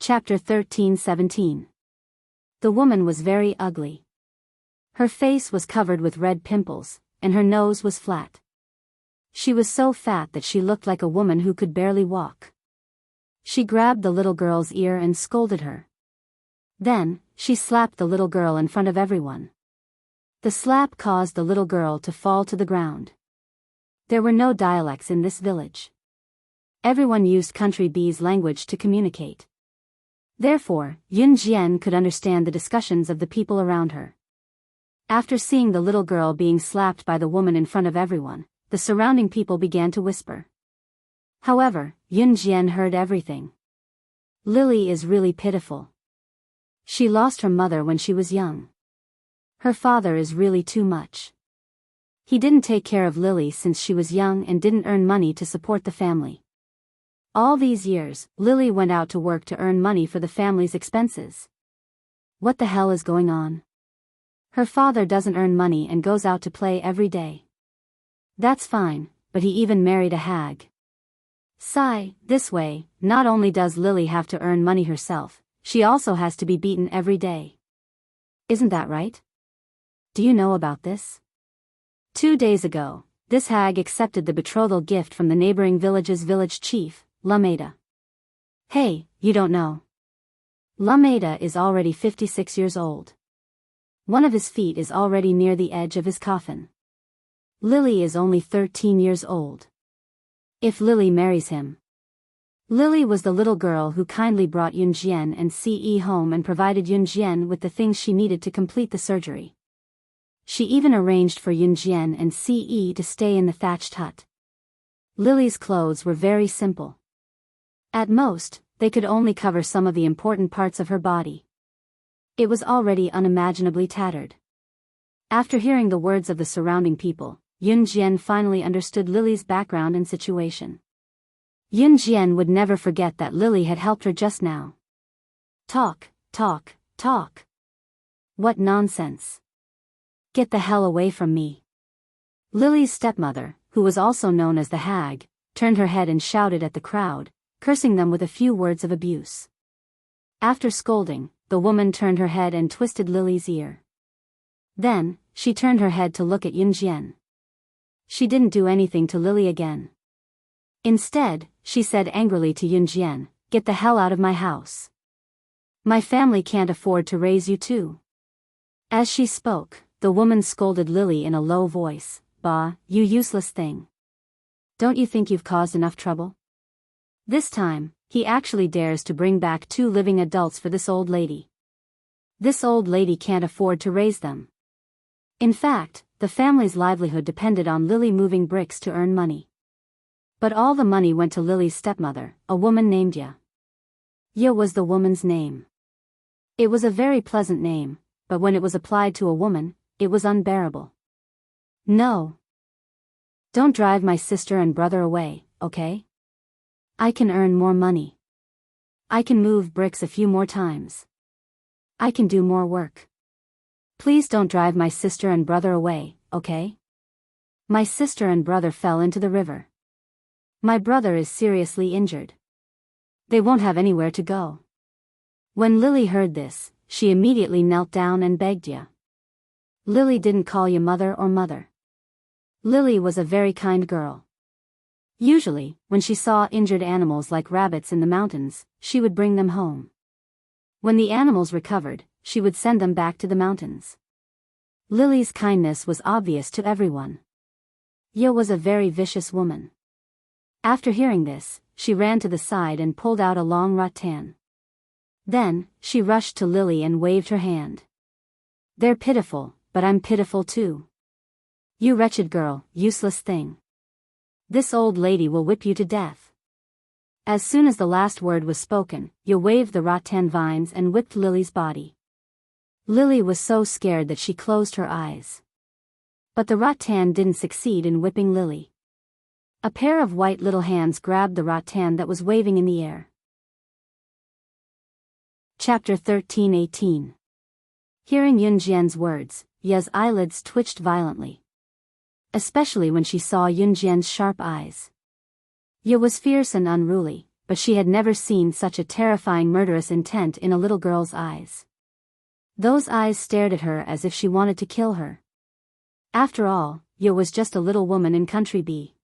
Chapter 13-17. The woman was very ugly. Her face was covered with red pimples, and her nose was flat. She was so fat that she looked like a woman who could barely walk. She grabbed the little girl's ear and scolded her. Then, she slapped the little girl in front of everyone. The slap caused the little girl to fall to the ground. There were no dialects in this village. Everyone used Country B's language to communicate. Therefore, Yun Jian could understand the discussions of the people around her. After seeing the little girl being slapped by the woman in front of everyone, the surrounding people began to whisper. However, Yun Jian heard everything. Lily is really pitiful. She lost her mother when she was young. Her father is really too much. He didn't take care of Lily since she was young and didn't earn money to support the family. All these years, Lily went out to work to earn money for the family's expenses. What the hell is going on? Her father doesn't earn money and goes out to play every day. That's fine, but he even married a hag. Sigh, this way, not only does Lily have to earn money herself, she also has to be beaten every day. Isn't that right? Do you know about this? 2 days ago, this hag accepted the betrothal gift from the neighboring village's village chief, Lameda. Hey, you don't know. Lameda is already 56 years old. One of his feet is already near the edge of his coffin. Lily is only 13 years old. If Lily marries him. Lily was the little girl who kindly brought Yun Jian and Ce home and provided Yun Jian with the things she needed to complete the surgery. She even arranged for Yun Jian and Ce to stay in the thatched hut. Lily's clothes were very simple. At most, they could only cover some of the important parts of her body. It was already unimaginably tattered. After hearing the words of the surrounding people, Yun Jian finally understood Lily's background and situation. Yun Jian would never forget that Lily had helped her just now. Talk. What nonsense. Get the hell away from me. Lily's stepmother, who was also known as the hag, turned her head and shouted at the crowd, cursing them with a few words of abuse. After scolding, the woman turned her head and twisted Lily's ear. Then, she turned her head to look at Yun Jian. She didn't do anything to Lily again. Instead, she said angrily to Yun Jian, "Get the hell out of my house. My family can't afford to raise you too." As she spoke, the woman scolded Lily in a low voice, "Bah, you useless thing. Don't you think you've caused enough trouble?" This time, he actually dares to bring back 2 living adults for this old lady. This old lady can't afford to raise them. In fact, the family's livelihood depended on Lily moving bricks to earn money. But all the money went to Lily's stepmother, a woman named Ya. Ya was the woman's name. It was a very pleasant name, but when it was applied to a woman, it was unbearable. No. Don't drive my sister and brother away, okay? I can earn more money. I can move bricks a few more times. I can do more work. Please don't drive my sister and brother away, okay? My sister and brother fell into the river. My brother is seriously injured. They won't have anywhere to go. When Lily heard this, she immediately knelt down and begged Ya. Lily didn't call Ya mother or mother. Lily was a very kind girl. Usually, when she saw injured animals like rabbits in the mountains, she would bring them home. When the animals recovered, she would send them back to the mountains. Lily's kindness was obvious to everyone. Ya was a very vicious woman. After hearing this, she ran to the side and pulled out a long rattan. Then, she rushed to Lily and waved her hand. "They're pitiful, but I'm pitiful too. You wretched girl, useless thing. This old lady will whip you to death." As soon as the last word was spoken, Ya waved the rattan vines and whipped Lily's body. Lily was so scared that she closed her eyes. But the rattan didn't succeed in whipping Lily. A pair of white little hands grabbed the rattan that was waving in the air. Chapter 13-18. Hearing Yun Jian's words, Ya's eyelids twitched violently. Especially when she saw Yun Jian's sharp eyes. Ya was fierce and unruly, but she had never seen such a terrifying murderous intent in a little girl's eyes. Those eyes stared at her as if she wanted to kill her. After all, Ye was just a little woman in country B.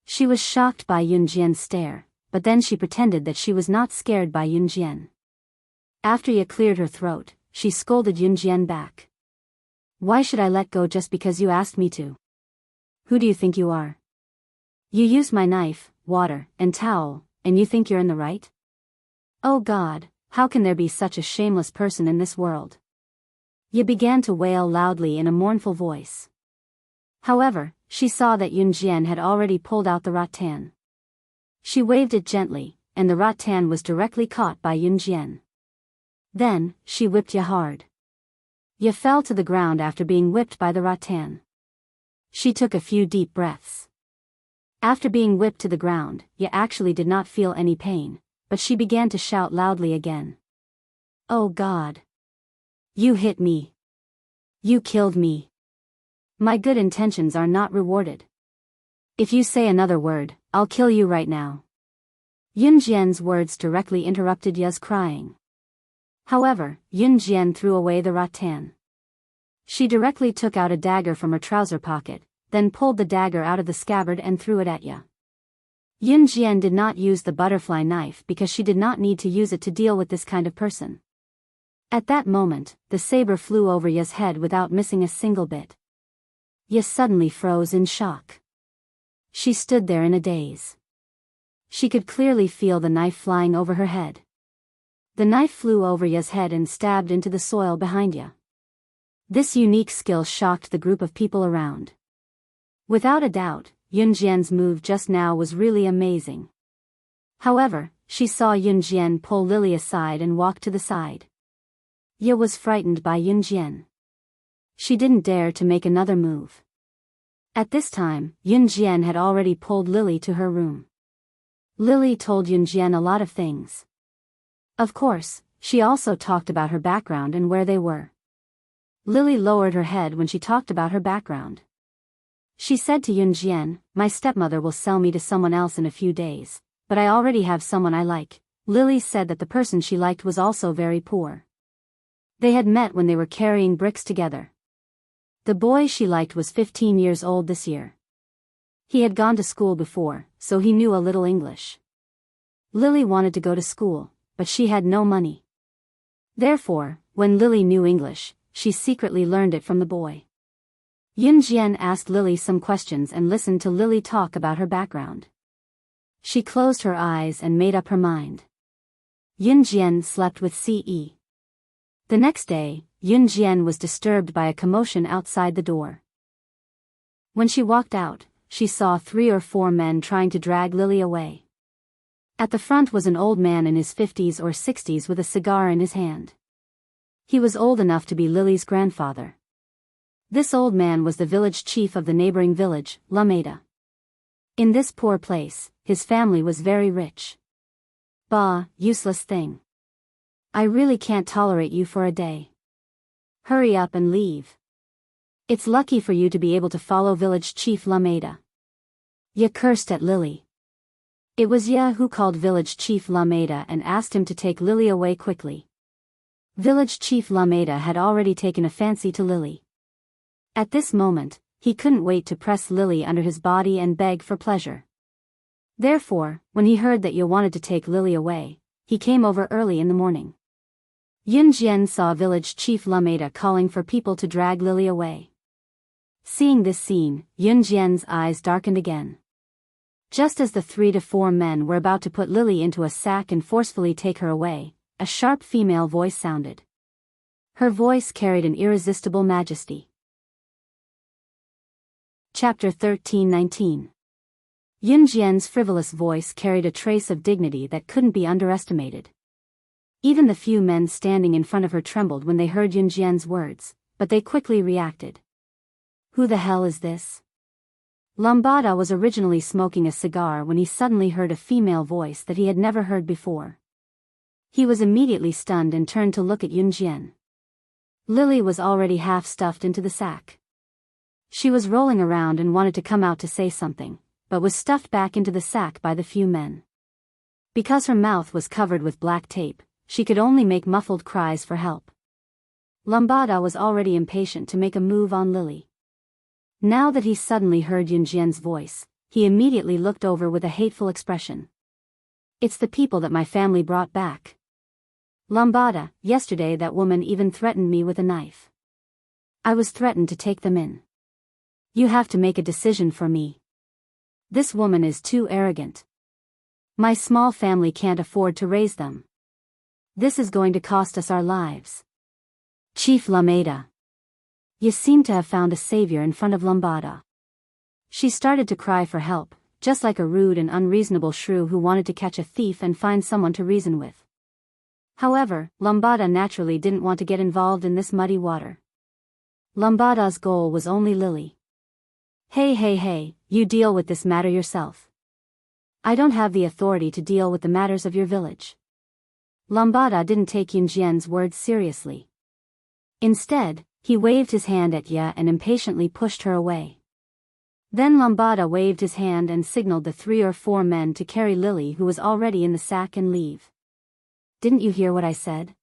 She was shocked by Yunjian's stare, but then she pretended that she was not scared by Yunjian. After Ye cleared her throat, she scolded Yunjian back. Why should I let go just because you asked me to? Who do you think you are? You used my knife, water, and towel, and you think you're in the right? Oh God, how can there be such a shameless person in this world? Ye began to wail loudly in a mournful voice. However, she saw that Yunjian had already pulled out the rattan. She waved it gently, and the rattan was directly caught by Yunjian. Then, she whipped Ye hard. Ye fell to the ground after being whipped by the rattan. She took a few deep breaths. After being whipped to the ground, Ye actually did not feel any pain, but she began to shout loudly again. Oh God! You hit me! You killed me! My good intentions are not rewarded. If you say another word, I'll kill you right now. Yunjian's words directly interrupted Ye's crying. However, Yunjian threw away the rattan. She directly took out a dagger from her trouser pocket, then pulled the dagger out of the scabbard and threw it at Ye. Yunjian did not use the butterfly knife because she did not need to use it to deal with this kind of person. At that moment, the saber flew over Ye's head without missing a single bit. Ye suddenly froze in shock. She stood there in a daze. She could clearly feel the knife flying over her head. The knife flew over Ye's head and stabbed into the soil behind Ye. This unique skill shocked the group of people around. Without a doubt, Yunjian's move just now was really amazing. However, she saw Yunjian pull Lily aside and walk to the side. Ye was frightened by Yunjian. She didn't dare to make another move. At this time, Yunjian had already pulled Lily to her room. Lily told Yunjian a lot of things. Of course, she also talked about her background and where they were. Lily lowered her head when she talked about her background. She said to Yunjian, my stepmother will sell me to someone else in a few days, but I already have someone I like. Lily said that the person she liked was also very poor. They had met when they were carrying bricks together. The boy she liked was 15 years old this year. He had gone to school before, so he knew a little English. Lily wanted to go to school, but she had no money. Therefore, when Lily knew English, she secretly learned it from the boy. Yunjian asked Lily some questions and listened to Lily talk about her background. She closed her eyes and made up her mind. Yunjian slept with Ce. The next day, Yunjian was disturbed by a commotion outside the door. When she walked out, she saw 3 or 4 men trying to drag Lily away. At the front was an old man in his 50s or 60s with a cigar in his hand. He was old enough to be Lily's grandfather. This old man was the village chief of the neighboring village, Lameda. In this poor place, his family was very rich. Bah, useless thing. I really can't tolerate you for a day. Hurry up and leave. It's lucky for you to be able to follow village chief Lameda. Ye cursed at Lily. It was Ye who called village chief Lameda and asked him to take Lily away quickly. Village chief Lameda had already taken a fancy to Lily. At this moment, he couldn't wait to press Lily under his body and beg for pleasure. Therefore, when he heard that Ye wanted to take Lily away, he came over early in the morning. Yunjian saw village chief Lameda calling for people to drag Lily away. Seeing this scene, Yunjian's eyes darkened again. Just as the 3 to 4 men were about to put Lily into a sack and forcefully take her away, a sharp female voice sounded. Her voice carried an irresistible majesty. Chapter 13:19. Yunjian's frivolous voice carried a trace of dignity that couldn't be underestimated. Even the few men standing in front of her trembled when they heard Yunjian's words, but they quickly reacted. Who the hell is this? Lambada was originally smoking a cigar when he suddenly heard a female voice that he had never heard before. He was immediately stunned and turned to look at Yunjian. Lily was already half stuffed into the sack. She was rolling around and wanted to come out to say something, but was stuffed back into the sack by the few men. Because her mouth was covered with black tape, she could only make muffled cries for help. Lambada was already impatient to make a move on Lily. Now that he suddenly heard Yunjian's voice, he immediately looked over with a hateful expression. It's the people that my family brought back. Lambada, yesterday that woman even threatened me with a knife. I was threatened to take them in. You have to make a decision for me. This woman is too arrogant. My small family can't afford to raise them. This is going to cost us our lives. Chief Lambada. You seem to have found a savior in front of Lambada. She started to cry for help, just like a rude and unreasonable shrew who wanted to catch a thief and find someone to reason with. However, Lambada naturally didn't want to get involved in this muddy water. Lambada's goal was only Lily. Hey, you deal with this matter yourself. I don't have the authority to deal with the matters of your village. Lambada didn't take Yunjian's words seriously. Instead, he waved his hand at Ye and impatiently pushed her away. Then Lambada waved his hand and signaled the 3 or 4 men to carry Lily, who was already in the sack, and leave. Didn't you hear what I said?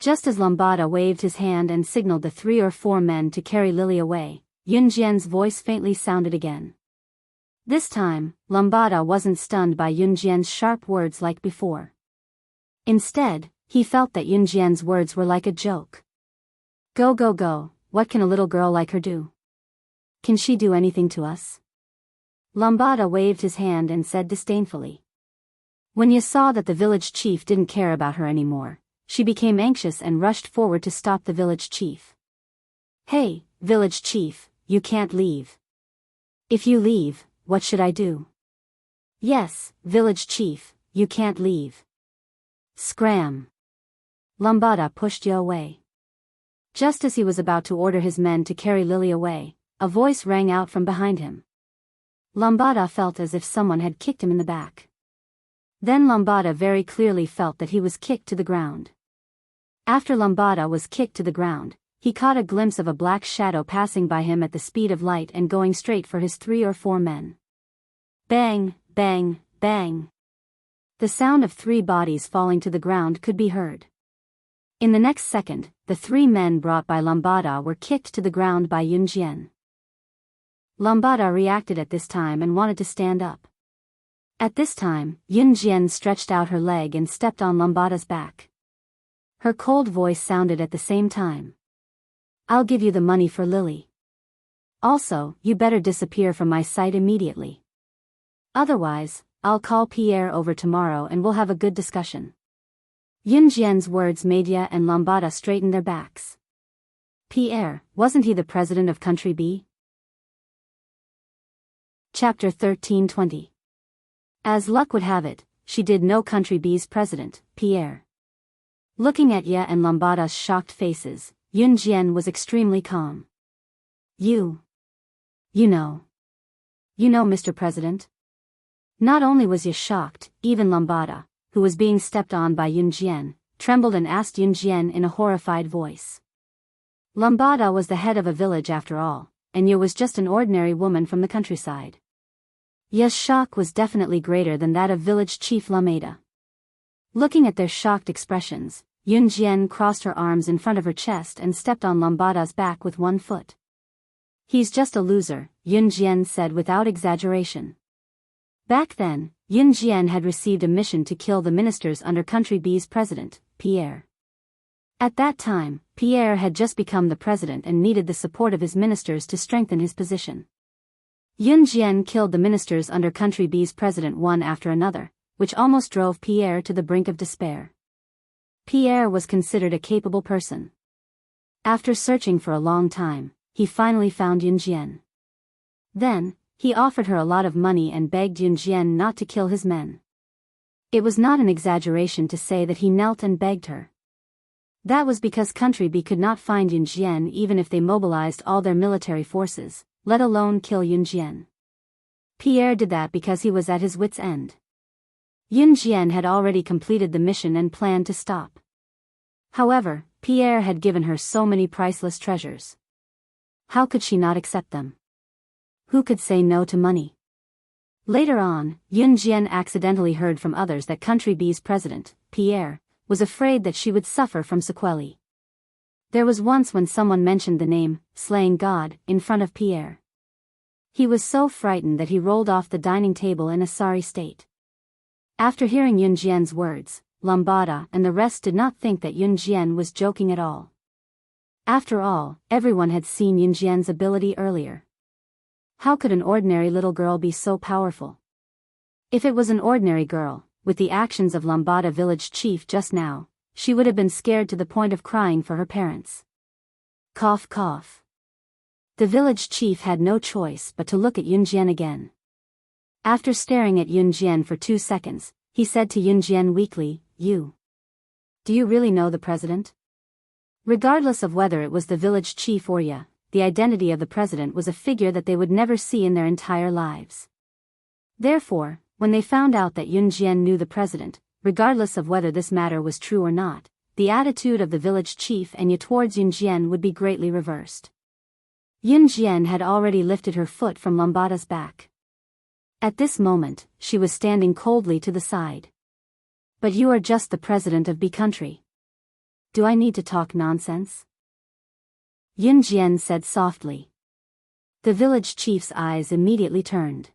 Just as Lambada waved his hand and signaled the 3 or 4 men to carry Lily away, Yunjian's voice faintly sounded again. This time, Lambada wasn't stunned by Yunjian's sharp words like before. Instead, he felt that Yunjian's words were like a joke. Go, what can a little girl like her do? Can she do anything to us? Lambada waved his hand and said disdainfully. When Ye saw that the village chief didn't care about her anymore, she became anxious and rushed forward to stop the village chief. Hey, village chief, you can't leave. If you leave, what should I do? Yes, village chief, you can't leave. Scram. Lambada pushed Ye away. Just as he was about to order his men to carry Lily away, a voice rang out from behind him. Lambada felt as if someone had kicked him in the back. Then Lambada very clearly felt that he was kicked to the ground. After Lambada was kicked to the ground, he caught a glimpse of a black shadow passing by him at the speed of light and going straight for his 3 or 4 men. Bang, bang, bang. The sound of 3 bodies falling to the ground could be heard. In the next second, the 3 men brought by Lambada were kicked to the ground by Yunjian. Lambada reacted at this time and wanted to stand up. At this time, Yunjian stretched out her leg and stepped on Lambada's back. Her cold voice sounded at the same time. I'll give you the money for Lily. Also, you better disappear from my sight immediately. Otherwise, I'll call Pierre over tomorrow and we'll have a good discussion. Yunjian's words made Ye and Lambada straighten their backs. Pierre, wasn't he the president of Country B? Chapter 1320. As luck would have it, she did know Country B's president, Pierre. Looking at Ye and Lambada's shocked faces, Yunjian was extremely calm. You know, Mr. President? Not only was Ye shocked, even Lambada, who was being stepped on by Yunjian, trembled and asked Yunjian in a horrified voice. Lambada was the head of a village after all, and Ye was just an ordinary woman from the countryside. Ye's shock was definitely greater than that of village chief Lambada. Looking at their shocked expressions, Yunjian crossed her arms in front of her chest and stepped on Lambada's back with 1 foot. He's just a loser, Yunjian said without exaggeration. Back then, Yunjian had received a mission to kill the ministers under Country B's president, Pierre. At that time, Pierre had just become the president and needed the support of his ministers to strengthen his position. Yunjian killed the ministers under Country B's president one after another, which almost drove Pierre to the brink of despair. Pierre was considered a capable person. After searching for a long time, he finally found Yunjian. Then, he offered her a lot of money and begged Yunjian not to kill his men. It was not an exaggeration to say that he knelt and begged her. That was because Country B could not find Yunjian even if they mobilized all their military forces, let alone kill Yunjian. Pierre did that because he was at his wits' end. Yunjian had already completed the mission and planned to stop. However, Pierre had given her so many priceless treasures. How could she not accept them? Who could say no to money? Later on, Yun Jian accidentally heard from others that Country B's president, Pierre, was afraid that she would suffer from sequelae. There was once when someone mentioned the name, slaying God, in front of Pierre. He was so frightened that he rolled off the dining table in a sorry state. After hearing Yun Jian's words, Lambada and the rest did not think that Yun Jian was joking at all. After all, everyone had seen Yun Jian's ability earlier. How could an ordinary little girl be so powerful? If it was an ordinary girl, with the actions of Lambada village chief just now, she would have been scared to the point of crying for her parents. Cough cough. The village chief had no choice but to look at Yun Jian again. After staring at Yun Jian for 2 seconds, he said to Yun Jian weakly, "Do you really know the president?" Regardless of whether it was the village chief or Ya, the identity of the president was a figure that they would never see in their entire lives. Therefore, when they found out that Yun Jian knew the president, regardless of whether this matter was true or not, the attitude of the village chief and Ya towards Yun Jian would be greatly reversed. Yun Jian had already lifted her foot from Lambada's back. At this moment, she was standing coldly to the side. "But you are just the president of B country. Do I need to talk nonsense?" Yun Jian said softly. The village chief's eyes immediately turned.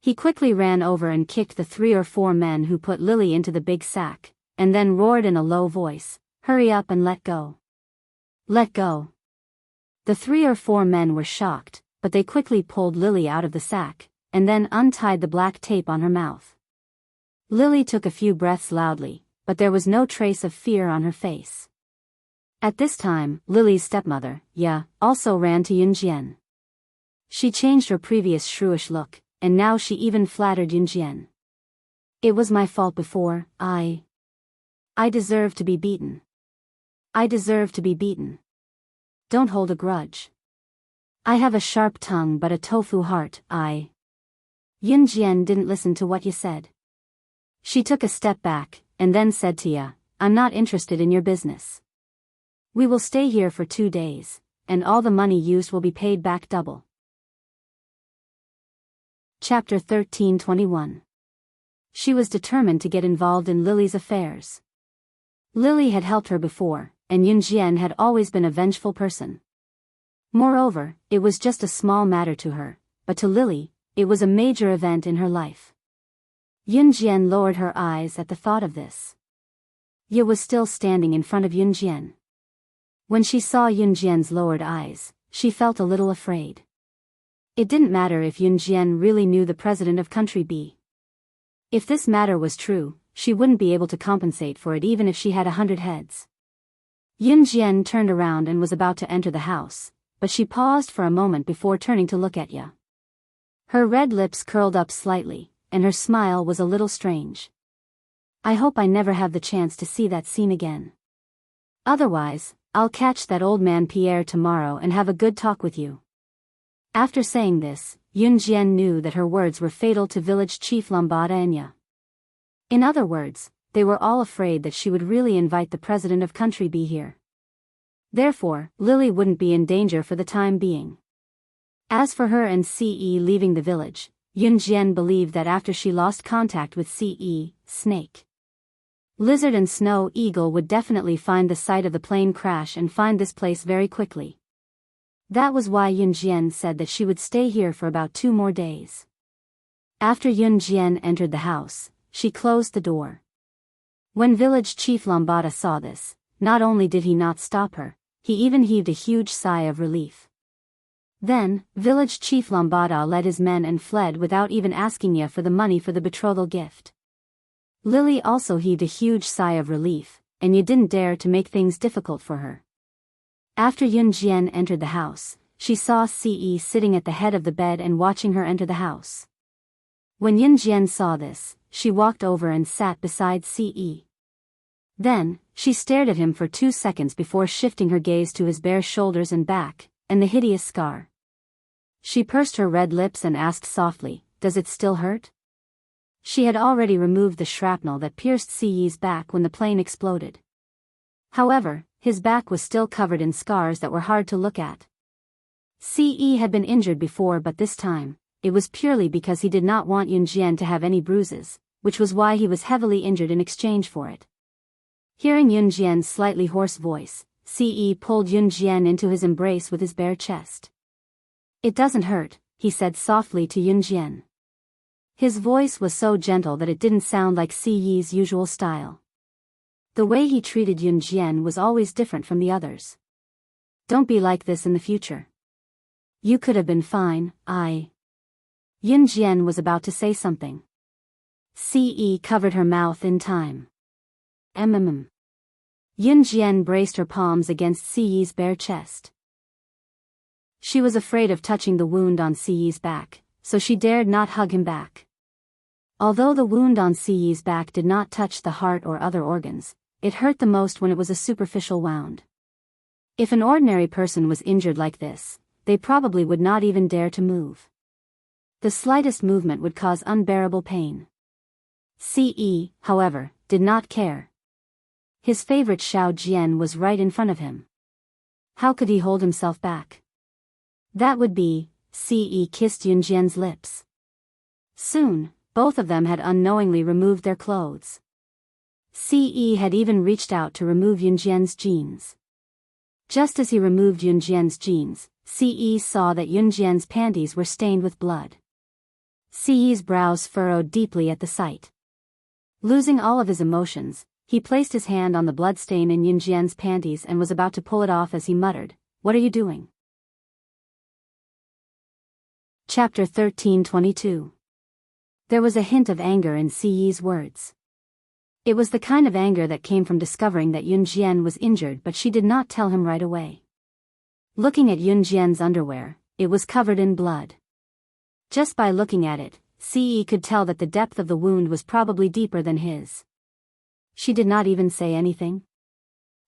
He quickly ran over and kicked the 3 or 4 men who put Lily into the big sack, and then roared in a low voice, "Hurry up and let go. Let go." The 3 or 4 men were shocked, but they quickly pulled Lily out of the sack, and then untied the black tape on her mouth. Lily took a few breaths loudly, but there was no trace of fear on her face. At this time, Lily's stepmother, Ya, also ran to Yun Jian. She changed her previous shrewish look, and now she even flattered Yun Jian. "It was my fault before, I deserve to be beaten. I deserve to be beaten. Don't hold a grudge. I have a sharp tongue but a tofu heart, Yun Jian didn't listen to what Ya said. She took a step back, and then said to Ya, "I'm not interested in your business. We will stay here for 2 days, and all the money used will be paid back double." Chapter 13:21. She was determined to get involved in Lily's affairs. Lily had helped her before, and Yun Jian had always been a vengeful person. Moreover, it was just a small matter to her, but to Lily, it was a major event in her life. Yun Jian lowered her eyes at the thought of this. Ya was still standing in front of Yun Jian. When she saw Yun Jian's lowered eyes, she felt a little afraid. It didn't matter if Yun Jian really knew the president of Country B. If this matter was true, she wouldn't be able to compensate for it even if she had 100 heads. Yun Jian turned around and was about to enter the house, but she paused for a moment before turning to look at Ya. Her red lips curled up slightly, and her smile was a little strange. "I hope I never have the chance to see that scene again. Otherwise, I'll catch that old man Pierre tomorrow and have a good talk with you." After saying this, Yun Jian knew that her words were fatal to village chief Lambada and Ya. In other words, they were all afraid that she would really invite the president of Country B here. Therefore, Lily wouldn't be in danger for the time being. As for her and Ce leaving the village, Yun Jian believed that after she lost contact with Ce, Snake, Lizard and Snow Eagle would definitely find the site of the plane crash and find this place very quickly. That was why Yun Jian said that she would stay here for about 2 more days. After Yun Jian entered the house, she closed the door. When village chief Lambada saw this, not only did he not stop her, he even heaved a huge sigh of relief. Then, village chief Lambada led his men and fled without even asking Ya for the money for the betrothal gift. Lily also heaved a huge sigh of relief, and Ya didn't dare to make things difficult for her. After Yun Jian entered the house, she saw Ce sitting at the head of the bed and watching her enter the house. When Yun Jian saw this, she walked over and sat beside Ce. Then, she stared at him for 2 seconds before shifting her gaze to his bare shoulders and back, and the hideous scar. She pursed her red lips and asked softly, "Does it still hurt?" She had already removed the shrapnel that pierced Ce's back when the plane exploded. However, his back was still covered in scars that were hard to look at. Ce had been injured before, but this time, it was purely because he did not want Yunjian to have any bruises, which was why he was heavily injured in exchange for it. Hearing Yunjian's slightly hoarse voice, Ce pulled Yunjian into his embrace with his bare chest. "It doesn't hurt," he said softly to Yunjian. His voice was so gentle that it didn't sound like Ce's usual style. The way he treated Yunjian was always different from the others. "Don't be like this in the future. You could have been fine, Yunjian was about to say something. Ce covered her mouth in time. Yunjian braced her palms against Ce's bare chest. She was afraid of touching the wound on Ce's back, so she dared not hug him back. Although the wound on Ce's back did not touch the heart or other organs, it hurt the most when it was a superficial wound. If an ordinary person was injured like this, they probably would not even dare to move. The slightest movement would cause unbearable pain. Ce, however, did not care. His favorite Xiao Jian was right in front of him. How could he hold himself back? That would be, Ce kissed Yunjian's lips. Soon, both of them had unknowingly removed their clothes. Ce had even reached out to remove Yunjian's jeans. Just as he removed Yunjian's jeans, Ce saw that Yunjian's panties were stained with blood. Ce's brows furrowed deeply at the sight. Losing all of his emotions, he placed his hand on the blood stain in Yunjian's panties and was about to pull it off as he muttered, "What are you doing?" Chapter 13:22. There was a hint of anger in Ce's words. It was the kind of anger that came from discovering that Yunjian was injured, but she did not tell him right away. Looking at Yunjian's underwear, it was covered in blood. Just by looking at it, Ce could tell that the depth of the wound was probably deeper than his. She did not even say anything.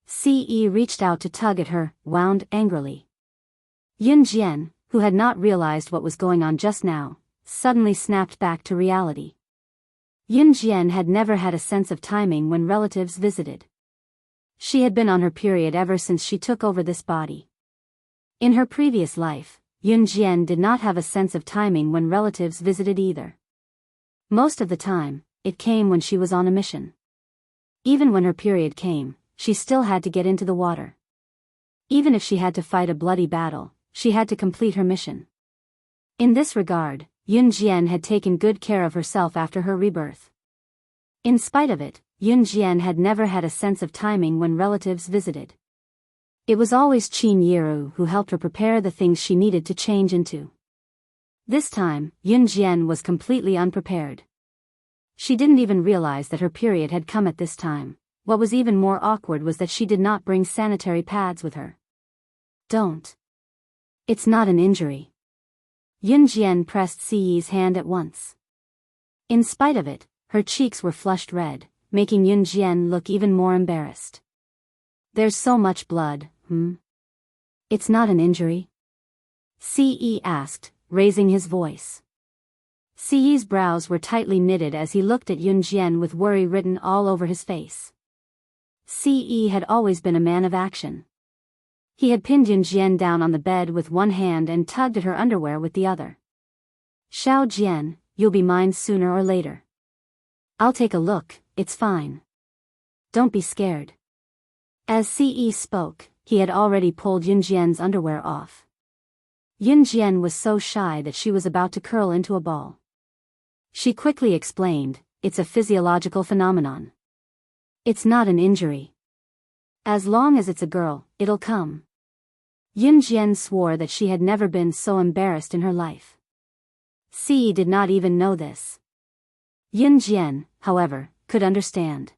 Ce reached out to tug at her, wound angrily. Yunjian, who had not realized what was going on just now, suddenly snapped back to reality. Yunjian had never had a sense of timing when relatives visited. She had been on her period ever since she took over this body. In her previous life, Yunjian did not have a sense of timing when relatives visited either. Most of the time, it came when she was on a mission. Even when her period came, she still had to get into the water. Even if she had to fight a bloody battle, she had to complete her mission. In this regard, Yunjian had taken good care of herself after her rebirth. In spite of it, Yunjian had never had a sense of timing when relatives visited. It was always Qin Yiru who helped her prepare the things she needed to change into. This time, Yunjian was completely unprepared. She didn't even realize that her period had come at this time. What was even more awkward was that she did not bring sanitary pads with her. "Don't. It's not an injury." Yunjian pressed Ce's hand at once. In spite of it, her cheeks were flushed red, making Yunjian look even more embarrassed. "There's so much blood, It's not an injury?" Ce asked, raising his voice. Ce's brows were tightly knitted as he looked at Yunjian with worry written all over his face. Ce had always been a man of action. He had pinned Yunjian down on the bed with one hand and tugged at her underwear with the other. "Xiao Jian, you'll be mine sooner or later. I'll take a look, it's fine. Don't be scared." As Ce spoke, he had already pulled Yunjian's underwear off. Yunjian was so shy that she was about to curl into a ball. She quickly explained, "It's a physiological phenomenon. It's not an injury. As long as it's a girl, it'll come." Yunjian swore that she had never been so embarrassed in her life. Ce did not even know this. Yunjian, however, could understand.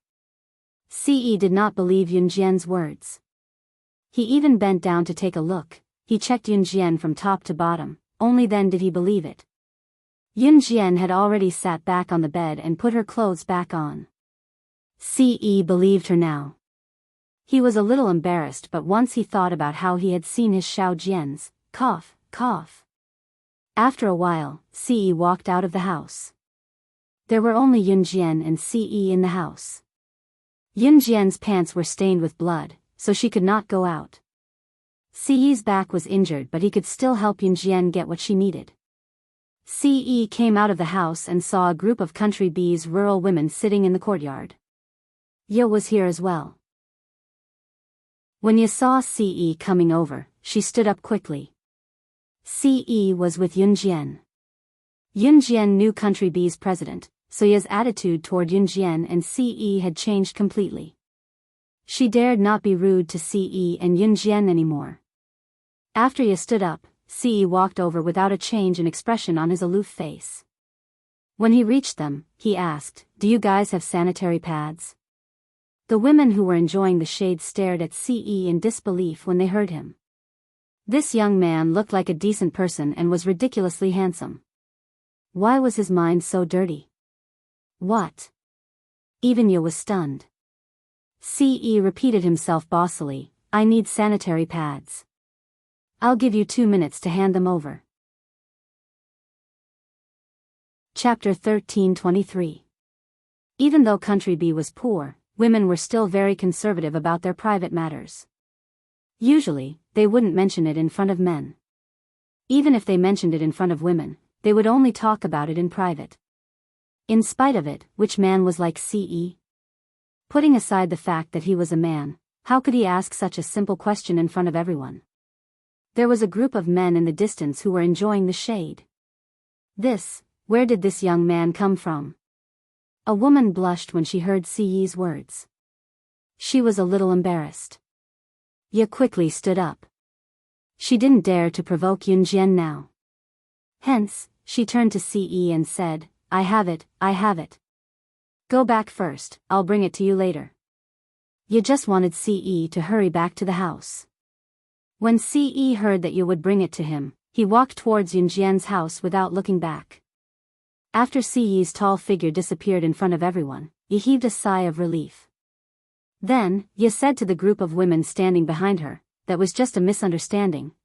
Ce did not believe Yunjian's words. He even bent down to take a look. He checked Yunjian from top to bottom, only then did he believe it. Yunjian had already sat back on the bed and put her clothes back on. Ce believed her now. He was a little embarrassed, but once he thought about how he had seen his Xiao Jians, cough. After a while, Ce walked out of the house. There were only Yunjian and Ce in the house. Yunjian's pants were stained with blood, so she could not go out. Ce's back was injured, but he could still help Yunjian get what she needed. Ce came out of the house and saw a group of country bees rural women sitting in the courtyard. Ye was here as well. When Ye saw Ce coming over, she stood up quickly. Ce was with Yunjian. Yunjian knew country bee's president, so Ye's attitude toward Yunjian and Ce had changed completely. She dared not be rude to Ce and Yunjian anymore. After Ye stood up, Ce walked over without a change in expression on his aloof face. When he reached them, he asked, "Do you guys have sanitary pads?" The women who were enjoying the shade stared at Ce in disbelief when they heard him. This young man looked like a decent person and was ridiculously handsome. Why was his mind so dirty? What? Even Ye was stunned. Ce repeated himself bossily, "I need sanitary pads. I'll give you 2 minutes to hand them over." Chapter 13:23. Even though Country Bee was poor, women were still very conservative about their private matters. Usually, they wouldn't mention it in front of men. Even if they mentioned it in front of women, they would only talk about it in private. In spite of it, which man was like Ce? Putting aside the fact that he was a man, how could he ask such a simple question in front of everyone? There was a group of men in the distance who were enjoying the shade. Where did this young man come from? A woman blushed when she heard Ce's words. She was a little embarrassed. Ye quickly stood up. She didn't dare to provoke Yunjian now. Hence, she turned to Ce and said, I have it. Go back first, I'll bring it to you later." Ye just wanted Ce to hurry back to the house. When Ce heard that Ye would bring it to him, he walked towards Yunjian's house without looking back. After Ce's tall figure disappeared in front of everyone, Ye heaved a sigh of relief. Then, Ye said to the group of women standing behind her, "That was just a misunderstanding.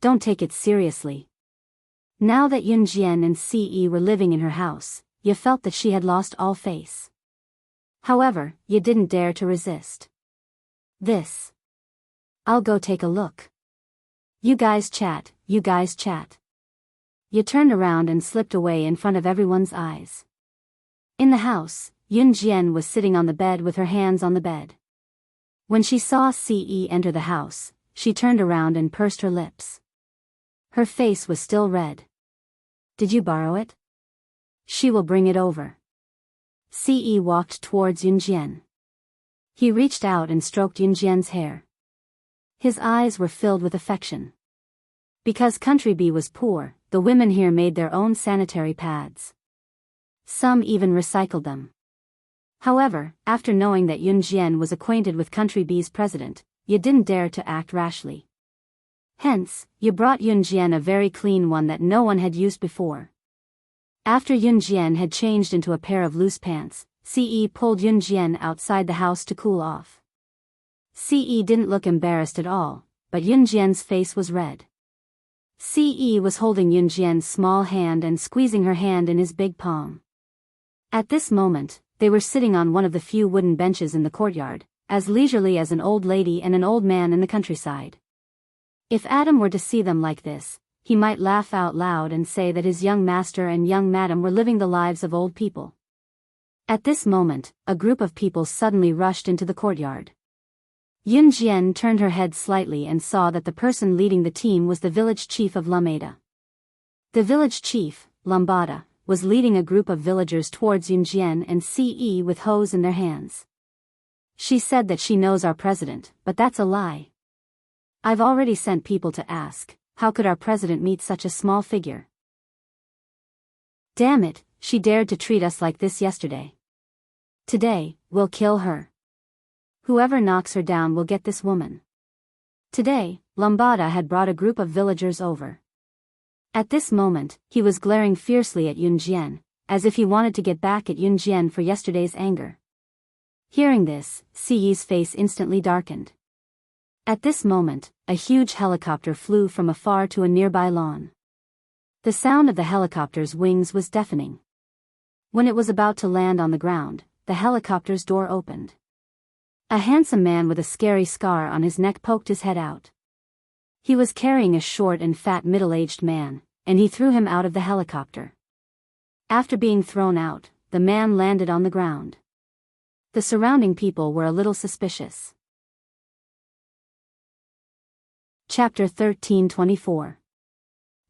Don't take it seriously." Now that Yunjian and Ce were living in her house, Ye felt that she had lost all face. However, Ye didn't dare to resist. "I'll go take a look. You guys chat. Ye turned around and slipped away in front of everyone's eyes. In the house, Yunjian was sitting on the bed with her hands on the bed. When she saw Ce enter the house, she turned around and pursed her lips. Her face was still red. "Did you borrow it? She will bring it over." Ce walked towards Yunjian. He reached out and stroked Yunjian's hair. His eyes were filled with affection. Because Country Bee was poor, the women here made their own sanitary pads. Some even recycled them. However, after knowing that Yunjian was acquainted with Country Bee's president, Ye didn't dare to act rashly. Hence, Ye brought Yunjian a very clean one that no one had used before. After Yunjian had changed into a pair of loose pants, Ce pulled Yunjian outside the house to cool off. Ce didn't look embarrassed at all, but Yunjian's face was red. Ce was holding Yunjian's small hand and squeezing her hand in his big palm. At this moment, they were sitting on one of the few wooden benches in the courtyard, as leisurely as an old lady and an old man in the countryside. If Adam were to see them like this, he might laugh out loud and say that his young master and young madam were living the lives of old people. At this moment, a group of people suddenly rushed into the courtyard. Yunjian turned her head slightly and saw that the person leading the team was the village chief of Lameda. The village chief, Lambada, was leading a group of villagers towards Yunjian and Ce with hoes in their hands. "She said that she knows our president, but that's a lie. I've already sent people to ask, how could our president meet such a small figure? Damn it, she dared to treat us like this yesterday. Today, we'll kill her. Whoever knocks her down will get this woman." Today, Lambada had brought a group of villagers over. At this moment, he was glaring fiercely at Yunjian, as if he wanted to get back at Yunjian for yesterday's anger. Hearing this, Ce's face instantly darkened. At this moment, a huge helicopter flew from afar to a nearby lawn. The sound of the helicopter's wings was deafening. When it was about to land on the ground, the helicopter's door opened. A handsome man with a scary scar on his neck poked his head out. He was carrying a short and fat middle-aged man, and he threw him out of the helicopter. After being thrown out, the man landed on the ground. The surrounding people were a little suspicious. Chapter 13:24.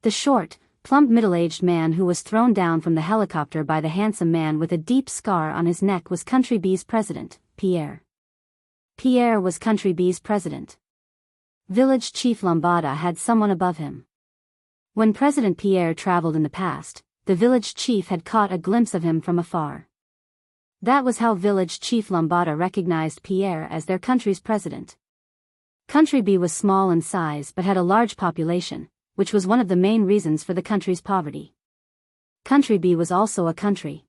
The short, plump middle-aged man who was thrown down from the helicopter by the handsome man with a deep scar on his neck was Country B's president, Pierre. Pierre was Country B's president. Village Chief Lambada had someone above him. When President Pierre traveled in the past, the village chief had caught a glimpse of him from afar. That was how Village Chief Lambada recognized Pierre as their country's president. Country B was small in size but had a large population, which was one of the main reasons for the country's poverty. Country B was also a country.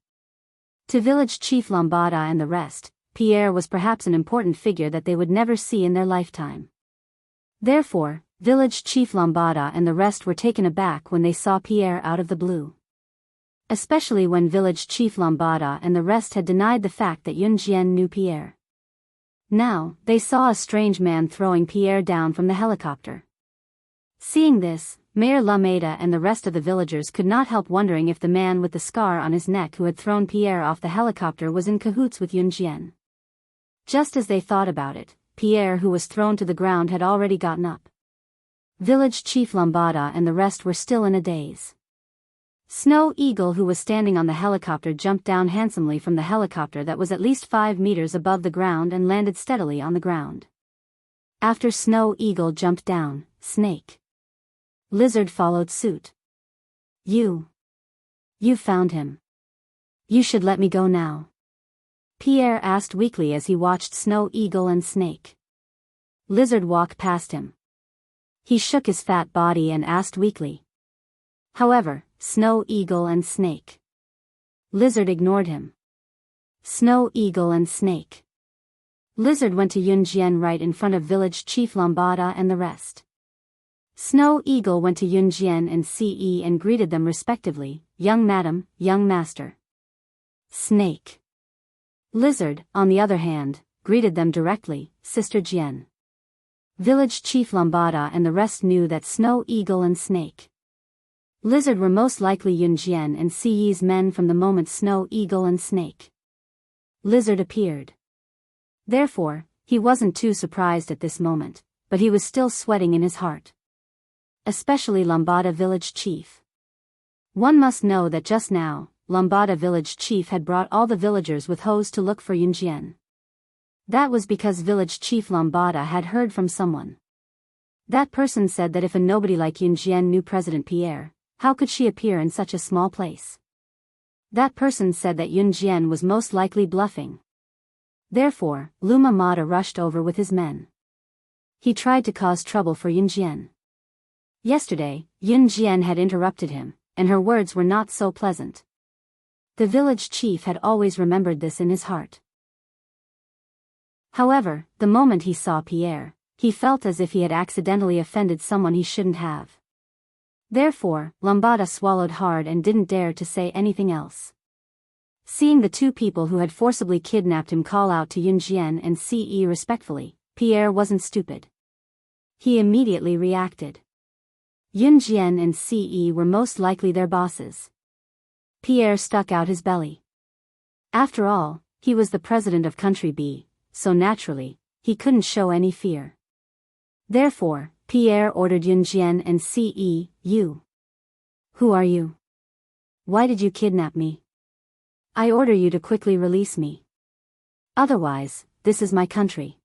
To Village Chief Lambada and the rest, Pierre was perhaps an important figure that they would never see in their lifetime. Therefore, Village Chief Lambada and the rest were taken aback when they saw Pierre out of the blue. Especially when Village Chief Lambada and the rest had denied the fact that Yun Jian knew Pierre. Now, they saw a strange man throwing Pierre down from the helicopter. Seeing this, Mayor Lameda and the rest of the villagers could not help wondering if the man with the scar on his neck who had thrown Pierre off the helicopter was in cahoots with Yun Jian. Just as they thought about it, Pierre who was thrown to the ground had already gotten up. Village Chief Lambada and the rest were still in a daze. Snow Eagle who was standing on the helicopter jumped down handsomely from the helicopter that was at least 5 meters above the ground and landed steadily on the ground. After Snow Eagle jumped down, Snake Lizard followed suit. You found him. You should let me go now. Pierre asked weakly as he watched Snow Eagle and Snake Lizard walk past him. He shook his fat body and asked weakly. However, Snow Eagle and Snake Lizard ignored him. Snow Eagle and Snake Lizard went to Yun Jian right in front of Village Chief Lambada and the rest. Snow Eagle went to Yun Jian and Ce and greeted them respectively, young madam, young master. Snake Lizard, on the other hand, greeted them directly, Sister Jian. Village Chief Lambada and the rest knew that Snow Eagle and Snake Lizard were most likely Yun Jian and Ce's men from the moment Snow Eagle and Snake Lizard appeared. Therefore, he wasn't too surprised at this moment, but he was still sweating in his heart. Especially Lambada Village Chief. One must know that just now, Lambada Village Chief had brought all the villagers with hose to look for Yun Jian. That was because Village Chief Lambada had heard from someone. That person said that if a nobody like Yun Jian knew President Pierre, how could she appear in such a small place? That person said that Yun Jian was most likely bluffing. Therefore, Luma Mada rushed over with his men. He tried to cause trouble for Yun Jian. Yesterday, Yun Jian had interrupted him, and her words were not so pleasant. The village chief had always remembered this in his heart. However, the moment he saw Pierre, he felt as if he had accidentally offended someone he shouldn't have. Therefore, Lambada swallowed hard and didn't dare to say anything else. Seeing the two people who had forcibly kidnapped him call out to Yun Jian and Ce respectfully, Pierre wasn't stupid. He immediately reacted. Yun Jian and Ce were most likely their bosses. Pierre stuck out his belly. After all, he was the president of Country B, so naturally, he couldn't show any fear. Therefore, Pierre ordered Yun Jian and Ce, "You. Who are you? Why did you kidnap me? I order you to quickly release me. Otherwise, this is my country.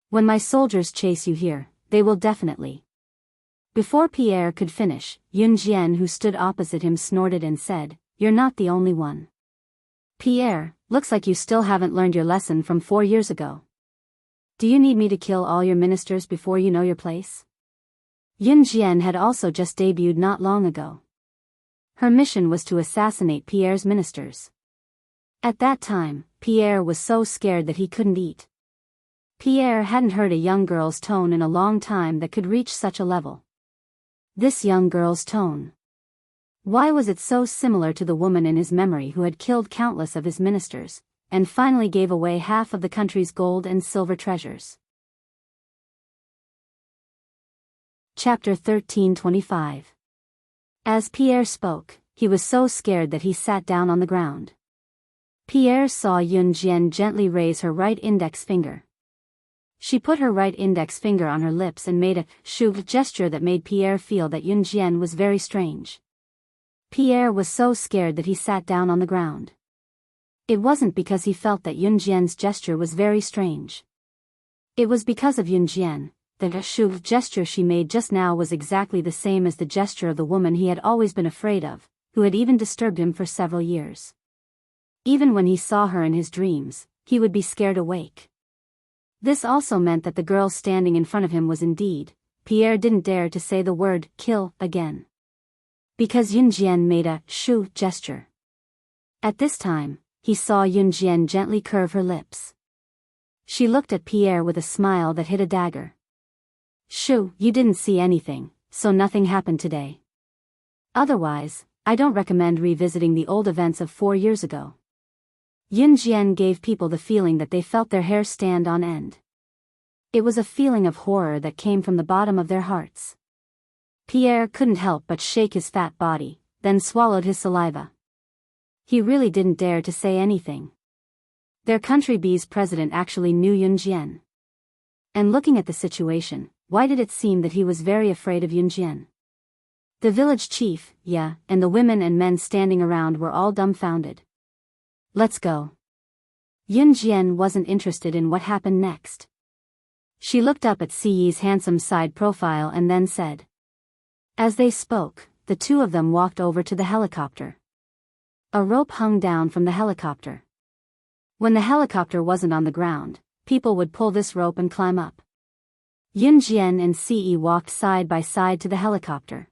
When my soldiers chase you here, they will definitely." Before Pierre could finish, Yun Jian who stood opposite him snorted and said, "You're not the only one. Pierre, looks like you still haven't learned your lesson from 4 years ago. Do you need me to kill all your ministers before you know your place?" Yun Jian had also just debuted not long ago. Her mission was to assassinate Pierre's ministers. At that time, Pierre was so scared that he couldn't eat. Pierre hadn't heard a young girl's tone in a long time that could reach such a level. This young girl's tone. Why was it so similar to the woman in his memory who had killed countless of his ministers, and finally gave away half of the country's gold and silver treasures? Chapter 13:25. As Pierre spoke, he was so scared that he sat down on the ground. Pierre saw Yun Jian gently raise her right index finger. She put her right index finger on her lips and made a shoo gesture that made Pierre feel that Yun Jian was very strange. Pierre was so scared that he sat down on the ground. It wasn't because he felt that Yun Jian's gesture was very strange. It was because of Yun Jian. The shoo gesture she made just now was exactly the same as the gesture of the woman he had always been afraid of, who had even disturbed him for several years. Even when he saw her in his dreams, he would be scared awake. This also meant that the girl standing in front of him was indeed. Pierre didn't dare to say the word kill again, because Yun Jian made a shoo gesture. At this time, he saw Yun Jian gently curve her lips. She looked at Pierre with a smile that hit a dagger. Shoo, you didn't see anything, so nothing happened today. Otherwise, I don't recommend revisiting the old events of 4 years ago. Yun Jian gave people the feeling that they felt their hair stand on end. It was a feeling of horror that came from the bottom of their hearts. Pierre couldn't help but shake his fat body, then swallowed his saliva. He really didn't dare to say anything. Their country B's president actually knew Yun Jian. And looking at the situation, why did it seem that he was very afraid of Yun Jian? The village chief, and the women and men standing around were all dumbfounded. Let's go. Yun Jian wasn't interested in what happened next. She looked up at Siyi's handsome side profile and then said. As they spoke, the two of them walked over to the helicopter. A rope hung down from the helicopter. When the helicopter wasn't on the ground, people would pull this rope and climb up. Yun Jian and Siyi walked side by side to the helicopter.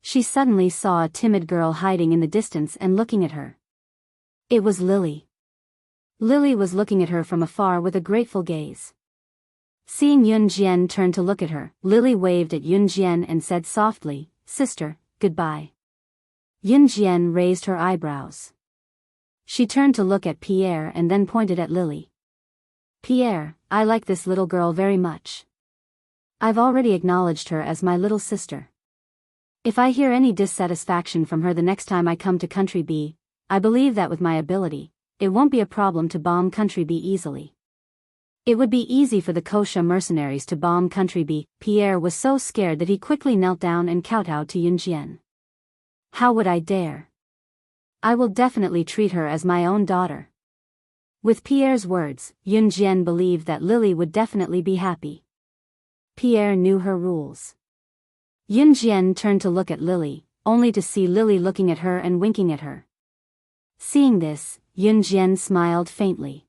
She suddenly saw a timid girl hiding in the distance and looking at her. It was Lily. Lily was looking at her from afar with a grateful gaze. Seeing Yun Jian turn to look at her, Lily waved at Yun Jian and said softly, "Sister, goodbye." Yun Jian raised her eyebrows. She turned to look at Pierre and then pointed at Lily. "Pierre, I like this little girl very much. I've already acknowledged her as my little sister. If I hear any dissatisfaction from her the next time I come to Country B, I believe that with my ability, it won't be a problem to bomb Country B easily. It would be easy for the Kosha mercenaries to bomb Country B." Pierre was so scared that he quickly knelt down and kowtowed to Yun Jian. "How would I dare? I will definitely treat her as my own daughter." With Pierre's words, Yun Jian believed that Lily would definitely be happy. Pierre knew her rules. Yun Jian turned to look at Lily, only to see Lily looking at her and winking at her. Seeing this, Yun Jian smiled faintly.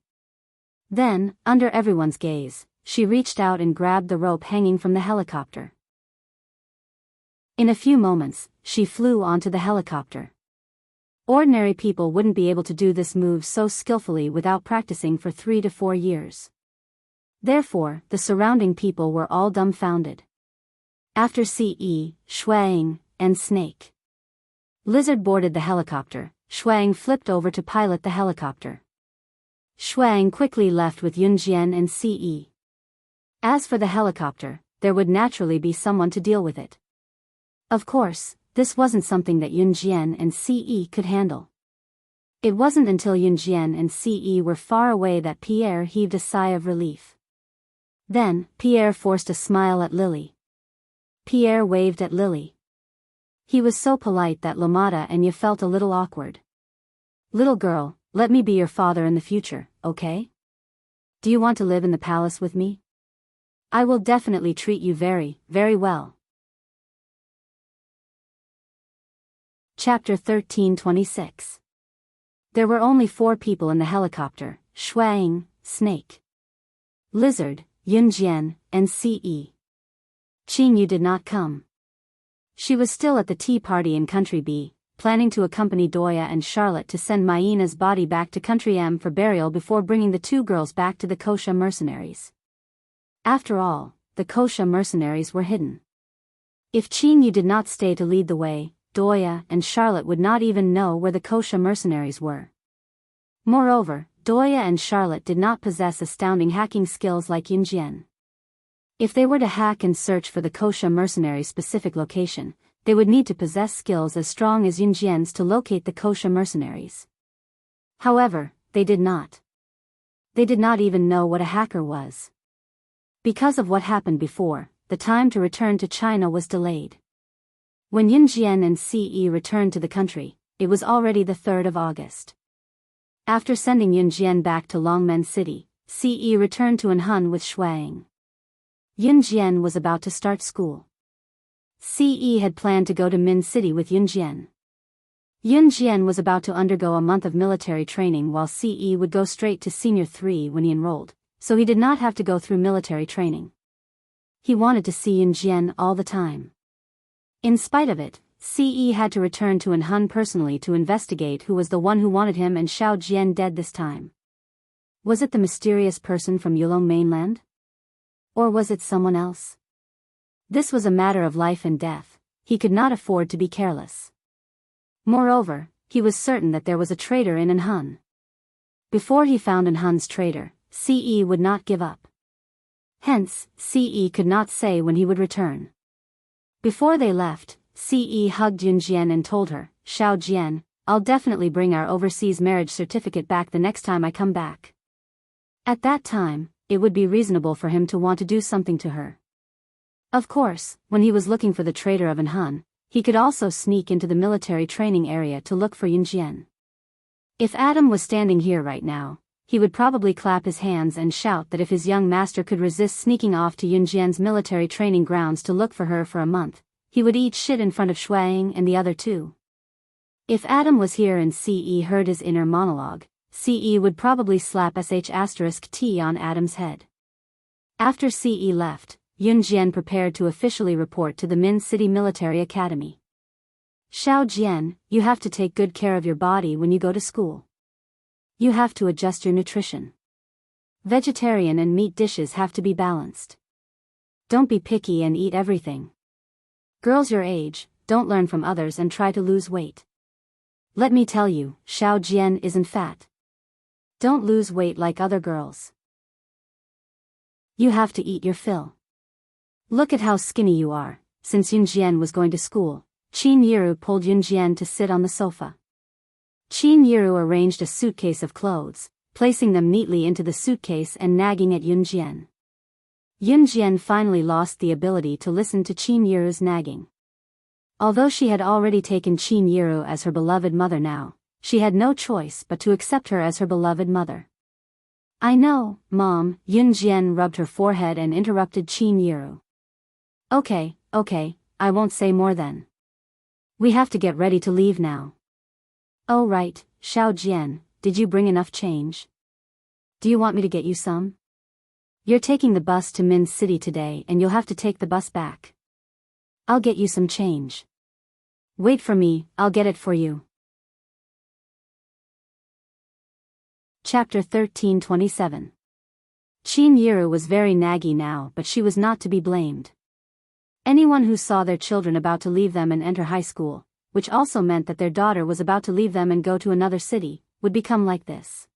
Then, under everyone's gaze, she reached out and grabbed the rope hanging from the helicopter. In a few moments, she flew onto the helicopter. Ordinary people wouldn't be able to do this move so skillfully without practicing for 3 to 4 years. Therefore, the surrounding people were all dumbfounded. After Ce, Shuang, and Snake, Lizard boarded the helicopter, Shuang flipped over to pilot the helicopter. Shuang quickly left with Yun Jian and Ce. As for the helicopter, there would naturally be someone to deal with it. Of course, this wasn't something that Yun Jian and Ce could handle. It wasn't until Yun Jian and Ce were far away that Pierre heaved a sigh of relief. Then, Pierre forced a smile at Lily. Pierre waved at Lily. He was so polite that Lamada and Ye felt a little awkward. "Little girl, let me be your father in the future, okay? Do you want to live in the palace with me? I will definitely treat you very, very well." Chapter 13:26. There were only 4 people in the helicopter: Shuang, Snake, Lizard, Yun Jian, and Ce. Qingyu did not come. She was still at the tea party in Country B, planning to accompany Doya and Charlotte to send Maina's body back to Country M for burial before bringing the 2 girls back to the Kosha mercenaries. After all, the Kosha mercenaries were hidden. If Qingyu did not stay to lead the way, Doya and Charlotte would not even know where the Kosha mercenaries were. Moreover, Doya and Charlotte did not possess astounding hacking skills like Yun Jian. If they were to hack and search for the Kosha mercenaries' specific location, they would need to possess skills as strong as Yunjian's to locate the Kosha mercenaries. However, they did not. They did not even know what a hacker was. Because of what happened before, the time to return to China was delayed. When Yunjian and Ce returned to the country, it was already the 3rd of August. After sending Yunjian back to Longmen City, Ce returned to Anhun with Shuang. Yunjian was about to start school. Ce had planned to go to Min City with Yunjian. Yunjian was about to undergo a month of military training while Ce would go straight to Senior 3 when he enrolled, so he did not have to go through military training. He wanted to see Yunjian all the time. In spite of it, Ce had to return to Anhun personally to investigate who was the one who wanted him and Xiao Jian dead this time. Was it the mysterious person from Yulong mainland? Or was it someone else? This was a matter of life and death. He could not afford to be careless. Moreover, he was certain that there was a traitor in Anhun. Before he found Anhun's traitor, Ce would not give up. Hence, Ce could not say when he would return. Before they left, Ce hugged Yunjian and told her, "Xiao Jian, I'll definitely bring our overseas marriage certificate back the next time I come back." At that time, it would be reasonable for him to want to do something to her. Of course, when he was looking for the traitor of Anhun, he could also sneak into the military training area to look for Yunjian. If Adam was standing here right now, he would probably clap his hands and shout that if his young master could resist sneaking off to Yunjian's military training grounds to look for her for a month, he would eat shit in front of Shuang and the other two. If Adam was here and Ce heard his inner monologue, Ce would probably slap *T on Adam's head. After Ce left, Yunjian prepared to officially report to the Min City Military Academy. "Xiao Jian, you have to take good care of your body when you go to school. You have to adjust your nutrition. Vegetarian and meat dishes have to be balanced. Don't be picky and eat everything. Girls your age, don't learn from others and try to lose weight. Let me tell you, Xiao Jian isn't fat. Don't lose weight like other girls. You have to eat your fill. Look at how skinny you are." Since Yunjian was going to school, Qin Yiru pulled Yunjian to sit on the sofa. Qin Yiru arranged a suitcase of clothes, placing them neatly into the suitcase and nagging at Yunjian. Yunjian finally lost the ability to listen to Qin Yiru's nagging. Although she had already taken Qin Yiru as her beloved mother now, she had no choice but to accept her as her beloved mother. "I know, Mom," Yunjian rubbed her forehead and interrupted Qin Yiru. Okay, I won't say more then. We have to get ready to leave now." "Oh right, Xiao Jian, did you bring enough change? Do you want me to get you some? You're taking the bus to Min City today and you'll have to take the bus back. I'll get you some change. Wait for me, I'll get it for you." Chapter 13:27. Qin Yiru was very naggy now, but she was not to be blamed. Anyone who saw their children about to leave them and enter high school, which also meant that their daughter was about to leave them and go to another city, would become like this.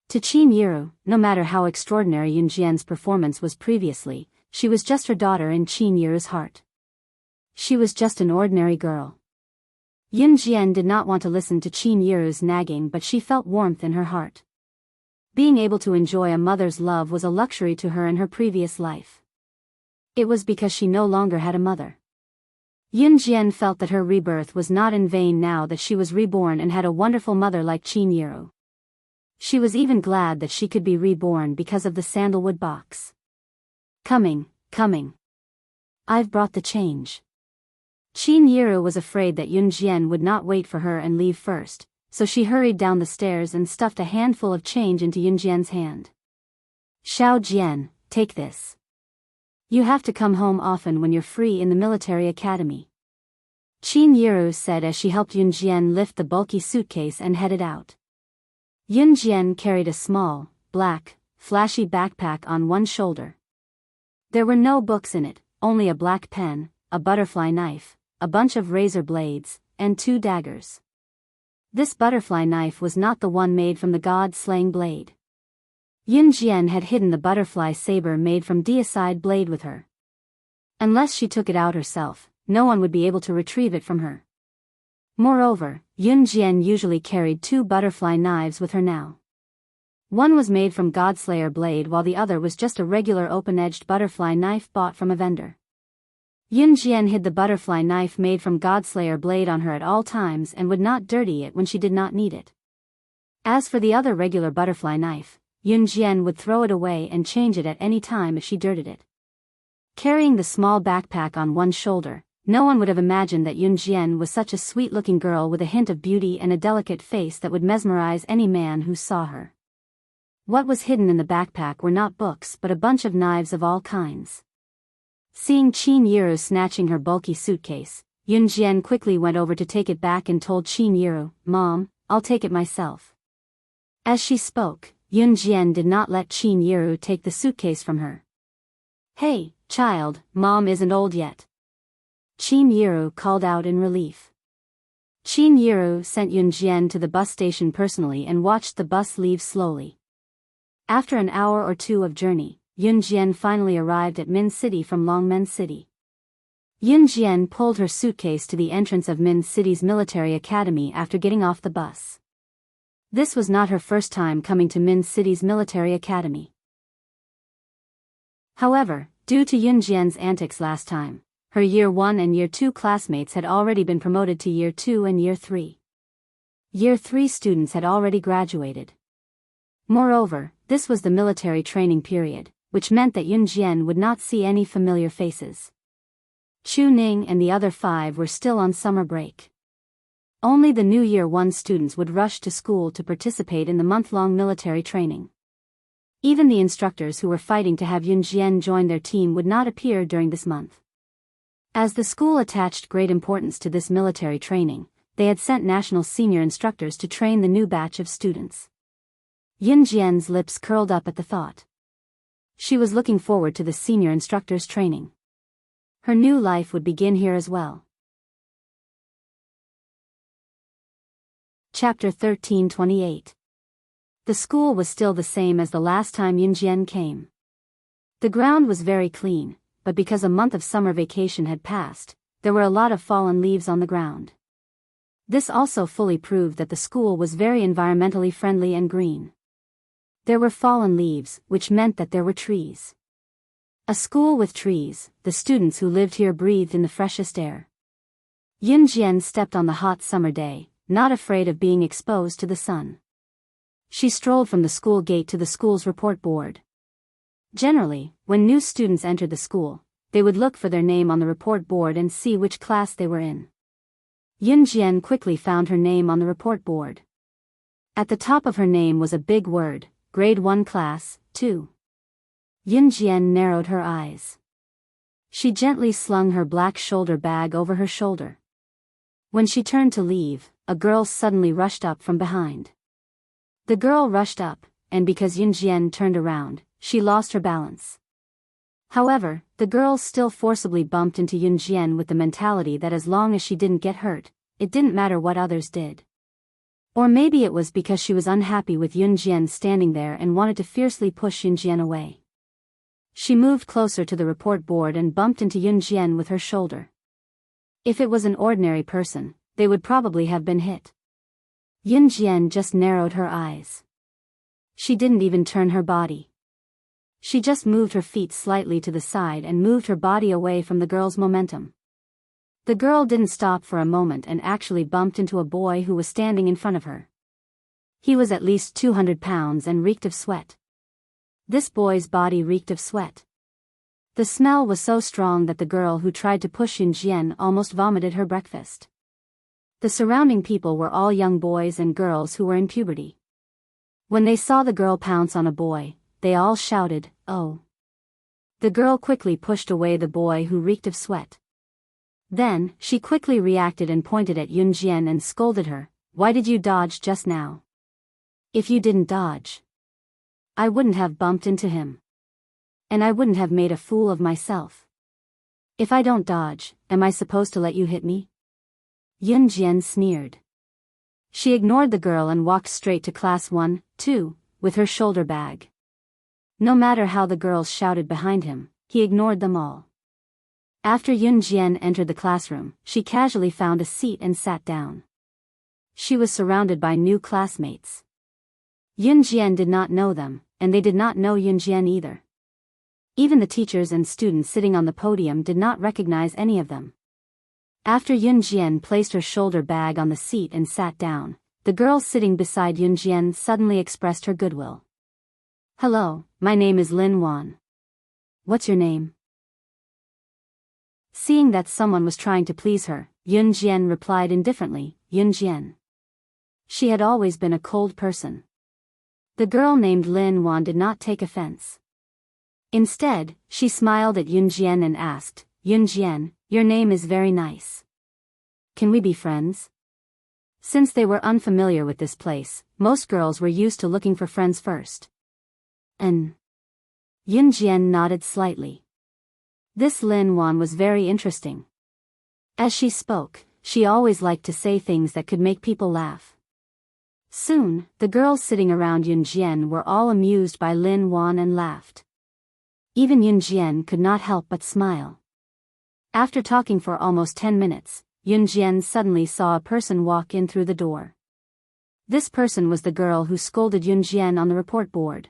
To Qin Yiru, no matter how extraordinary Yunjian's performance was previously, she was just her daughter in Qin Yiru's heart. She was just an ordinary girl. Yunjian did not want to listen to Qin Yiru's nagging, but she felt warmth in her heart. Being able to enjoy a mother's love was a luxury to her in her previous life. It was because she no longer had a mother. Yunjian felt that her rebirth was not in vain now that she was reborn and had a wonderful mother like Qin Yiru. She was even glad that she could be reborn because of the sandalwood box. Coming. I've brought the change." Qin Yiru was afraid that Yunjian would not wait for her and leave first, so she hurried down the stairs and stuffed a handful of change into Yunjian's hand. "Xiao Jian, take this. You have to come home often when you're free in the military academy," Qin Yiru said as she helped Yunjian lift the bulky suitcase and headed out. Yunjian carried a small, black, flashy backpack on one shoulder. There were no books in it, only a black pen, a butterfly knife, a bunch of razor blades, and 2 daggers. This butterfly knife was not the one made from the god-slaying blade. Yun Jian had hidden the butterfly saber made from deicide blade with her. Unless she took it out herself, no one would be able to retrieve it from her. Moreover, Yun Jian usually carried 2 butterfly knives with her now. One was made from Godslayer blade while the other was just a regular open-edged butterfly knife bought from a vendor. Yun Jian hid the butterfly knife made from Godslayer blade on her at all times and would not dirty it when she did not need it. As for the other regular butterfly knife, Yun Jian would throw it away and change it at any time if she dirtied it. Carrying the small backpack on one shoulder, no one would have imagined that Yun Jian was such a sweet-looking girl with a hint of beauty and a delicate face that would mesmerize any man who saw her. What was hidden in the backpack were not books but a bunch of knives of all kinds. Seeing Qin Yiru snatching her bulky suitcase, Yun Jian quickly went over to take it back and told Qin Yiru, "Mom, I'll take it myself." As she spoke, Yun Jian did not let Qin Yiru take the suitcase from her. "Hey, child, Mom isn't old yet." Qin Yiru called out in relief. Qin Yiru sent Yun Jian to the bus station personally and watched the bus leave slowly. After an hour or 2 of journey, Yun Jian finally arrived at Min City from Longmen City. Yun Jian pulled her suitcase to the entrance of Min City's military academy after getting off the bus. This was not her first time coming to Min City's military academy. However, due to Yun Jian's antics last time, her Year 1 and Year 2 classmates had already been promoted to Year 2 and Year 3. Year 3 students had already graduated. Moreover, this was the military training period, which meant that Yun Jian would not see any familiar faces. Chu Ning and the other 5 were still on summer break. Only the new Year 1 students would rush to school to participate in the month-long military training. Even the instructors who were fighting to have Yun Jian join their team would not appear during this month. As the school attached great importance to this military training, they had sent national senior instructors to train the new batch of students. Yun Jian's lips curled up at the thought. She was looking forward to the senior instructor's training. Her new life would begin here as well. Chapter 13:28. The school was still the same as the last time Yun Jian came. The ground was very clean, but because a month of summer vacation had passed, there were a lot of fallen leaves on the ground. This also fully proved that the school was very environmentally friendly and green. There were fallen leaves, which meant that there were trees. A school with trees, the students who lived here breathed in the freshest air. Yun Jian stepped on the hot summer day, not afraid of being exposed to the sun. She strolled from the school gate to the school's report board. Generally, when new students entered the school, they would look for their name on the report board and see which class they were in. Yun Jian quickly found her name on the report board. At the top of her name was a big word, Grade 1 Class 2. Yun Jian narrowed her eyes. She gently slung her black shoulder bag over her shoulder. When she turned to leave, a girl suddenly rushed up from behind. The girl rushed up, and because Yun Jian turned around, she lost her balance. However, the girl still forcibly bumped into Yun Jian with the mentality that as long as she didn't get hurt, it didn't matter what others did. Or maybe it was because she was unhappy with Yun Jian standing there and wanted to fiercely push Yun Jian away. She moved closer to the report board and bumped into Yun Jian with her shoulder. If it was an ordinary person, they would probably have been hit. Yun Jian just narrowed her eyes. She didn't even turn her body. She just moved her feet slightly to the side and moved her body away from the girl's momentum. The girl didn't stop for a moment and actually bumped into a boy who was standing in front of her. He was at least 200 pounds and reeked of sweat. This boy's body reeked of sweat. The smell was so strong that the girl who tried to push Yun Jian almost vomited her breakfast. The surrounding people were all young boys and girls who were in puberty. When they saw the girl pounce on a boy, they all shouted, "Oh!" The girl quickly pushed away the boy who reeked of sweat. Then, she quickly reacted and pointed at Yun Jian and scolded her, "Why did you dodge just now? If you didn't dodge, I wouldn't have bumped into him. And I wouldn't have made a fool of myself. If I don't dodge, am I supposed to let you hit me?" Yun Jian sneered. She ignored the girl and walked straight to class 1, 2, with her shoulder bag. No matter how the girls shouted behind him, he ignored them all. After Yun Jian entered the classroom, she casually found a seat and sat down. She was surrounded by new classmates. Yun Jian did not know them, and they did not know Yun Jian either. Even the teachers and students sitting on the podium did not recognize any of them. After Yun Jian placed her shoulder bag on the seat and sat down, the girl sitting beside Yun Jian suddenly expressed her goodwill. "Hello, my name is Lin Wan. What's your name?" Seeing that someone was trying to please her, Yun Jian replied indifferently, "Yun Jian." She had always been a cold person. The girl named Lin Wan did not take offense. Instead, she smiled at Yun Jian and asked, "Yun Jian, your name is very nice. Can we be friends?" Since they were unfamiliar with this place, most girls were used to looking for friends first. And Yun Jian nodded slightly. This Lin Wan was very interesting. As she spoke, she always liked to say things that could make people laugh. Soon, the girls sitting around Yun Jian were all amused by Lin Wan and laughed. Even Yun Jian could not help but smile. After talking for almost 10 minutes, Yun Jian suddenly saw a person walk in through the door. This person was the girl who scolded Yun Jian on the report board.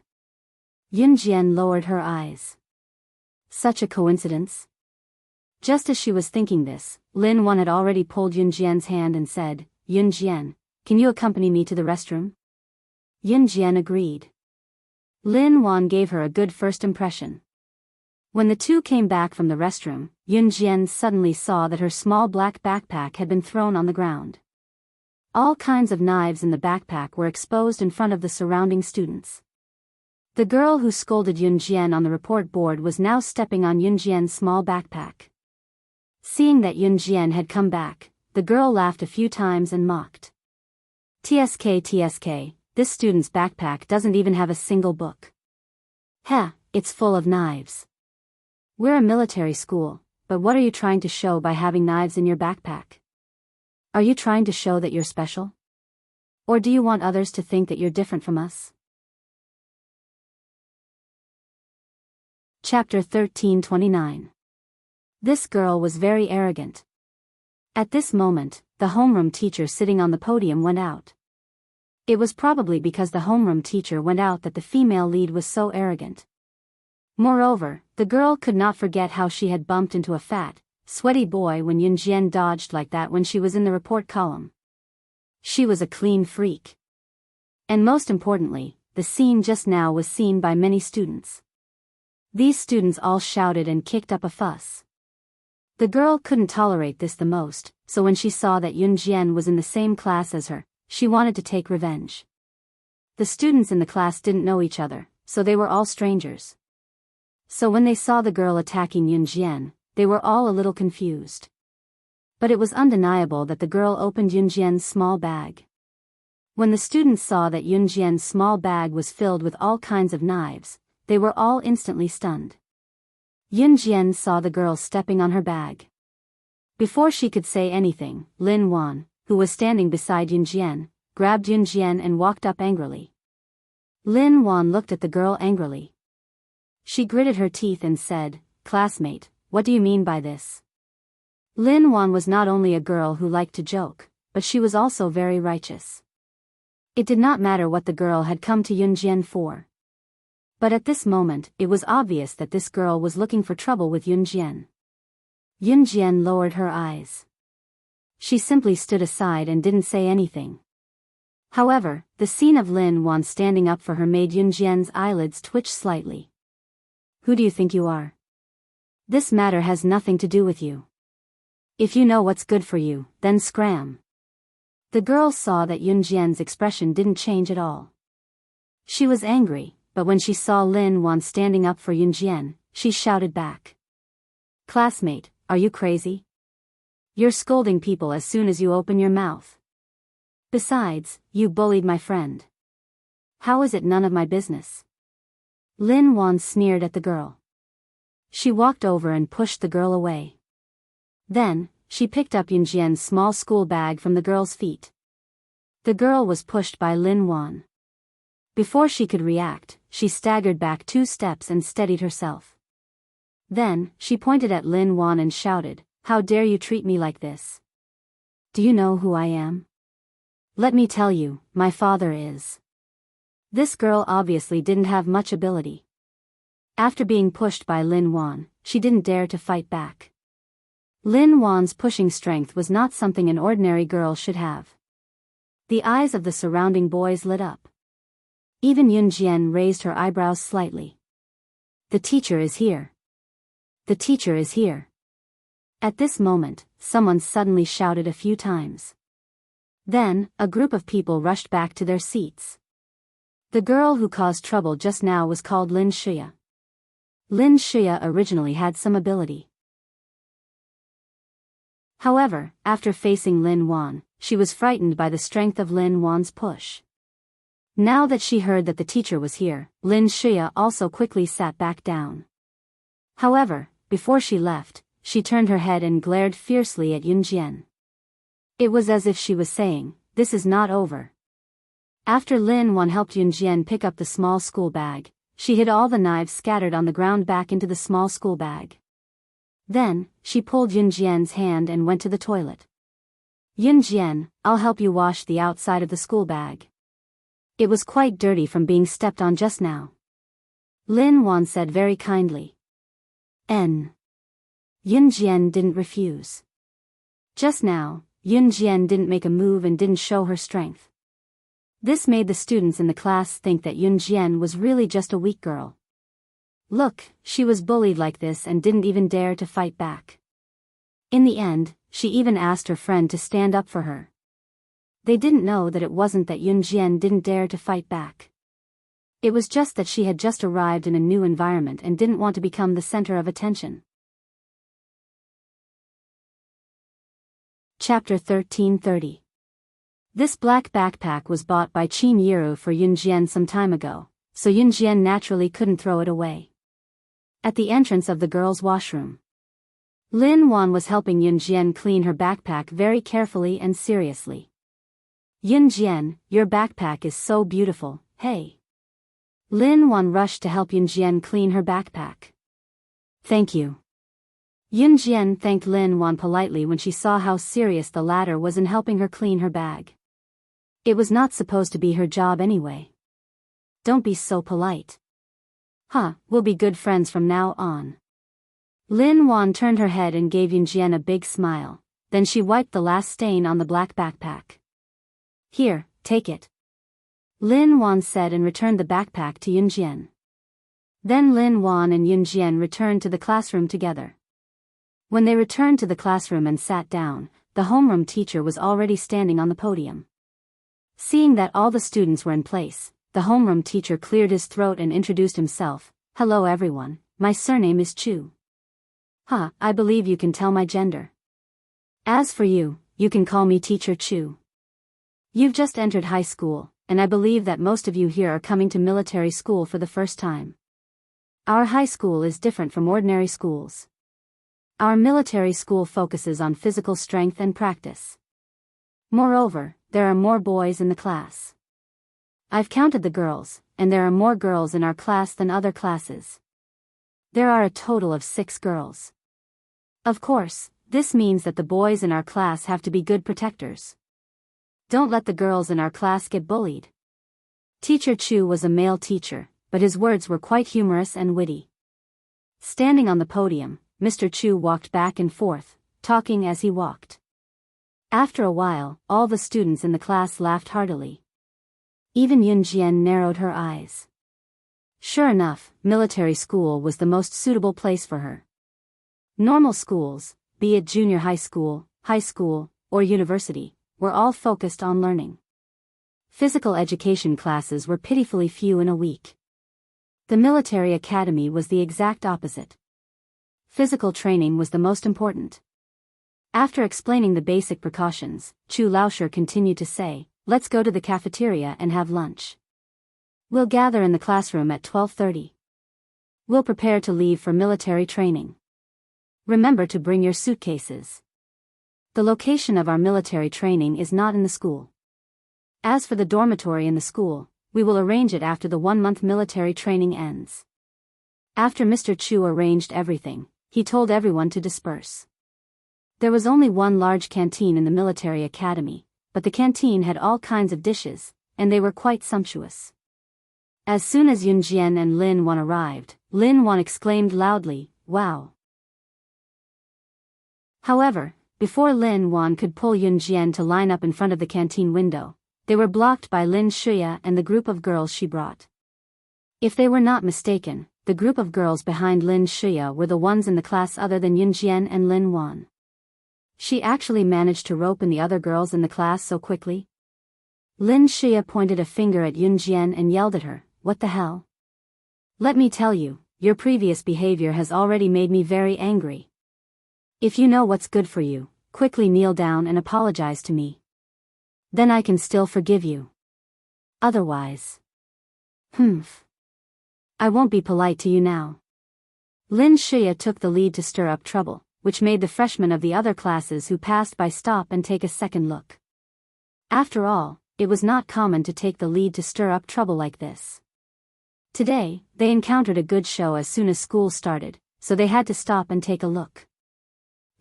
Yun Jian lowered her eyes. Such a coincidence? Just as she was thinking this, Lin Wan had already pulled Yun Jian's hand and said, "Yun Jian, can you accompany me to the restroom?" Yun Jian agreed. Lin Wan gave her a good first impression. When the two came back from the restroom, Yun Jian suddenly saw that her small black backpack had been thrown on the ground. All kinds of knives in the backpack were exposed in front of the surrounding students. The girl who scolded Yun Jian on the report board was now stepping on Yun Jian's small backpack. Seeing that Yun Jian had come back, the girl laughed a few times and mocked. TSK, this student's backpack doesn't even have a single book. Heh, it's full of knives. We're a military school, but what are you trying to show by having knives in your backpack? Are you trying to show that you're special? Or do you want others to think that you're different from us? Chapter 13:29. This girl was very arrogant. At this moment, the homeroom teacher sitting on the podium went out. It was probably because the homeroom teacher went out that the female lead was so arrogant. Moreover, the girl could not forget how she had bumped into a fat, sweaty boy when Yun Jian dodged like that when she was in the report column. She was a clean freak. And most importantly, the scene just now was seen by many students. These students all shouted and kicked up a fuss. The girl couldn't tolerate this the most, so when she saw that Yun Jian was in the same class as her, she wanted to take revenge. The students in the class didn't know each other, so they were all strangers. So when they saw the girl attacking Yun Jian, they were all a little confused. But it was undeniable that the girl opened Yun Jian's small bag. When the students saw that Yun Jian's small bag was filled with all kinds of knives, they were all instantly stunned. Yun Jian saw the girl stepping on her bag. Before she could say anything, Lin Wan, who was standing beside Yun Jian, grabbed Yun Jian and walked up angrily. Lin Wan looked at the girl angrily. She gritted her teeth and said, "Classmate, what do you mean by this?" Lin Wan was not only a girl who liked to joke, but she was also very righteous. It did not matter what the girl had come to Yun Jian for. But at this moment, it was obvious that this girl was looking for trouble with Yun Jian. Yun Jian lowered her eyes. She simply stood aside and didn't say anything. However, the scene of Lin Wan standing up for her made Yun Jian's eyelids twitch slightly. "Who do you think you are? This matter has nothing to do with you. If you know what's good for you, then scram." The girl saw that Yun Jian's expression didn't change at all. She was angry, but when she saw Lin Wan standing up for Yun Jian, she shouted back. "Classmate, are you crazy? You're scolding people as soon as you open your mouth. Besides, you bullied my friend. How is it none of my business?" Lin Wan sneered at the girl. She walked over and pushed the girl away. Then, she picked up Yun Jian's small school bag from the girl's feet. The girl was pushed by Lin Wan. Before she could react, she staggered back 2 steps and steadied herself. Then, she pointed at Lin Wan and shouted, "How dare you treat me like this? Do you know who I am? Let me tell you, my father is." This girl obviously didn't have much ability. After being pushed by Lin Wan, she didn't dare to fight back. Lin Wan's pushing strength was not something an ordinary girl should have. The eyes of the surrounding boys lit up. Even Yunjian raised her eyebrows slightly. "The teacher is here. The teacher is here." At this moment, someone suddenly shouted a few times. Then, a group of people rushed back to their seats. The girl who caused trouble just now was called Lin Shia. Lin Shia originally had some ability. However, after facing Lin Wan, she was frightened by the strength of Lin Wan's push. Now that she heard that the teacher was here, Lin Shia also quickly sat back down. However, before she left, she turned her head and glared fiercely at Yunjian. It was as if she was saying, "This is not over." After Lin Wan helped Yunjian pick up the small school bag, she hid all the knives scattered on the ground back into the small school bag. Then, she pulled Yunjian's hand and went to the toilet. "Yunjian, I'll help you wash the outside of the school bag. It was quite dirty from being stepped on just now," Lin Wan said very kindly. Yunjian didn't refuse. Just now, Yunjian didn't make a move and didn't show her strength. This made the students in the class think that Yunjian was really just a weak girl. Look, she was bullied like this and didn't even dare to fight back. In the end, she even asked her friend to stand up for her. They didn't know that it wasn't that Yunjian didn't dare to fight back. It was just that she had just arrived in a new environment and didn't want to become the center of attention. Chapter 1330. This black backpack was bought by Qin Yiru for Yunjian some time ago, so Yunjian naturally couldn't throw it away. At the entrance of the girls' washroom, Lin Wan was helping Yunjian clean her backpack very carefully and seriously. "Yunjian, your backpack is so beautiful, hey." Lin Wan rushed to help Yunjian clean her backpack. "Thank you." Yunjian thanked Lin Wan politely when she saw how serious the latter was in helping her clean her bag. It was not supposed to be her job anyway. "Don't be so polite." We'll be good friends from now on." Lin Wan turned her head and gave Yunjian a big smile, then she wiped the last stain on the black backpack. "Here, take it," Lin Wan said and returned the backpack to Yunjian. Then Lin Wan and Yunjian returned to the classroom together. When they returned to the classroom and sat down, the homeroom teacher was already standing on the podium. Seeing that all the students were in place, the homeroom teacher cleared his throat and introduced himself. "Hello everyone, my surname is Chu. I believe you can tell my gender. As for you, you can call me Teacher Chu. You've just entered high school, and I believe that most of you here are coming to military school for the first time. Our high school is different from ordinary schools. Our military school focuses on physical strength and practice. Moreover, there are more boys in the class. I've counted the girls, and there are more girls in our class than other classes. There are a total of 6 girls. Of course, this means that the boys in our class have to be good protectors. Don't let the girls in our class get bullied." Teacher Chu was a male teacher, but his words were quite humorous and witty. Standing on the podium, Mr. Chu walked back and forth, talking as he walked. After a while, all the students in the class laughed heartily. Even Yunjian narrowed her eyes. Sure enough, military school was the most suitable place for her. Normal schools, be it junior high school, or university, were all focused on learning. Physical education classes were pitifully few in a week. The military academy was the exact opposite. Physical training was the most important. After explaining the basic precautions, Chu Laosher continued to say, "Let's go to the cafeteria and have lunch. We'll gather in the classroom at 12:30. We'll prepare to leave for military training. Remember to bring your suitcases. The location of our military training is not in the school. As for the dormitory in the school, we will arrange it after the 1-month military training ends. After Mr. Chu arranged everything, he told everyone to disperse. There was only one large canteen in the military academy, but the canteen had all kinds of dishes, and they were quite sumptuous. As soon as Yun Jian and Lin Wan arrived, Lin Wan exclaimed loudly, "Wow!" However, before Lin Wan could pull Yun Jian to line up in front of the canteen window, they were blocked by Lin Shuya and the group of girls she brought. If they were not mistaken, the group of girls behind Lin Shuya were the ones in the class other than Yun Jian and Lin Wan. She actually managed to rope in the other girls in the class so quickly. Lin Shuya pointed a finger at Yun Jian and yelled at her, "What the hell? Let me tell you, your previous behavior has already made me very angry. If you know what's good for you, quickly kneel down and apologize to me. Then I can still forgive you. Otherwise, I won't be polite to you now." Lin Shuya took the lead to stir up trouble, which made the freshmen of the other classes who passed by stop and take a second look. After all, it was not common to take the lead to stir up trouble like this. Today, they encountered a good show as soon as school started, so they had to stop and take a look.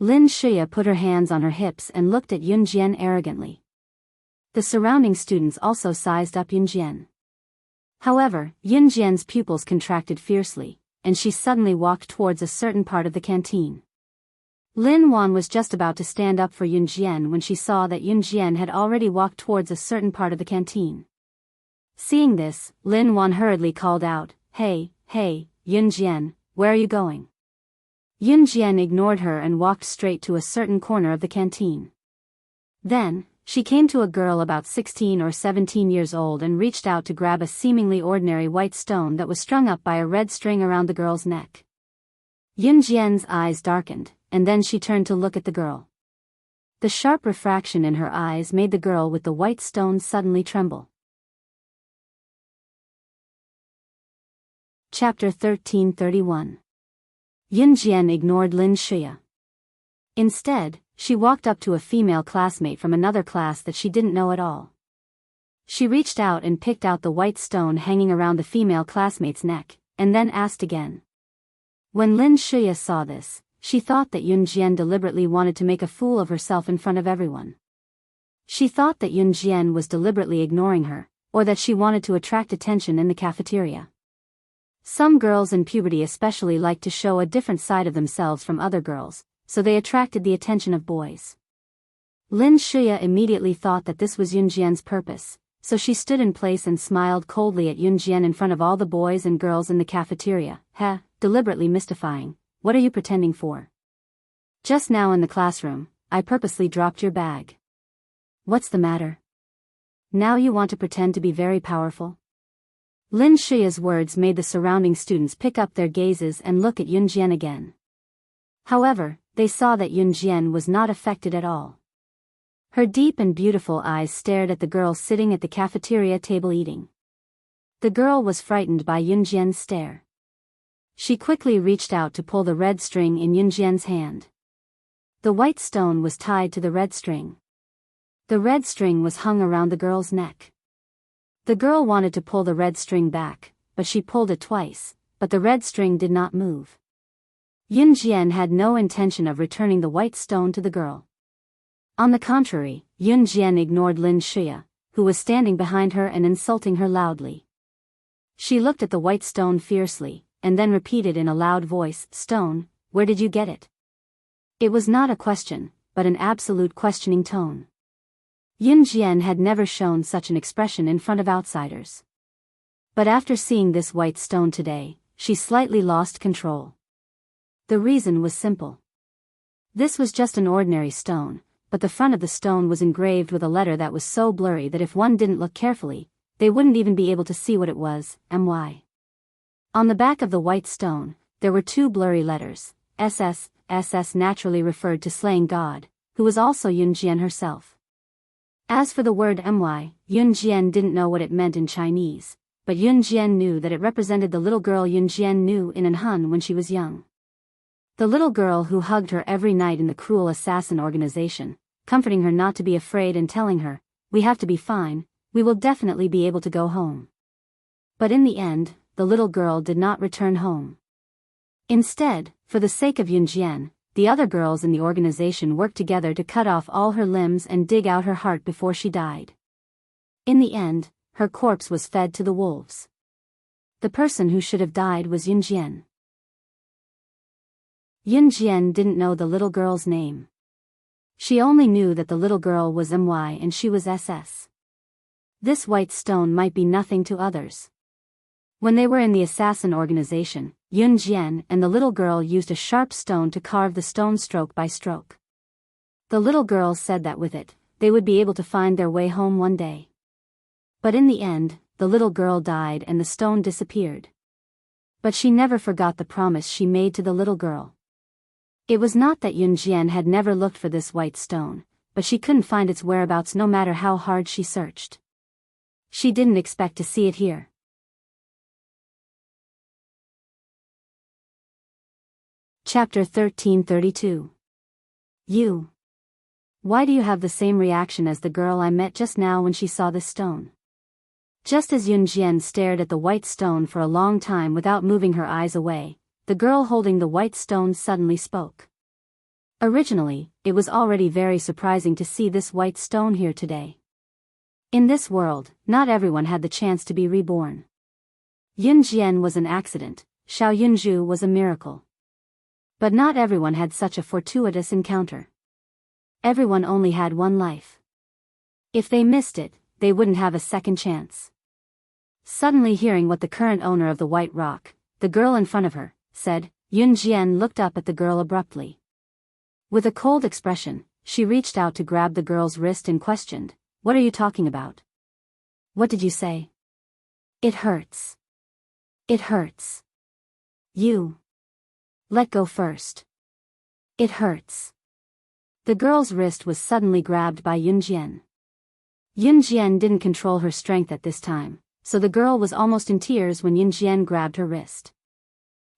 Lin Shuya put her hands on her hips and looked at Yun Jian arrogantly. The surrounding students also sized up Yun Jian. However, Yun Jian's pupils contracted fiercely, and she suddenly walked towards a certain part of the canteen. Lin Wan was just about to stand up for Yun Jian when she saw that Yun Jian had already walked towards a certain part of the canteen. Seeing this, Lin Wan hurriedly called out, Hey, Yun Jian, where are you going?" Yun Jian ignored her and walked straight to a certain corner of the canteen. Then, she came to a girl about 16 or 17 years old and reached out to grab a seemingly ordinary white stone that was strung up by a red string around the girl's neck. Yun Jian's eyes darkened, and then she turned to look at the girl. The sharp refraction in her eyes made the girl with the white stone suddenly tremble. Chapter 1331. Yun Jian ignored Lin Shuya. Instead, she walked up to a female classmate from another class that she didn't know at all. She reached out and picked out the white stone hanging around the female classmate's neck, and then asked again. When Lin Shuya saw this, she thought that Yun Jian deliberately wanted to make a fool of herself in front of everyone. She thought that Yun Jian was deliberately ignoring her, or that she wanted to attract attention in the cafeteria. Some girls in puberty especially like to show a different side of themselves from other girls, so they attracted the attention of boys. Lin Shuya immediately thought that this was Yun Jian's purpose, so she stood in place and smiled coldly at Yun Jian in front of all the boys and girls in the cafeteria, deliberately mystifying, "What are you pretending for? Just now in the classroom, I purposely dropped your bag. What's the matter? Now you want to pretend to be very powerful?" Lin Shuya's words made the surrounding students pick up their gazes and look at Yun Jian again. However, they saw that Yun Jian was not affected at all. Her deep and beautiful eyes stared at the girl sitting at the cafeteria table eating. The girl was frightened by Yun Jian's stare. She quickly reached out to pull the red string in Yun Jian's hand. The white stone was tied to the red string. The red string was hung around the girl's neck. The girl wanted to pull the red string back, but she pulled it twice, but the red string did not move. Yun Jian had no intention of returning the white stone to the girl. On the contrary, Yun Jian ignored Lin Shuya, who was standing behind her and insulting her loudly. She looked at the white stone fiercely, and then repeated in a loud voice, "Stone, where did you get it?" It was not a question, but an absolute questioning tone. Yun Jian had never shown such an expression in front of outsiders. But after seeing this white stone today, she slightly lost control. The reason was simple. This was just an ordinary stone, but the front of the stone was engraved with a letter that was so blurry that if one didn't look carefully, they wouldn't even be able to see what it was, "My." On the back of the white stone, there were two blurry letters, SS. SS naturally referred to slaying God, who was also Yun Jian herself. As for the word "My," Yun Jian didn't know what it meant in Chinese, but Yun Jian knew that it represented the little girl Yun Jian knew in Anhan when she was young. The little girl who hugged her every night in the cruel assassin organization, comforting her not to be afraid and telling her, "We have to be fine, we will definitely be able to go home." But in the end, the little girl did not return home. Instead, for the sake of Yunjian, the other girls in the organization worked together to cut off all her limbs and dig out her heart before she died. In the end, her corpse was fed to the wolves. The person who should have died was Yunjian. Yunjian didn't know the little girl's name. She only knew that the little girl was My and she was SS. This white stone might be nothing to others. When they were in the assassin organization, Yunjian and the little girl used a sharp stone to carve the stone stroke by stroke. The little girl said that with it, they would be able to find their way home one day. But in the end, the little girl died and the stone disappeared. But she never forgot the promise she made to the little girl. It was not that Yunjian had never looked for this white stone, but she couldn't find its whereabouts no matter how hard she searched. She didn't expect to see it here. Chapter 1332. You. Why do you have the same reaction as the girl I met just now when she saw this stone? Just as Yunjian stared at the white stone for a long time without moving her eyes away, the girl holding the white stone suddenly spoke. Originally, it was already very surprising to see this white stone here today. In this world, not everyone had the chance to be reborn. Yunjian was an accident, Xiao Yunju was a miracle. But not everyone had such a fortuitous encounter. Everyone only had one life. If they missed it, they wouldn't have a second chance. Suddenly hearing what the current owner of the White Rock, the girl in front of her, said, Yunjian looked up at the girl abruptly. With a cold expression, she reached out to grab the girl's wrist and questioned, "What are you talking about? What did you say?" "It hurts. It hurts. You. Let go first. It hurts." The girl's wrist was suddenly grabbed by Yunjian. Yunjian didn't control her strength at this time, so the girl was almost in tears when Yunjian grabbed her wrist.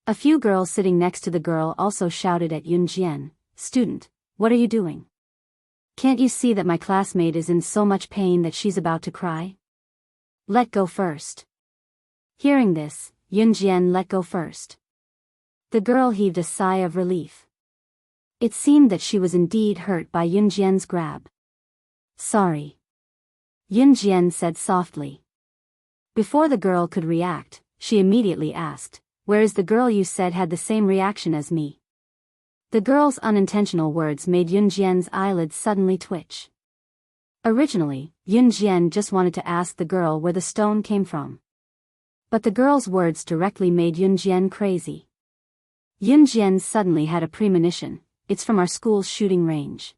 A few girls sitting next to the girl also shouted at Yunjian, "Student, what are you doing? Can't you see that my classmate is in so much pain that she's about to cry? Let go first." Hearing this, Yunjian let go first. The girl heaved a sigh of relief. It seemed that she was indeed hurt by Yunjian's grab. "Sorry," Yunjian said softly. Before the girl could react, she immediately asked, "Where is the girl you said had the same reaction as me?" The girl's unintentional words made Yunjian's eyelids suddenly twitch. Originally, Yunjian just wanted to ask the girl where the stone came from. But the girl's words directly made Yunjian crazy. Yunjian suddenly had a premonition, "It's from our school's shooting range."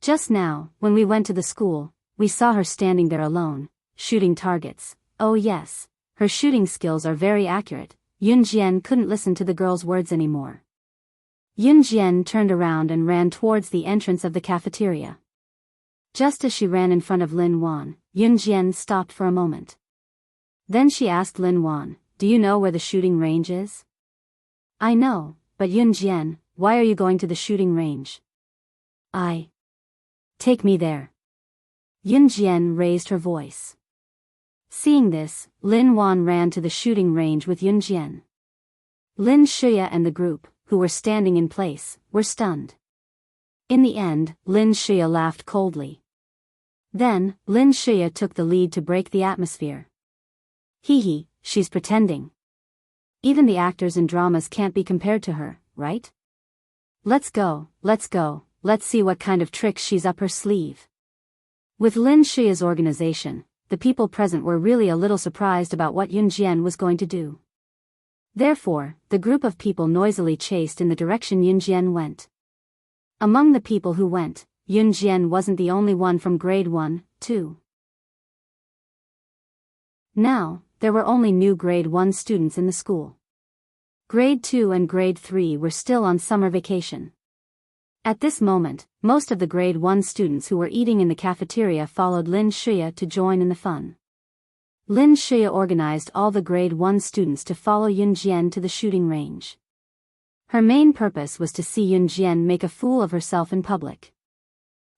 Just now, when we went to the school, we saw her standing there alone, shooting targets. Oh yes, her shooting skills are very accurate. Yunjian couldn't listen to the girl's words anymore. Yunjian turned around and ran towards the entrance of the cafeteria. Just as she ran in front of Lin Wan, Yunjian stopped for a moment. Then she asked Lin Wan, "Do you know where the shooting range is?" "I know, but Yunjian, why are you going to the shooting range?" Take me there." Yunjian raised her voice. Seeing this, Lin Wan ran to the shooting range with Yunjian. Lin Shuya and the group, who were standing in place, were stunned. In the end, Lin Shuya laughed coldly. Then, Lin Shuya took the lead to break the atmosphere. "Hee, she's pretending. Even the actors in dramas can't be compared to her, right? Let's go, let's see what kind of tricks she's up her sleeve." With Lin Shuya's organization, the people present were really a little surprised about what Yunjian was going to do. Therefore, the group of people noisily chased in the direction Yunjian went. Among the people who went, Yunjian wasn't the only one from grade 1, 2. Now, there were only new grade 1 students in the school. Grade 2 and grade 3 were still on summer vacation. At this moment, most of the grade 1 students who were eating in the cafeteria followed Lin Shuya to join in the fun. Lin Shuya organized all the grade 1 students to follow Yunjian to the shooting range. Her main purpose was to see Yunjian make a fool of herself in public.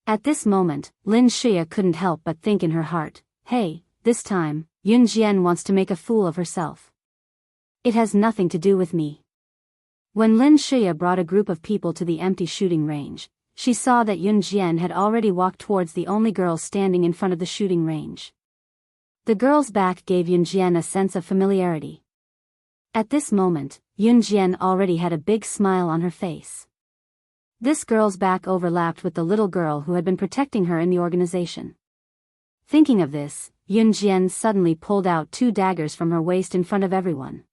At this moment, Lin Shuya couldn't help but think in her heart, "Hey, this time, Yun Jian wants to make a fool of herself. It has nothing to do with me. When Lin Shuya brought a group of people to the empty shooting range, she saw that Yun Jian had already walked towards the only girl standing in front of the shooting range. The girl's back gave Yun Jian a sense of familiarity. At this moment, Yun Jian already had a big smile on her face. This girl's back overlapped with the little girl who had been protecting her in the organization. Thinking of this, Yun Jian suddenly pulled out 2 daggers from her waist in front of everyone.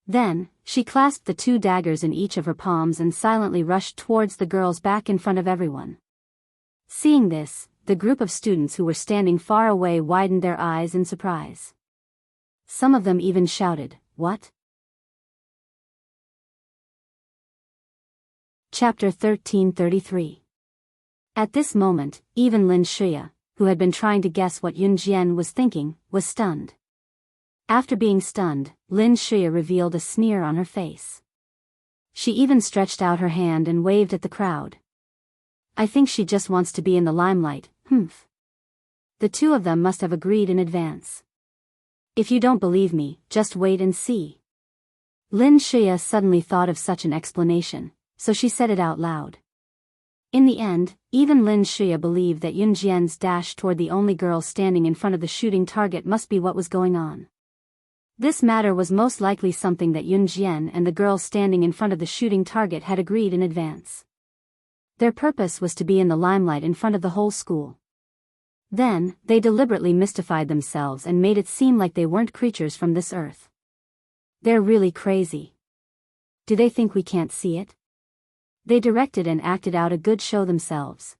Then, she clasped the 2 daggers in each of her palms and silently rushed towards the girl's back in front of everyone. Seeing this, the group of students who were standing far away widened their eyes in surprise. Some of them even shouted, "What?" Chapter 1333. At this moment, even Lin Shuya, who had been trying to guess what Yun Jian was thinking, was stunned. After being stunned, Lin Shuya revealed a sneer on her face. She even stretched out her hand and waved at the crowd. "I think she just wants to be in the limelight, humph." The 2 of them must have agreed in advance. "If you don't believe me, just wait and see." Lin Shuya suddenly thought of such an explanation, so she said it out loud. In the end, even Lin Shuya believed that Yun Jian's dash toward the only girl standing in front of the shooting target must be what was going on. This matter was most likely something that Yun Jian and the girl standing in front of the shooting target had agreed in advance. Their purpose was to be in the limelight in front of the whole school. Then, they deliberately mystified themselves and made it seem like they weren't creatures from this earth. They're really crazy. Do they think we can't see it? They directed and acted out a good show themselves.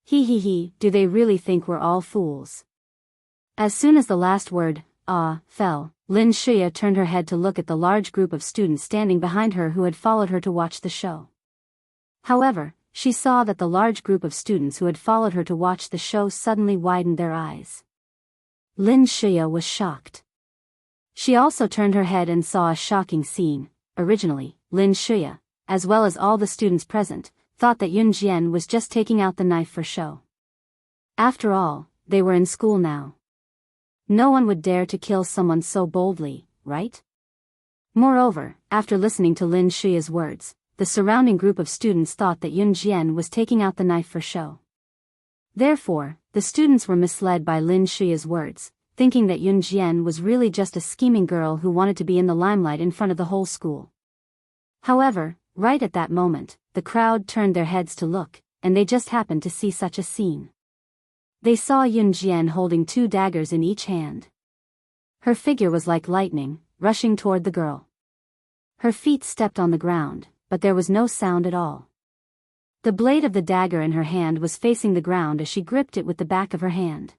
He, do they really think we're all fools? As soon as the last word, fell, Lin Shuya turned her head to look at the large group of students standing behind her who had followed her to watch the show. However, she saw that the large group of students who had followed her to watch the show suddenly widened their eyes. Lin Shuya was shocked. She also turned her head and saw a shocking scene. Originally, Lin Shuya, as well as all the students present, thought that Yun Jian was just taking out the knife for show. After all, they were in school now. No one would dare to kill someone so boldly, right? Moreover, after listening to Lin Shuya's words, the surrounding group of students thought that Yun Jian was taking out the knife for show. Therefore, the students were misled by Lin Shuya's words, thinking that Yun Jian was really just a scheming girl who wanted to be in the limelight in front of the whole school. However, right at that moment, the crowd turned their heads to look, and they just happened to see such a scene. They saw Yun Jian holding 2 daggers in each hand. Her figure was like lightning, rushing toward the girl. Her feet stepped on the ground, but there was no sound at all. The blade of the dagger in her hand was facing the ground as she gripped it with the back of her hand.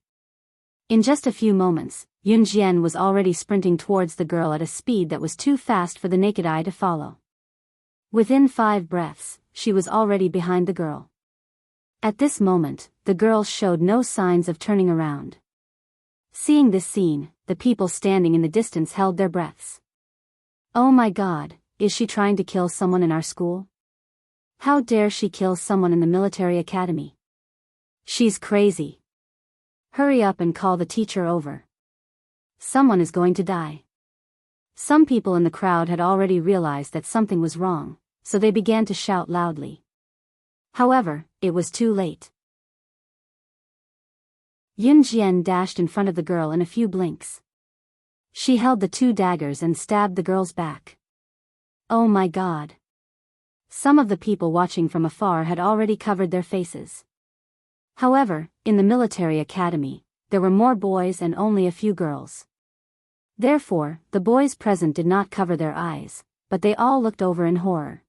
In just a few moments, Yun Jian was already sprinting towards the girl at a speed that was too fast for the naked eye to follow. Within 5 breaths, she was already behind the girl. At this moment, the girl showed no signs of turning around. Seeing this scene, the people standing in the distance held their breaths. "Oh my God, is she trying to kill someone in our school? How dare she kill someone in the military academy? She's crazy. Hurry up and call the teacher over. Someone is going to die." Some people in the crowd had already realized that something was wrong, so they began to shout loudly. However, it was too late. Yun Jian dashed in front of the girl in a few blinks. She held the 2 daggers and stabbed the girl's back. Oh my God! Some of the people watching from afar had already covered their faces. However, in the military academy, there were more boys and only a few girls. Therefore, the boys present did not cover their eyes, but they all looked over in horror.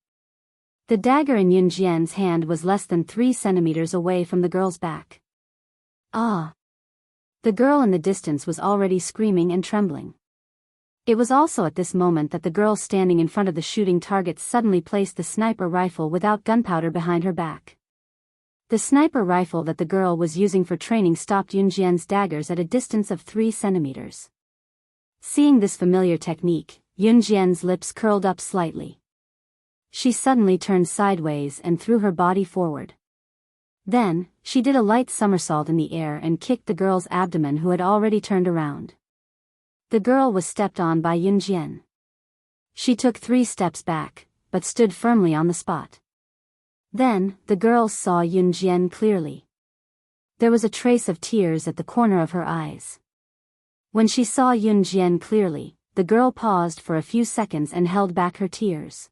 The dagger in Yun Jian's hand was less than 3 centimeters away from the girl's back. Ah! The girl in the distance was already screaming and trembling. It was also at this moment that the girl standing in front of the shooting target suddenly placed the sniper rifle without gunpowder behind her back. The sniper rifle that the girl was using for training stopped Yun Jian's daggers at a distance of 3 centimeters. Seeing this familiar technique, Yun Jian's lips curled up slightly. She suddenly turned sideways and threw her body forward. Then, she did a light somersault in the air and kicked the girl's abdomen who had already turned around. The girl was stepped on by Yunjian. She took 3 steps back, but stood firmly on the spot. Then, the girl saw Yunjian clearly. There was a trace of tears at the corner of her eyes. When she saw Yunjian clearly, the girl paused for a few seconds and held back her tears.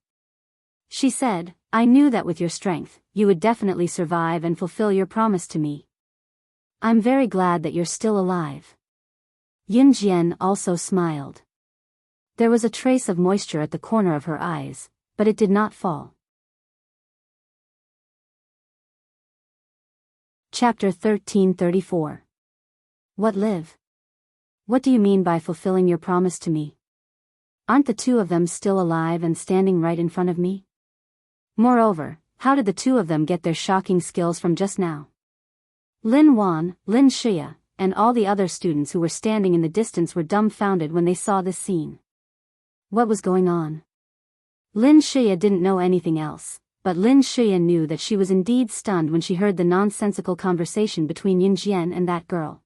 She said, "I knew that with your strength, you would definitely survive and fulfill your promise to me. I'm very glad that you're still alive." Yunjian also smiled. There was a trace of moisture at the corner of her eyes, but it did not fall. Chapter 1334. What live? What do you mean by fulfilling your promise to me? Aren't the 2 of them still alive and standing right in front of me? Moreover, how did the 2 of them get their shocking skills from just now? Lin Wan, Lin Shia, and all the other students who were standing in the distance were dumbfounded when they saw this scene. What was going on? Lin Shia didn't know anything else, but Lin Shia knew that she was indeed stunned when she heard the nonsensical conversation between Yunjian and that girl.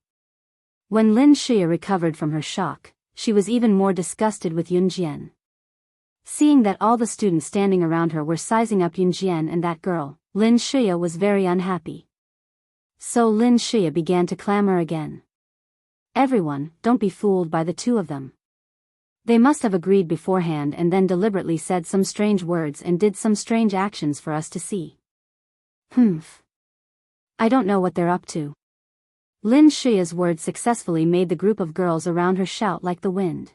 When Lin Shia recovered from her shock, she was even more disgusted with Yunjian. Seeing that all the students standing around her were sizing up Yunjian and that girl, Lin Shia was very unhappy. So Lin Shia began to clamor again. "Everyone, don't be fooled by the 2 of them. They must have agreed beforehand and then deliberately said some strange words and did some strange actions for us to see. I don't know what they're up to." Lin Shia's words successfully made the group of girls around her shout like the wind.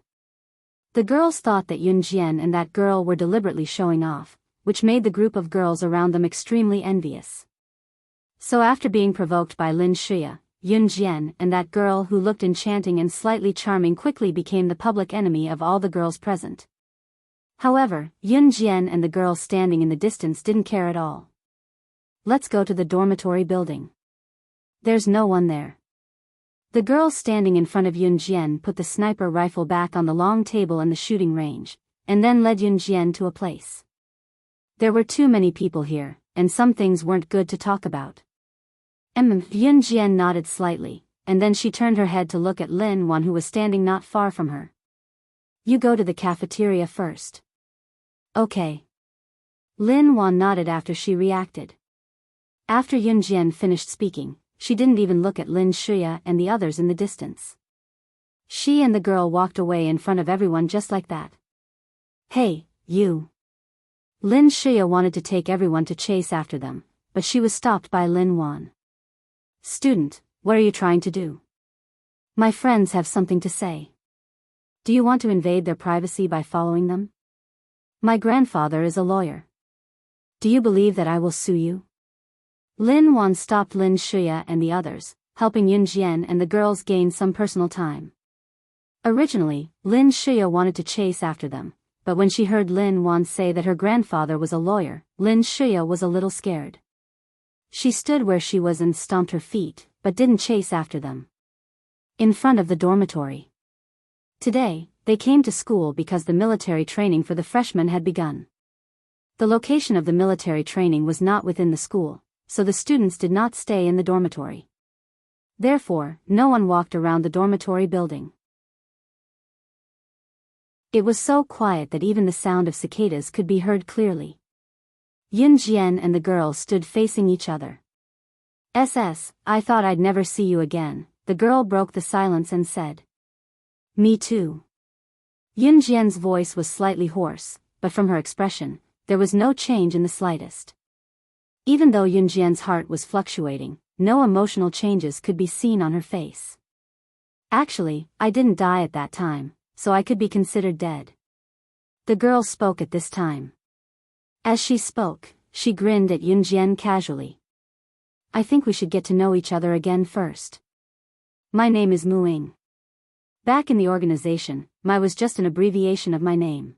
The girls thought that Yunjian and that girl were deliberately showing off, which made the group of girls around them extremely envious. So after being provoked by Lin Shia, Yunjian and that girl who looked enchanting and slightly charming quickly became the public enemy of all the girls present. However, Yunjian and the girl standing in the distance didn't care at all. "Let's go to the dormitory building. There's no one there." The girl standing in front of Yunjian put the sniper rifle back on the long table in the shooting range, and then led Yunjian to a place. There were too many people here, and some things weren't good to talk about. Yunjian nodded slightly, and then she turned her head to look at Lin Wan who was standing not far from her. "You go to the cafeteria first." "Okay." Lin Wan nodded after she reacted. After Yunjian finished speaking, she didn't even look at Lin Shia and the others in the distance. She and the girl walked away in front of everyone just like that. "Hey, you." Lin Shia wanted to take everyone to chase after them, but she was stopped by Lin Wan. "Student, what are you trying to do?" "My friends have something to say." "Do you want to invade their privacy by following them?" "My grandfather is a lawyer." "Do you believe that I will sue you?" Lin Wan stopped Lin Shia and the others, helping Yunjian and the girls gain some personal time. Originally, Lin Shia wanted to chase after them, but when she heard Lin Wan say that her grandfather was a lawyer, Lin Shia was a little scared. She stood where she was and stomped her feet, but didn't chase after them. In front of the dormitory. Today, they came to school because the military training for the freshmen had begun. The location of the military training was not within the school, so the students did not stay in the dormitory. Therefore, no one walked around the dormitory building. It was so quiet that even the sound of cicadas could be heard clearly. Yunjian and the girl stood facing each other. I thought I'd never see you again," the girl broke the silence and said. "Me too." Yunjian's voice was slightly hoarse, but from her expression, there was no change in the slightest. Even though Yunjian's heart was fluctuating, no emotional changes could be seen on her face. "Actually, I didn't die at that time, so I could be considered dead." The girl spoke at this time. As she spoke, she grinned at Yunjian casually. "I think we should get to know each other again first. My name is Muing. Back in the organization, my was just an abbreviation of my name."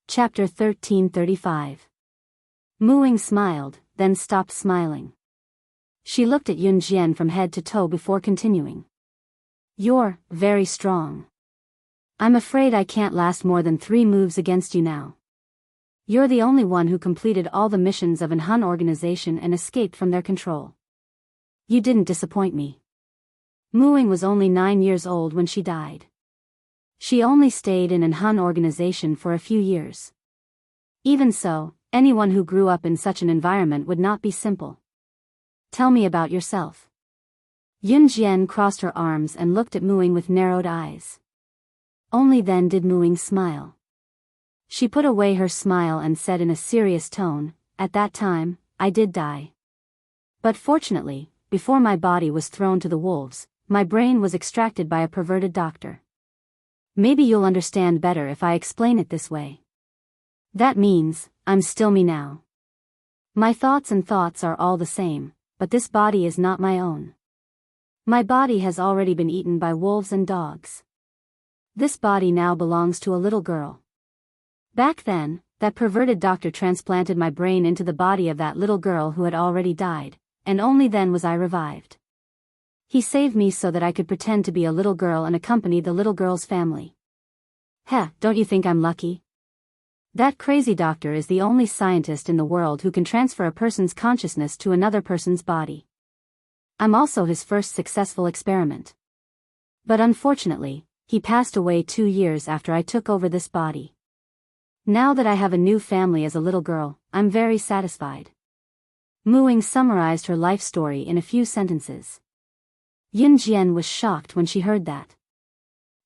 Chapter 1335. Muing smiled, then stopped smiling. She looked at Yunjian from head to toe before continuing. "You're very strong. I'm afraid I can't last more than 3 moves against you now. You're the only one who completed all the missions of an Hun organization and escaped from their control. You didn't disappoint me. Muing was only 9 years old when she died. She only stayed in an Hun organization for a few years. Even so, anyone who grew up in such an environment would not be simple. Tell me about yourself. Yun Jian crossed her arms and looked at Muing with narrowed eyes. Only then did Muing smile. She put away her smile and said in a serious tone, "At that time, I did die. But fortunately, before my body was thrown to the wolves, my brain was extracted by a perverted doctor. Maybe you'll understand better if I explain it this way. That means, I'm still me now. My thoughts are all the same, but this body is not my own. My body has already been eaten by wolves and dogs. This body now belongs to a little girl. Back then, that perverted doctor transplanted my brain into the body of that little girl who had already died, and only then was I revived. He saved me so that I could pretend to be a little girl and accompany the little girl's family. Heh, don't you think I'm lucky? That crazy doctor is the only scientist in the world who can transfer a person's consciousness to another person's body. I'm also his first successful experiment. But unfortunately, he passed away 2 years after I took over this body. Now that I have a new family as a little girl, I'm very satisfied." Muing summarized her life story in a few sentences. Yun Jian was shocked when she heard that.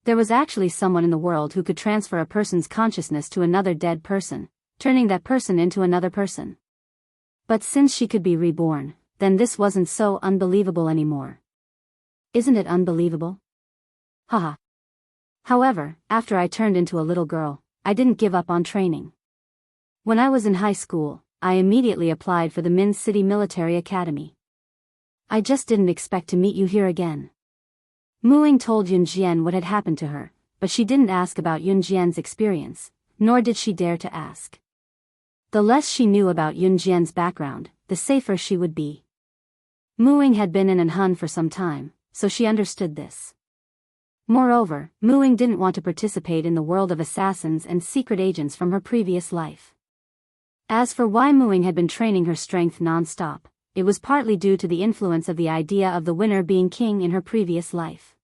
There was actually someone in the world who could transfer a person's consciousness to another dead person, turning that person into another person. But since she could be reborn, then this wasn't so unbelievable anymore. Isn't it unbelievable? Haha. However, after I turned into a little girl, I didn't give up on training. When I was in high school, I immediately applied for the Min City Military Academy. I just didn't expect to meet you here again. Muing told Yun Jian what had happened to her, but she didn't ask about Yun Jian's experience, nor did she dare to ask. The less she knew about Yun Jian's background, the safer she would be. Muing had been in an Hun for some time, so she understood this. Moreover, Muing didn't want to participate in the world of assassins and secret agents from her previous life. As for why Muing had been training her strength non-stop, it was partly due to the influence of the idea of the winner being king in her previous life.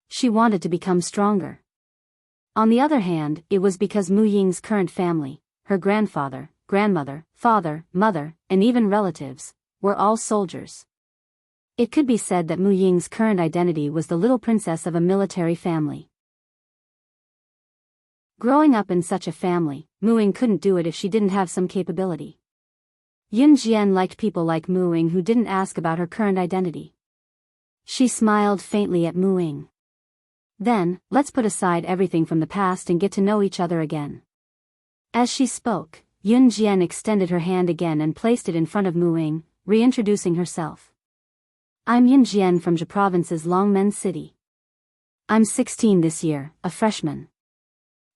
She wanted to become stronger. On the other hand, it was because Mu Ying's current family, her grandfather, grandmother, father, mother, and even relatives, were all soldiers. It could be said that Mu Ying's current identity was the little princess of a military family. Growing up in such a family, Muing couldn't do it if she didn't have some capability. Yun Jian liked people like Muing who didn't ask about her current identity. She smiled faintly at Muing. Then, let's put aside everything from the past and get to know each other again. As she spoke, Yun Jian extended her hand again and placed it in front of Muing, reintroducing herself. I'm Yun Jian from Zhe Province's Longmen City. I'm 16 this year, a freshman.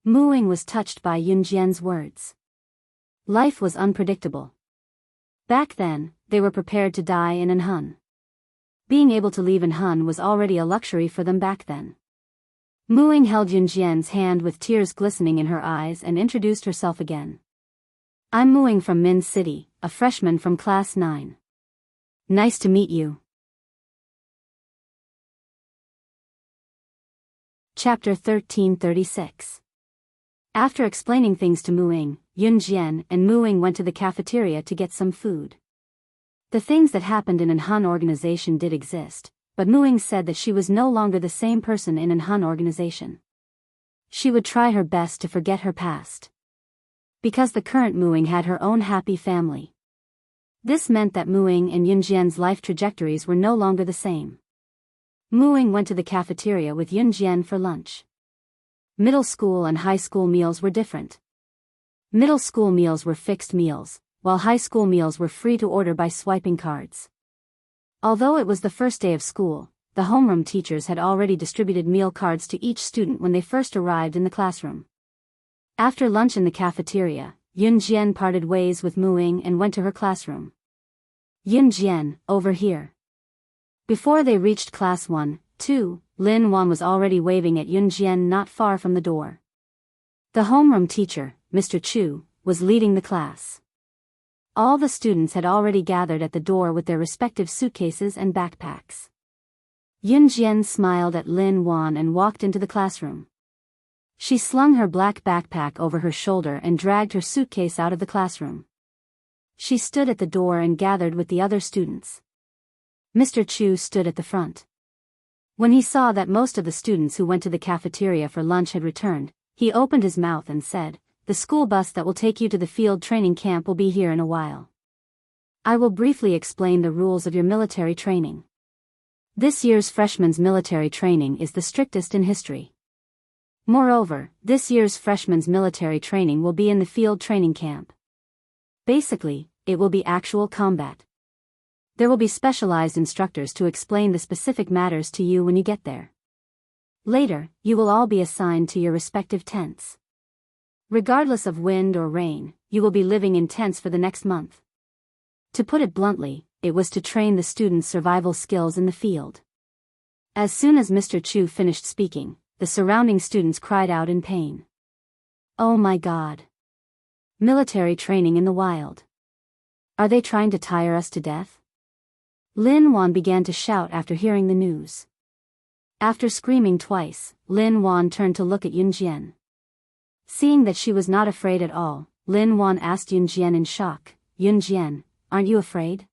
Muing was touched by Yun Jian's words. Life was unpredictable. Back then, they were prepared to die in an Hun. Being able to leave an Hun was already a luxury for them back then. Muing held Yun Jian's hand with tears glistening in her eyes and introduced herself again. I'm Muing from Min City, a freshman from Class 9. Nice to meet you. Chapter 1336. After explaining things to Muing, Yun Jian and Muing went to the cafeteria to get some food. The things that happened in an Hun organization did exist, but Muing said that she was no longer the same person in an Hun organization. She would try her best to forget her past. Because the current Muing had her own happy family. This meant that Muing and Yun Jian's life trajectories were no longer the same. Muing went to the cafeteria with Yun Jian for lunch. Middle school and high school meals were different. Middle school meals were fixed meals, while high school meals were free to order by swiping cards. Although it was the first day of school, the homeroom teachers had already distributed meal cards to each student when they first arrived in the classroom. After lunch in the cafeteria, Yun Jian parted ways with Muing and went to her classroom. Yun Jian, over here. Before they reached class 1, 2, Lin Wan was already waving at Yun Jian not far from the door. The homeroom teacher, Mr. Chu, was leading the class. All the students had already gathered at the door with their respective suitcases and backpacks. Yun Jian smiled at Lin Wan and walked into the classroom. She slung her black backpack over her shoulder and dragged her suitcase out of the classroom. She stood at the door and gathered with the other students. Mr. Chu stood at the front. When he saw that most of the students who went to the cafeteria for lunch had returned, he opened his mouth and said, "The school bus that will take you to the field training camp will be here in a while. I will briefly explain the rules of your military training. This year's freshman's military training is the strictest in history. Moreover, this year's freshman's military training will be in the field training camp. Basically, it will be actual combat. There will be specialized instructors to explain the specific matters to you when you get there. Later, you will all be assigned to your respective tents. Regardless of wind or rain, you will be living in tents for the next month." To put it bluntly, it was to train the students' survival skills in the field. As soon as Mr. Chu finished speaking, the surrounding students cried out in pain. "Oh my God! Military training in the wild. Are they trying to tire us to death?" Lin Wan began to shout after hearing the news. After screaming twice, Lin Wan turned to look at Yun Jian. Seeing that she was not afraid at all, Lin Wan asked Yun Jian in shock, "Yun Jian, aren't you afraid?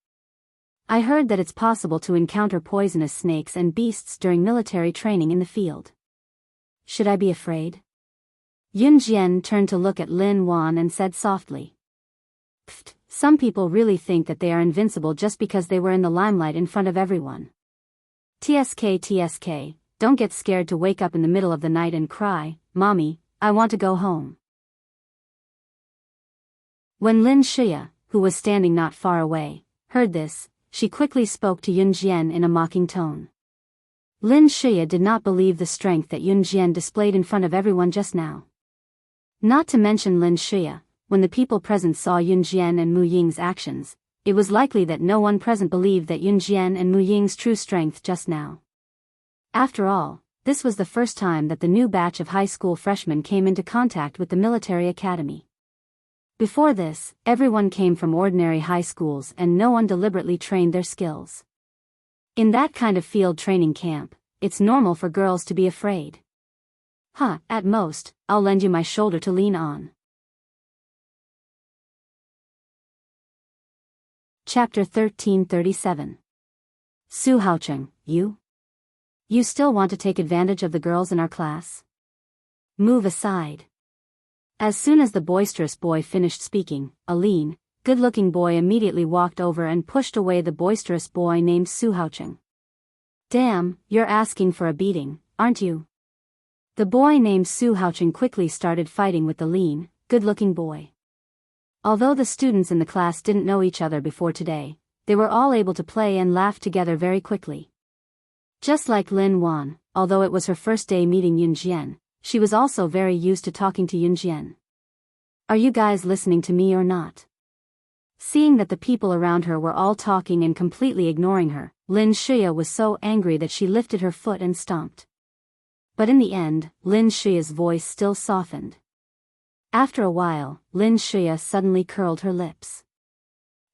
I heard that it's possible to encounter poisonous snakes and beasts during military training in the field. Should I be afraid?" Yun Jian turned to look at Lin Wan and said softly, "Pfft, some people really think that they are invincible just because they were in the limelight in front of everyone. TSK, don't get scared to wake up in the middle of the night and cry, 'Mommy, I want to go home.'" When Lin Shia, who was standing not far away, heard this, she quickly spoke to Yun Jian in a mocking tone. Lin Shia did not believe the strength that Yun Jian displayed in front of everyone just now. Not to mention Lin Shia, when the people present saw Yun Jian and Mu Ying's actions, it was likely that no one present believed that Yun Jian and Mu Ying's true strength just now. After all, this was the first time that the new batch of high school freshmen came into contact with the military academy. Before this, everyone came from ordinary high schools and no one deliberately trained their skills. In that kind of field training camp, it's normal for girls to be afraid. At most, I'll lend you my shoulder to lean on. Chapter 1337. Su Haocheng, you still want to take advantage of the girls in our class? Move aside. As soon as the boisterous boy finished speaking, a lean, good-looking boy immediately walked over and pushed away the boisterous boy named Su Haocheng. "Damn, you're asking for a beating, aren't you?" The boy named Su Haocheng quickly started fighting with the lean, good-looking boy. Although the students in the class didn't know each other before today, they were all able to play and laugh together very quickly. Just like Lin Wan, although it was her first day meeting Yun Jian, she was also very used to talking to Yun Jian. "Are you guys listening to me or not?" Seeing that the people around her were all talking and completely ignoring her, Lin Shia was so angry that she lifted her foot and stomped. But in the end, Lin Shia's voice still softened. After a while, Lin Shia suddenly curled her lips.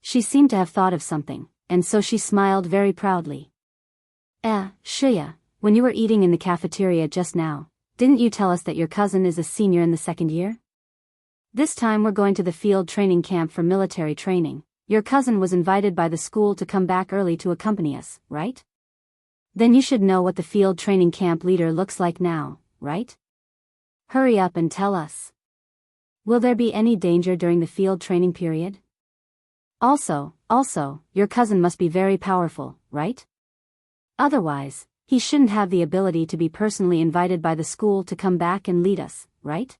She seemed to have thought of something, and so she smiled very proudly. Shia, when you were eating in the cafeteria just now, didn't you tell us that your cousin is a senior in the second year? This time we're going to the field training camp for military training. Your cousin was invited by the school to come back early to accompany us, right? Then you should know what the field training camp leader looks like now, right? Hurry up and tell us. Will there be any danger during the field training period? Also, your cousin must be very powerful, right? Otherwise, he shouldn't have the ability to be personally invited by the school to come back and lead us, right?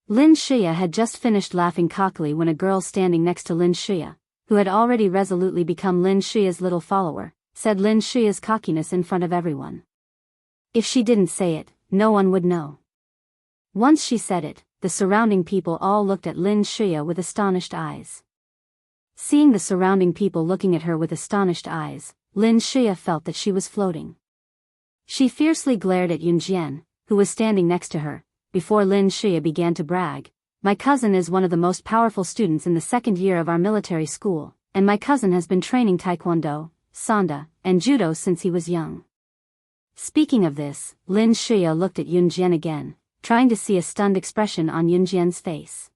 Lin Shia had just finished laughing cockily when a girl standing next to Lin Shia, who had already resolutely become Lin Shia's little follower, said Lin Shia's cockiness in front of everyone. If she didn't say it, no one would know. Once she said it, the surrounding people all looked at Lin Shia with astonished eyes. Seeing the surrounding people looking at her with astonished eyes, Lin Shia felt that she was floating. She fiercely glared at Yun Jian, who was standing next to her, before Lin Shia began to brag. "My cousin is one of the most powerful students in the second year of our military school, and my cousin has been training taekwondo, sanda, and judo since he was young. Speaking of this, Lin Shia looked at Yun Jian again, trying to see a stunned expression on Yun Jian's face.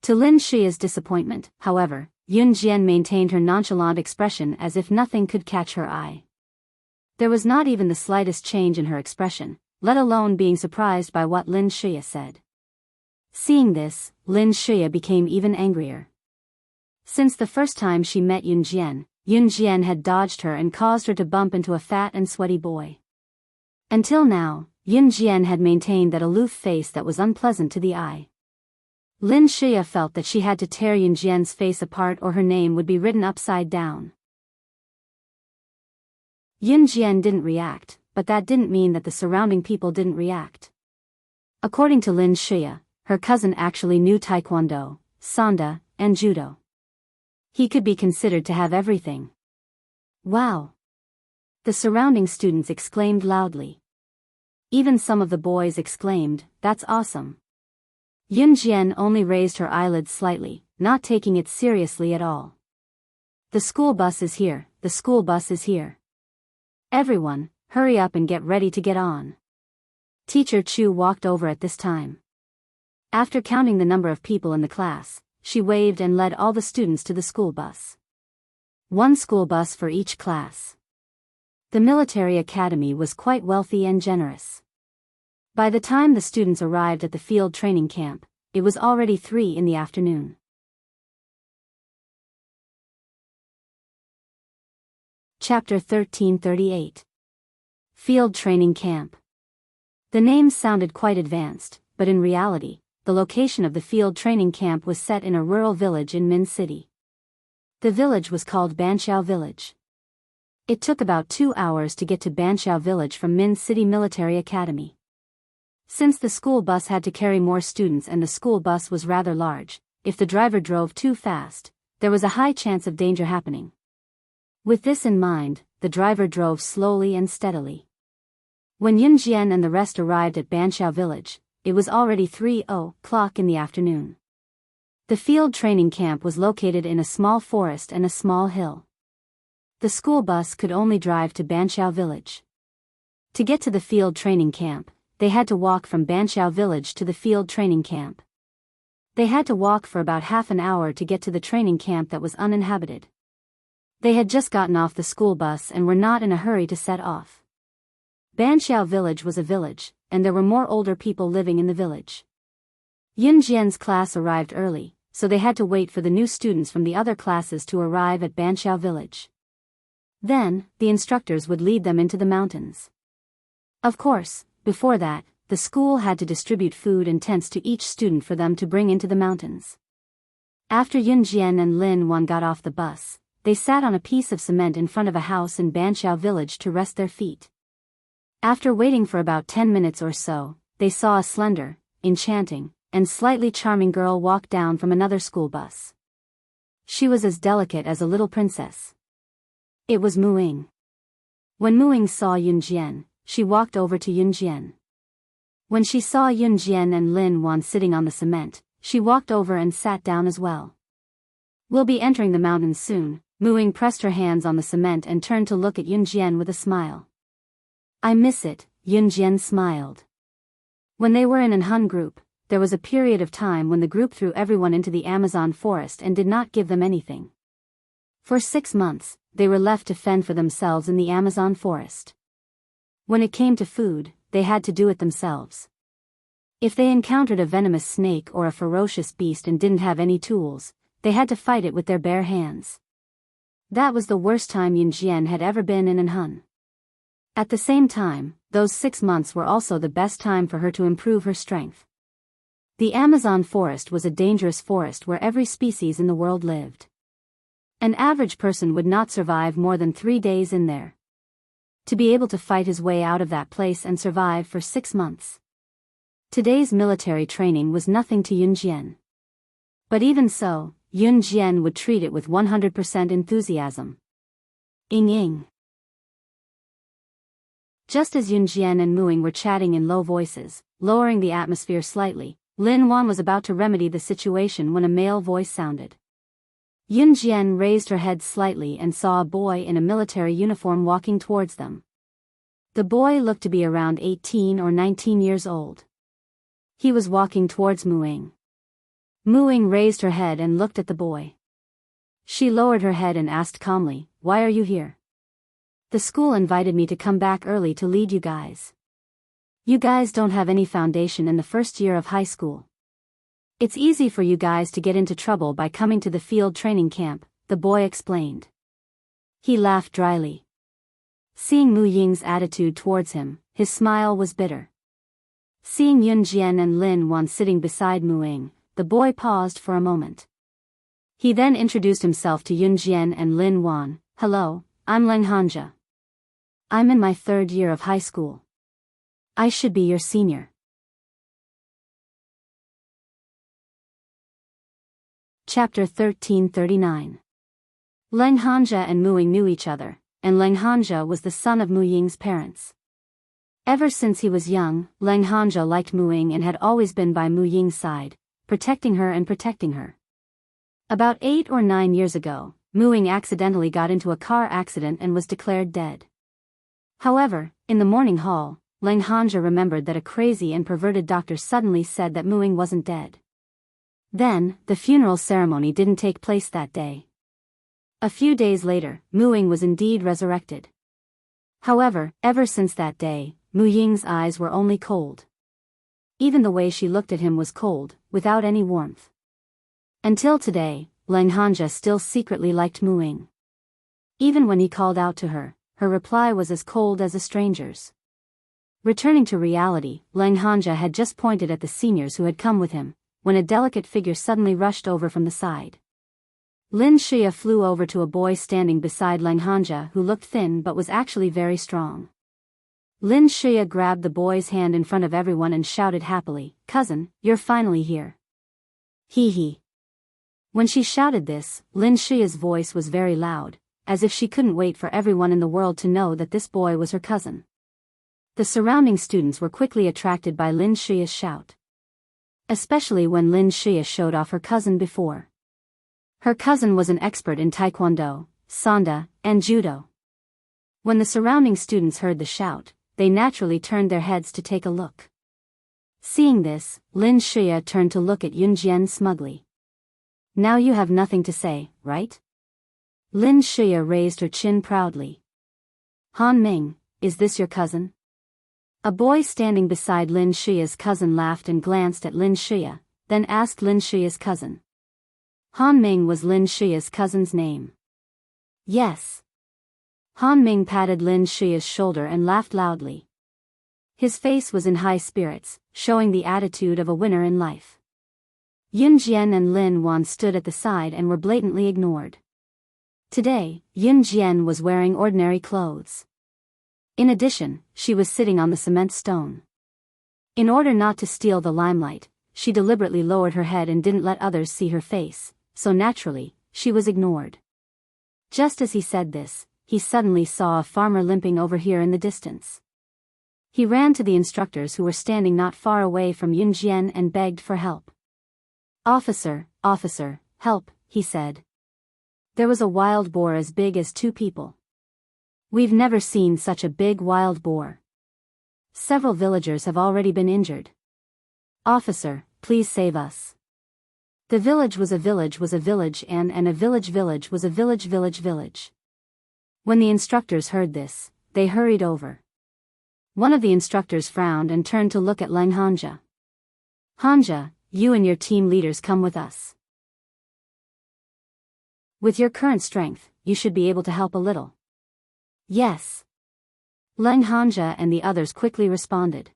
To Lin Shia's disappointment, however, Yun Jian maintained her nonchalant expression as if nothing could catch her eye. There was not even the slightest change in her expression, let alone being surprised by what Lin Shia said. Seeing this, Lin Shia became even angrier. Since the first time she met Yun Jian had dodged her and caused her to bump into a fat and sweaty boy. Until now, Yun Jian had maintained that aloof face that was unpleasant to the eye. Lin Shia felt that she had to tear Yun Jian's face apart or her name would be written upside down. Yun Jian didn't react, but that didn't mean that the surrounding people didn't react. According to Lin Shia, her cousin actually knew Taekwondo, Sanda, and Judo. He could be considered to have everything. Wow! The surrounding students exclaimed loudly. Even some of the boys exclaimed, "That's awesome." Yun Jian only raised her eyelids slightly, not taking it seriously at all. "The school bus is here, the school bus is here. Everyone, hurry up and get ready to get on." Teacher Chu walked over at this time. After counting the number of people in the class, she waved and led all the students to the school bus. One school bus for each class. The military academy was quite wealthy and generous. By the time the students arrived at the field training camp, it was already 3 in the afternoon. Chapter 1338. Field Training Camp. The name sounded quite advanced, but in reality, the location of the field training camp was set in a rural village in Min City. The village was called Banqiao Village. It took about 2 hours to get to Banqiao Village from Min City Military Academy. Since the school bus had to carry more students and the school bus was rather large, if the driver drove too fast, there was a high chance of danger happening. With this in mind, the driver drove slowly and steadily. When Yun Jian and the rest arrived at Banqiao Village, it was already 3:00 in the afternoon. The field training camp was located in a small forest and a small hill. The school bus could only drive to Banqiao Village. To get to the field training camp, they had to walk from Banqiao Village to the field training camp. They had to walk for about half an hour to get to the training camp that was uninhabited. They had just gotten off the school bus and were not in a hurry to set off. Banqiao Village was a village, and there were more older people living in the village. Yun Jian's class arrived early, so they had to wait for the new students from the other classes to arrive at Banqiao Village. Then, the instructors would lead them into the mountains. Of course, before that, the school had to distribute food and tents to each student for them to bring into the mountains. After Yun Jian and Lin Wan got off the bus, they sat on a piece of cement in front of a house in Banqiao Village to rest their feet. After waiting for about 10 minutes or so, they saw a slender, enchanting, and slightly charming girl walk down from another school bus. She was as delicate as a little princess. It was Mu Ying. When Mu Ying saw Yun Jian, she walked over to Yun Jian. When she saw Yun Jian and Lin Wan sitting on the cement, she walked over and sat down as well. "We'll be entering the mountains soon." Mu Ying pressed her hands on the cement and turned to look at Yun Jian with a smile. "I miss it," Yun Jian smiled. When they were in an Hun group, there was a period of time when the group threw everyone into the Amazon forest and did not give them anything. For 6 months, they were left to fend for themselves in the Amazon forest. When it came to food, they had to do it themselves. If they encountered a venomous snake or a ferocious beast and didn't have any tools, they had to fight it with their bare hands. That was the worst time Yun Jian had ever been in an Hun. At the same time, those 6 months were also the best time for her to improve her strength. The Amazon forest was a dangerous forest where every species in the world lived. An average person would not survive more than 3 days in there. To be able to fight his way out of that place and survive for 6 months. Today's military training was nothing to Yun Jian. But even so, Yun Jian would treat it with 100% enthusiasm. Ying. Just as Yun Jian and Mu Ying were chatting in low voices, lowering the atmosphere slightly, Lin Wan was about to remedy the situation when a male voice sounded. Yun Jian raised her head slightly and saw a boy in a military uniform walking towards them. The boy looked to be around 18 or 19 years old. He was walking towards Muing. Muing raised her head and looked at the boy. She lowered her head and asked calmly, "Why are you here?" "The school invited me to come back early to lead you guys. You guys don't have any foundation in the first year of high school. It's easy for you guys to get into trouble by coming to the field training camp," the boy explained. He laughed dryly. Seeing Mu Ying's attitude towards him, his smile was bitter. Seeing Yun Jian and Lin Wan sitting beside Mu Ying, the boy paused for a moment. He then introduced himself to Yun Jian and Lin Wan. "Hello, I'm Leng Hanja. I'm in my 3rd year of high school. I should be your senior." Chapter 1339. Leng Hanja and Mu Ying knew each other, and Leng Hanja was the son of Mu Ying's parents. Ever since he was young, Leng Hanja liked Mu Ying and had always been by Mu Ying's side, protecting her. About 8 or 9 years ago, Mu Ying accidentally got into a car accident and was declared dead. However, in the morning hall, Leng Hanja remembered that a crazy and perverted doctor suddenly said that Mu Ying wasn't dead. Then, the funeral ceremony didn't take place that day. A few days later, Mu Ying was indeed resurrected. However, ever since that day, Mu Ying's eyes were only cold. Even the way she looked at him was cold, without any warmth. Until today, Leng Hanja still secretly liked Mu Ying. Even when he called out to her, her reply was as cold as a stranger's. Returning to reality, Leng Hanja had just pointed at the seniors who had come with him, when a delicate figure suddenly rushed over from the side. Lin Xia flew over to a boy standing beside Leng Hanja who looked thin but was actually very strong. Lin Xia grabbed the boy's hand in front of everyone and shouted happily, "Cousin, you're finally here." Hee hee. When she shouted this, Lin Xia's voice was very loud, as if she couldn't wait for everyone in the world to know that this boy was her cousin. The surrounding students were quickly attracted by Lin Xia's shout. Especially when Lin Xia showed off her cousin before. Her cousin was an expert in Taekwondo, Sanda, and Judo. When the surrounding students heard the shout, they naturally turned their heads to take a look. Seeing this, Lin Xia turned to look at Yun Jian smugly. "Now you have nothing to say, right?" Lin Xia raised her chin proudly. "Han Ming, is this your cousin?" A boy standing beside Lin Xia's cousin laughed and glanced at Lin Xia, then asked Lin Xia's cousin. Han Ming was Lin Xia's cousin's name. "Yes." Han Ming patted Lin Xia's shoulder and laughed loudly. His face was in high spirits, showing the attitude of a winner in life. Yun Jian and Lin Wan stood at the side and were blatantly ignored. Today, Yun Jian was wearing ordinary clothes. In addition, she was sitting on the cement stone. In order not to steal the limelight, she deliberately lowered her head and didn't let others see her face, so naturally, she was ignored. Just as he said this, he suddenly saw a farmer limping over here in the distance. He ran to the instructors who were standing not far away from Yun Jian and begged for help. Officer, help," he said. "There was a wild boar as big as 2 people. We've never seen such a big wild boar. Several villagers have already been injured. Officer, please save us." The village was a village and a village was a village. When the instructors heard this, they hurried over. One of the instructors frowned and turned to look at Leng Hanja. "Hanja, you and your team leaders come with us. With your current strength, you should be able to help a little." "Yes." Leng Hanja and the others quickly responded.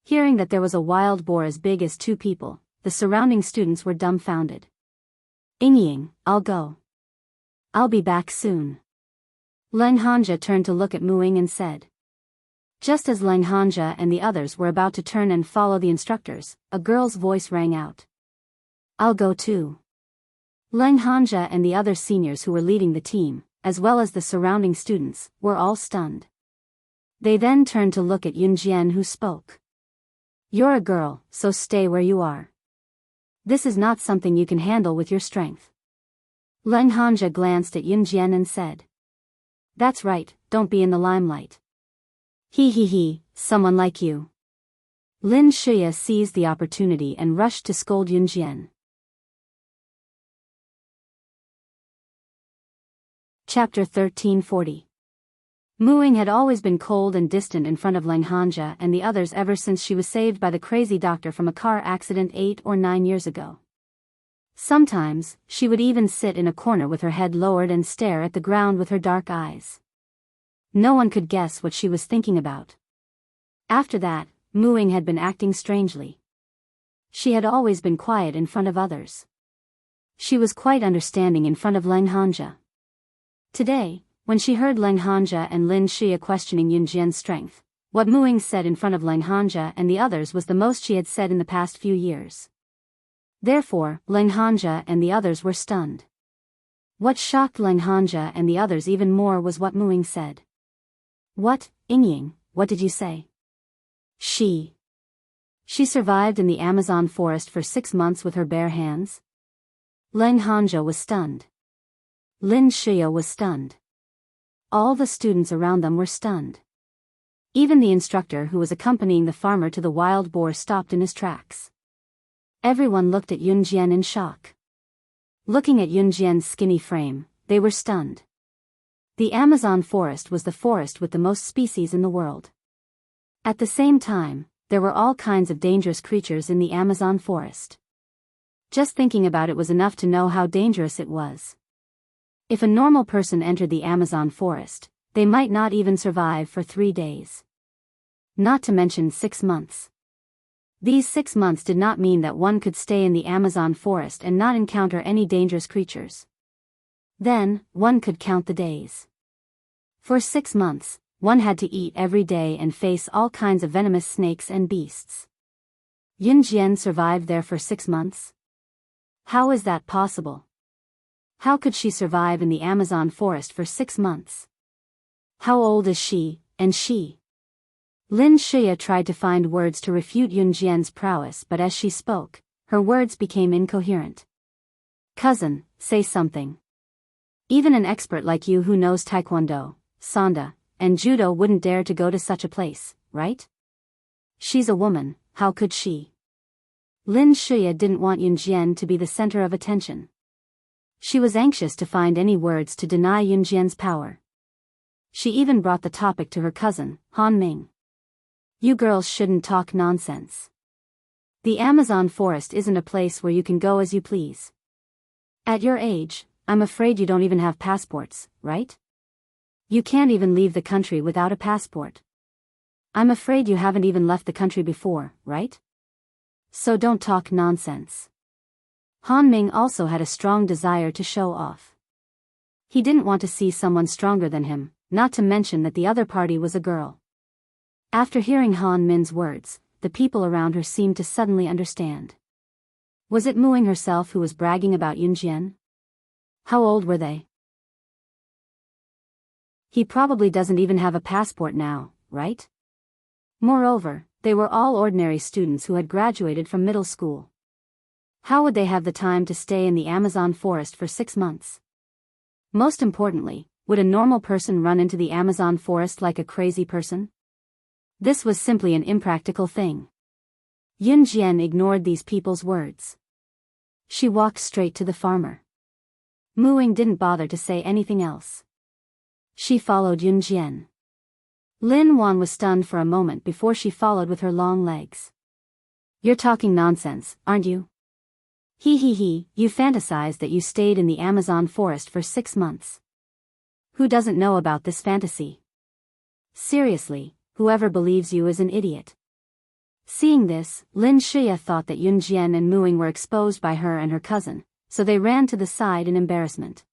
Hearing that there was a wild boar as big as 2 people, the surrounding students were dumbfounded. "Ying, I'll go. I'll be back soon." Leng Hanja turned to look at Mu Ying and said. Just as Leng Hanja and the others were about to turn and follow the instructors, a girl's voice rang out. "I'll go too." Leng Hanja and the other seniors who were leading the team, as well as the surrounding students, were all stunned. They then turned to look at Yun Jian who spoke. "You're a girl, so stay where you are. This is not something you can handle with your strength." Leng Hanja glanced at Yun Jian and said. "That's right, don't be in the limelight. He, someone like you. Lin Shuya seized the opportunity and rushed to scold Yunjian. Chapter 1340. Muing had always been cold and distant in front of Leng Hanja and the others ever since she was saved by the crazy doctor from a car accident 8 or 9 years ago. Sometimes, she would even sit in a corner with her head lowered and stare at the ground with her dark eyes. No one could guess what she was thinking about. After that, Muing had been acting strangely. She had always been quiet in front of others. She was quite understanding in front of Leng Hanja. Today, when she heard Leng Hanja and Lin Xia questioning Yunjian's strength, what Muing said in front of Leng Hanja and the others was the most she had said in the past few years. Therefore, Leng Hanja and the others were stunned. What shocked Leng Hanja and the others even more was what Muing said. What, Yingying, what did you say? She survived in the Amazon forest for 6 months with her bare hands? Leng Hanja was stunned. Lin Xia was stunned. All the students around them were stunned. Even the instructor who was accompanying the farmer to the wild boar stopped in his tracks. Everyone looked at Yunjian in shock. Looking at Yunjian's skinny frame, they were stunned. The Amazon forest was the forest with the most species in the world. At the same time, there were all kinds of dangerous creatures in the Amazon forest. Just thinking about it was enough to know how dangerous it was. If a normal person entered the Amazon forest, they might not even survive for 3 days. Not to mention 6 months. These 6 months did not mean that one could stay in the Amazon forest and not encounter any dangerous creatures. Then, one could count the days. For 6 months, one had to eat every day and face all kinds of venomous snakes and beasts. Yunjian survived there for 6 months? How is that possible? How could she survive in the Amazon forest for 6 months? How old is she, and she? Lin Xia tried to find words to refute Yunjian's prowess, but as she spoke, her words became incoherent. Cousin, say something. Even an expert like you who knows Taekwondo, Sanda, and Judo wouldn't dare to go to such a place, right? She's a woman, how could she? Lin Xia didn't want Yunjian to be the center of attention. She was anxious to find any words to deny Yunjian's power. She even brought the topic to her cousin, Han Ming. You girls shouldn't talk nonsense. The Amazon forest isn't a place where you can go as you please. At your age, I'm afraid you don't even have passports, right? You can't even leave the country without a passport. I'm afraid you haven't even left the country before, right? So don't talk nonsense. Han Ming also had a strong desire to show off. He didn't want to see someone stronger than him, not to mention that the other party was a girl. After hearing Han Ming's words, the people around her seemed to suddenly understand. Was it Muing herself who was bragging about Yunjian? How old were they? He probably doesn't even have a passport now, right? Moreover, they were all ordinary students who had graduated from middle school. How would they have the time to stay in the Amazon forest for 6 months? Most importantly, would a normal person run into the Amazon forest like a crazy person? This was simply an impractical thing. Yunjian ignored these people's words. She walked straight to the farmer. Muing didn't bother to say anything else. She followed Yunjian. Lin Wan was stunned for a moment before she followed with her long legs. You're talking nonsense, aren't you? You fantasized that you stayed in the Amazon forest for 6 months. Who doesn't know about this fantasy? Seriously, whoever believes you is an idiot. Seeing this, Lin Xia thought that Yunjian and Muing were exposed by her and her cousin, so they ran to the side in embarrassment.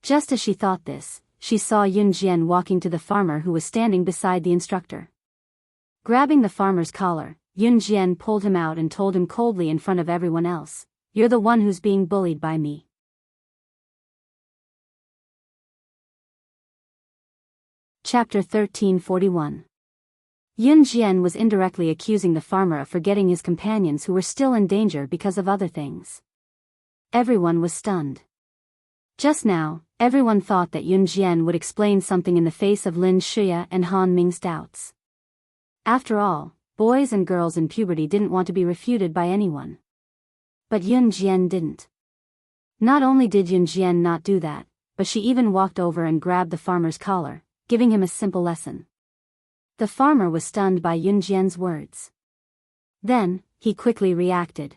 Just as she thought this, she saw Yunjian walking to the farmer who was standing beside the instructor. Grabbing the farmer's collar, Yunjian pulled him out and told him coldly in front of everyone else, "You're the one who's being bullied by me." Chapter 1341. Yunjian was indirectly accusing the farmer of forgetting his companions who were still in danger because of other things. Everyone was stunned. Just now, Everyone thought that Yun Jian would explain something in the face of Lin Shuya and Han Ming's doubts. After all, boys and girls in puberty didn't want to be refuted by anyone. But Yun Jian didn't. Not only did Yun Jian not do that, but she even walked over and grabbed the farmer's collar, giving him a simple lesson. The farmer was stunned by Yun Jian's words. Then, he quickly reacted.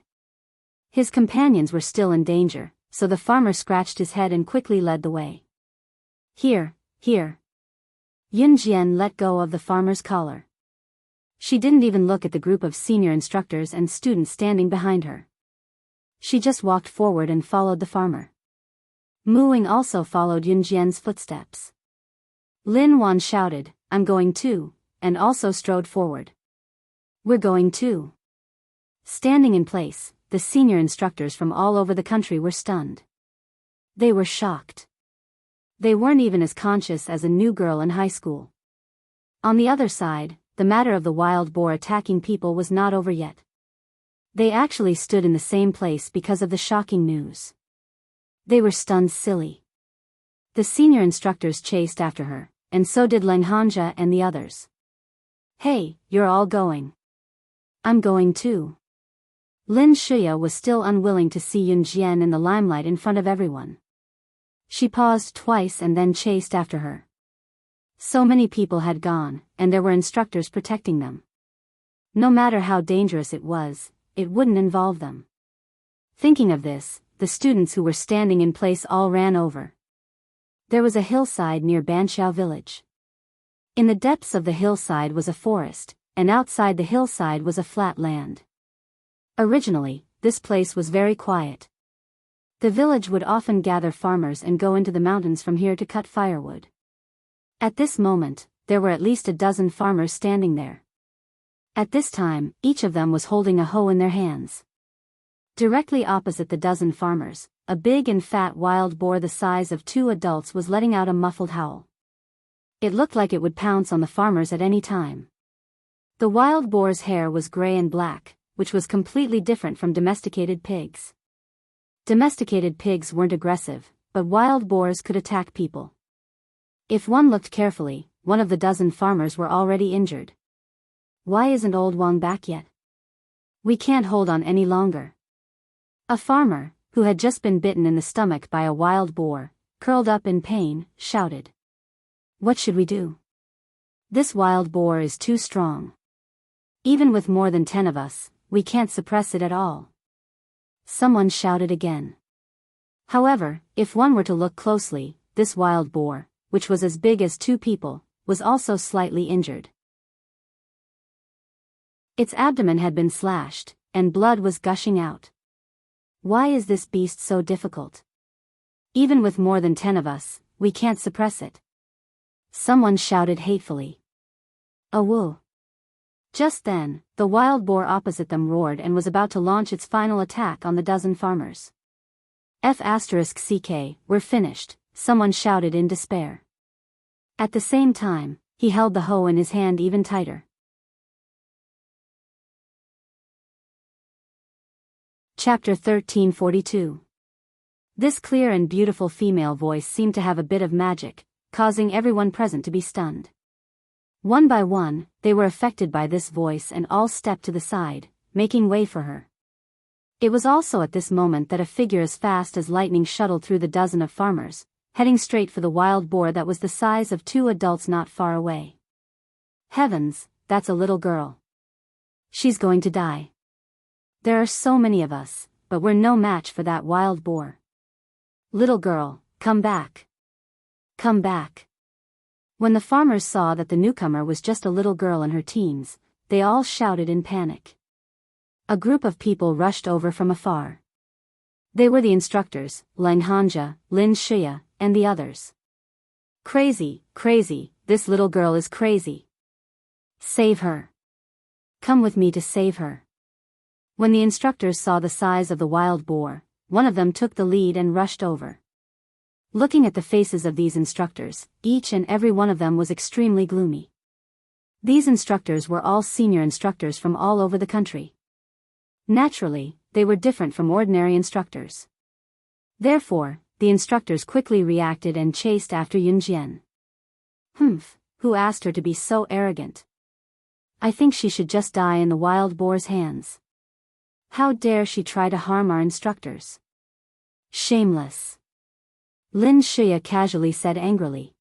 His companions were still in danger, so the farmer scratched his head and quickly led the way. Here. Yun Jian let go of the farmer's collar. She didn't even look at the group of senior instructors and students standing behind her. She just walked forward and followed the farmer. Mu Ying also followed Yun Jian's footsteps. Lin Wan shouted, "I'm going too," and also strode forward. "We're going too." Standing in place, the senior instructors from all over the country were stunned. They were shocked. They weren't even as conscious as a new girl in high school. On the other side, the matter of the wild boar attacking people was not over yet. They actually stood in the same place because of the shocking news. They were stunned silly. The senior instructors chased after her, and so did Leng Hanja and the others. "Hey, you're all going." "I'm going too." Lin Shuya was still unwilling to see Yun Jian in the limelight in front of everyone. She paused twice and then chased after her. So many people had gone, and there were instructors protecting them. No matter how dangerous it was, it wouldn't involve them. Thinking of this, the students who were standing in place all ran over. There was a hillside near Banqiao village. In the depths of the hillside was a forest, and outside the hillside was a flat land. Originally, this place was very quiet. The village would often gather farmers and go into the mountains from here to cut firewood. At this moment, there were at least a dozen farmers standing there. At this time, each of them was holding a hoe in their hands. Directly opposite the dozen farmers, a big and fat wild boar the size of 2 adults was letting out a muffled howl. It looked like it would pounce on the farmers at any time. The wild boar's hair was gray and black, which was completely different from domesticated pigs. Domesticated pigs weren't aggressive, but wild boars could attack people. If one looked carefully, one of the dozen farmers were already injured. "Why isn't old Wang back yet? We can't hold on any longer." A farmer, who had just been bitten in the stomach by a wild boar, curled up in pain, shouted. "What should we do? This wild boar is too strong. Even with more than 10 of us, we can't suppress it at all." Someone shouted again. However, if one were to look closely, this wild boar, which was as big as 2 people, was also slightly injured. Its abdomen had been slashed, and blood was gushing out. Why is this beast so difficult? Even with more than 10 of us, we can't suppress it. Someone shouted hatefully. "Awoo." Just then, the wild boar opposite them roared and was about to launch its final attack on the dozen farmers. F***CK, we're finished, someone shouted in despair. At the same time, he held the hoe in his hand even tighter. Chapter 1342. This clear and beautiful female voice seemed to have a bit of magic, causing everyone present to be stunned. One by one, they were affected by this voice and all stepped to the side, making way for her. It was also at this moment that a figure as fast as lightning shuttled through the dozen of farmers, heading straight for the wild boar that was the size of 2 adults not far away. Heavens, that's a little girl. She's going to die. There are so many of us, but we're no match for that wild boar. Little girl, come back. Come back. When the farmers saw that the newcomer was just a little girl in her teens, they all shouted in panic. A group of people rushed over from afar. They were the instructors, Leng Hanja, Lin Shuya, and the others. "Crazy, crazy, this little girl is crazy. Save her. Come with me to save her." When the instructors saw the size of the wild boar, one of them took the lead and rushed over. Looking at the faces of these instructors, each and every one of them was extremely gloomy. These instructors were all senior instructors from all over the country. Naturally, they were different from ordinary instructors. Therefore, the instructors quickly reacted and chased after Yunjian. Humph, who asked her to be so arrogant? I think she should just die in the wild boar's hands. How dare she try to harm our instructors? Shameless. Lin Shuya casually said angrily.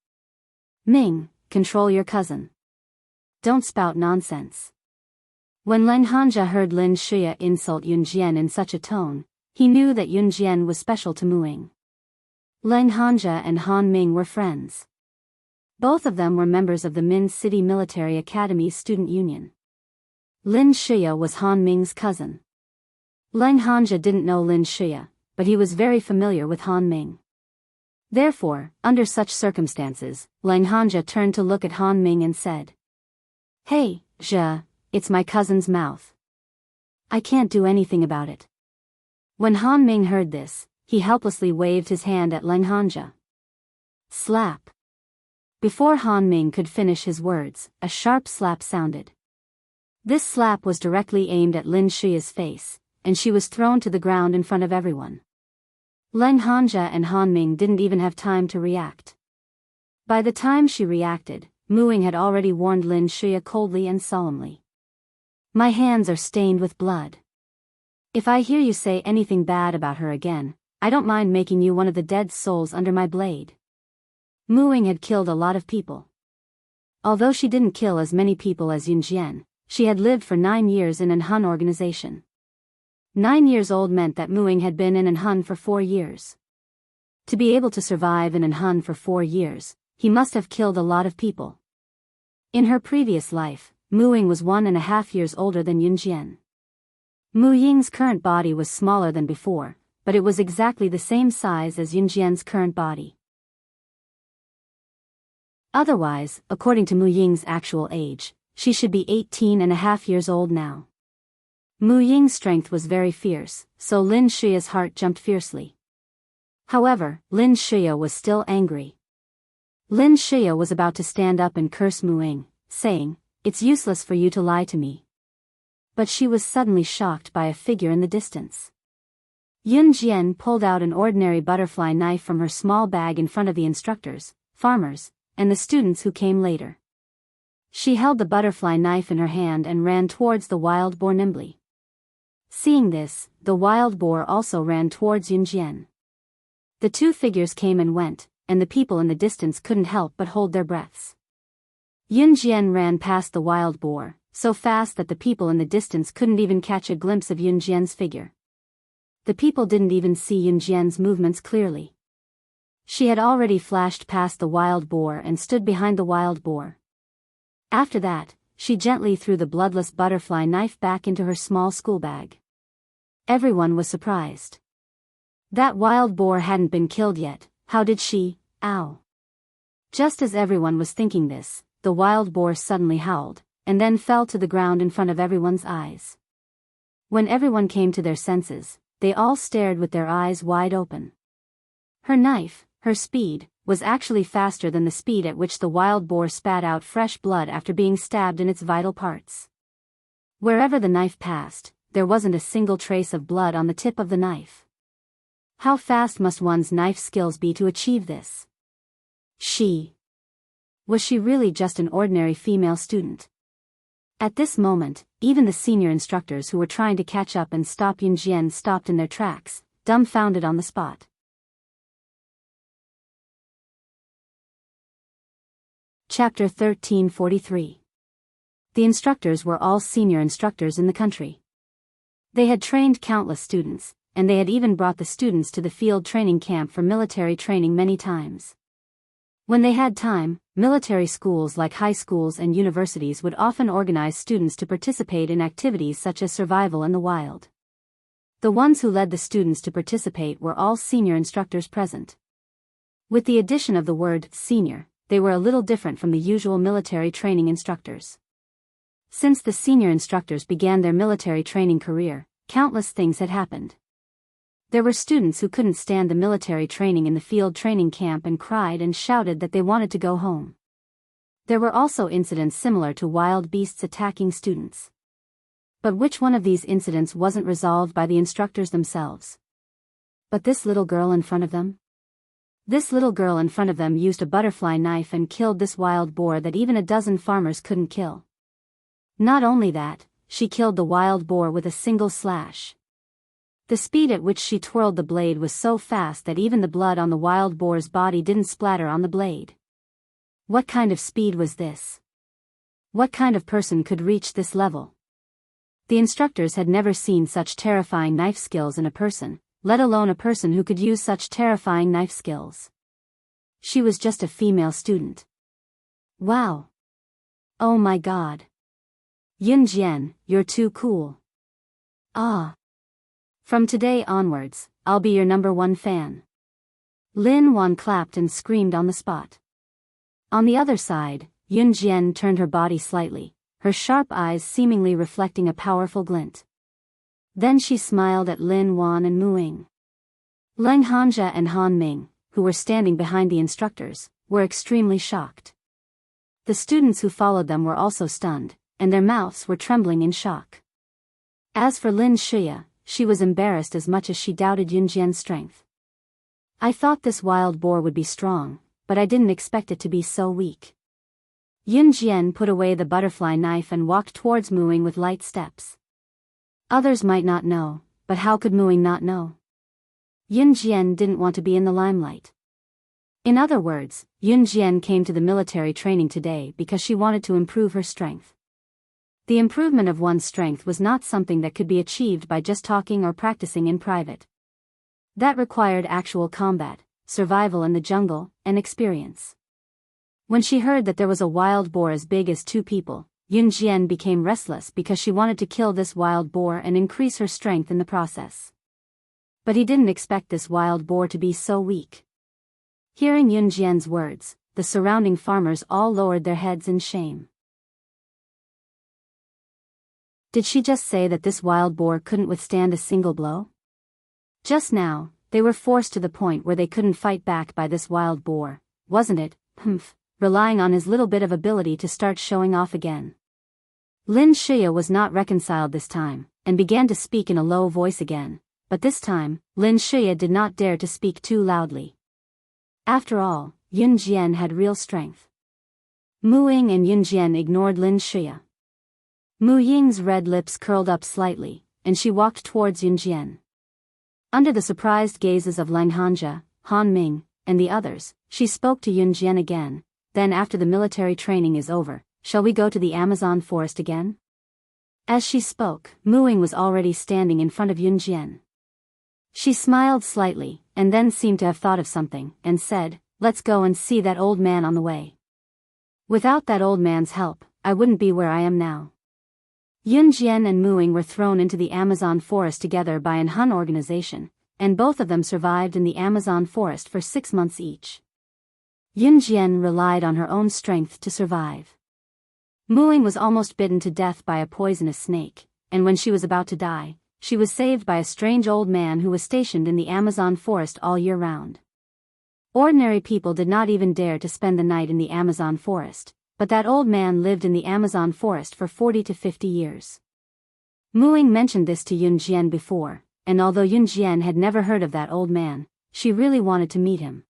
Ming, control your cousin. Don't spout nonsense. When Len Hanja heard Lin Shuya insult Yunjian in such a tone, he knew that Yunjian was special to Muing. Len Hanja and Han Ming were friends. Both of them were members of the Min City Military Academy's student union. Lin Shuya was Han Ming's cousin. Len Hanja didn't know Lin Shuya, but he was very familiar with Han Ming. Therefore, under such circumstances, Len Hanja turned to look at Han Ming and said, Hey, Zhe, it's my cousin's mouth. I can't do anything about it. When Han Ming heard this, he helplessly waved his hand at Len Hanja. Slap. Before Han Ming could finish his words, a sharp slap sounded. This slap was directly aimed at Lin Shuya's face, and she was thrown to the ground in front of everyone. Len Hanja and Han Ming didn't even have time to react. By the time she reacted, Muing had already warned Lin Shuya coldly and solemnly. My hands are stained with blood. If I hear you say anything bad about her again, I don't mind making you one of the dead souls under my blade. Muing had killed a lot of people. Although she didn't kill as many people as Yunjian, she had lived for 9 years in an Han organization. 9 years old meant that Muing had been in an Han for 4 years. To be able to survive in an Han for 4 years, he must have killed a lot of people. In her previous life, Muing was 1.5 years older than Yunjian. Mu Ying's current body was smaller than before, but it was exactly the same size as Yunjian's current body. Otherwise, according to Mu Ying's actual age, she should be 18.5 years old now. Mu Ying's strength was very fierce, so Lin Shuya's heart jumped fiercely. However, Lin Shuya was still angry. Lin Shuya was about to stand up and curse Mu Ying, saying, It's useless for you to lie to me. But she was suddenly shocked by a figure in the distance. Yun Jian pulled out an ordinary butterfly knife from her small bag in front of the instructors, farmers, and the students who came later. She held the butterfly knife in her hand and ran towards the wild boar nimbly. Seeing this, the wild boar also ran towards Yun Jian. The two figures came and went, and the people in the distance couldn't help but hold their breaths. Yun Jian ran past the wild boar, so fast that the people in the distance couldn't even catch a glimpse of Yun Jian's figure. The people didn't even see Yun Jian's movements clearly. She had already flashed past the wild boar and stood behind the wild boar. After that, she gently threw the bloodless butterfly knife back into her small school bag. Everyone was surprised. That wild boar hadn't been killed yet, how did she, ow. Just as everyone was thinking this, the wild boar suddenly howled, and then fell to the ground in front of everyone's eyes. When everyone came to their senses, they all stared with their eyes wide open. Her knife, her speed, was actually faster than the speed at which the wild boar spat out fresh blood after being stabbed in its vital parts. Wherever the knife passed, there wasn't a single trace of blood on the tip of the knife. How fast must one's knife skills be to achieve this? Was she really just an ordinary female student? At this moment, even the senior instructors who were trying to catch up and stop Yun Jian stopped in their tracks, dumbfounded on the spot. Chapter 1343. The instructors were all senior instructors in the country. They had trained countless students, and they had even brought the students to the field training camp for military training many times. When they had time, military schools like high schools and universities would often organize students to participate in activities such as survival in the wild. The ones who led the students to participate were all senior instructors present. With the addition of the word senior, they were a little different from the usual military training instructors. Since the senior instructors began their military training career, countless things had happened. There were students who couldn't stand the military training in the field training camp and cried and shouted that they wanted to go home. There were also incidents similar to wild beasts attacking students. But which one of these incidents wasn't resolved by the instructors themselves? But this little girl in front of them? This little girl in front of them used a butterfly knife and killed this wild boar that even a dozen farmers couldn't kill. Not only that, she killed the wild boar with a single slash. The speed at which she twirled the blade was so fast that even the blood on the wild boar's body didn't splatter on the blade. What kind of speed was this? What kind of person could reach this level? The instructors had never seen such terrifying knife skills in a person, let alone a person who could use such terrifying knife skills. She was just a female student. Wow. Oh my god. Yunjian, you're too cool. Ah. From today onwards, I'll be your #1 fan. Lin Wan clapped and screamed on the spot. On the other side, Yunjian turned her body slightly, her sharp eyes seemingly reflecting a powerful glint. Then she smiled at Lin Wan and Mu Ying. Leng Hanja and Han Ming, who were standing behind the instructors, were extremely shocked. The students who followed them were also stunned, and their mouths were trembling in shock. As for Lin Shuya, she was embarrassed as much as she doubted Yunjian's strength. I thought this wild boar would be strong, but I didn't expect it to be so weak. Yunjian put away the butterfly knife and walked towards Mu Ying with light steps. Others might not know, but how could Mu Ying not know? Yunjian didn't want to be in the limelight. In other words, Yunjian came to the military training today because she wanted to improve her strength. The improvement of one's strength was not something that could be achieved by just talking or practicing in private. That required actual combat, survival in the jungle, and experience. When she heard that there was a wild boar as big as 2 people, Yunjian became restless because she wanted to kill this wild boar and increase her strength in the process. But he didn't expect this wild boar to be so weak. Hearing Yunjian's words, the surrounding farmers all lowered their heads in shame. Did she just say that this wild boar couldn't withstand a single blow? Just now, they were forced to the point where they couldn't fight back by this wild boar, wasn't it? Relying on his little bit of ability to start showing off again. Lin Shuya was not reconciled this time, and began to speak in a low voice again, but this time, Lin Shuya did not dare to speak too loudly. After all, Yunjian had real strength. Mu Ying and Yunjian ignored Lin Shuya. Mu Ying's red lips curled up slightly, and she walked towards Yunjian. Under the surprised gazes of Leng Hanja, Han Ming, and the others, she spoke to Yunjian again. Then after the military training is over, shall we go to the Amazon forest again? As she spoke, Mu Ying was already standing in front of Yunjian. She smiled slightly, and then seemed to have thought of something, and said, "Let's go and see that old man on the way. Without that old man's help, I wouldn't be where I am now." Yunjian and Mu Ying were thrown into the Amazon forest together by an Hun organization, and both of them survived in the Amazon forest for 6 months each. Yunjian relied on her own strength to survive. Mu Ying was almost bitten to death by a poisonous snake, and when she was about to die, she was saved by a strange old man who was stationed in the Amazon forest all year round. Ordinary people did not even dare to spend the night in the Amazon forest, but that old man lived in the Amazon forest for 40 to 50 years. Mu Ying mentioned this to Yunjian before, and although Yunjian had never heard of that old man, she really wanted to meet him.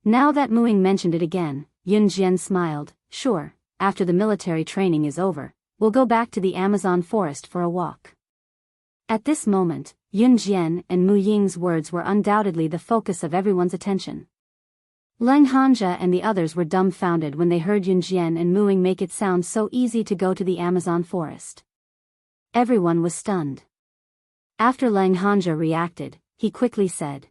Now that Mu Ying mentioned it again, Yunjian smiled. "Sure, after the military training is over, we'll go back to the Amazon forest for a walk." At this moment, Yunjian and Mu Ying's words were undoubtedly the focus of everyone's attention. Leng Hanja and the others were dumbfounded when they heard Yunjian and Mu Ying make it sound so easy to go to the Amazon forest. Everyone was stunned. After Leng Hanja reacted, he quickly said,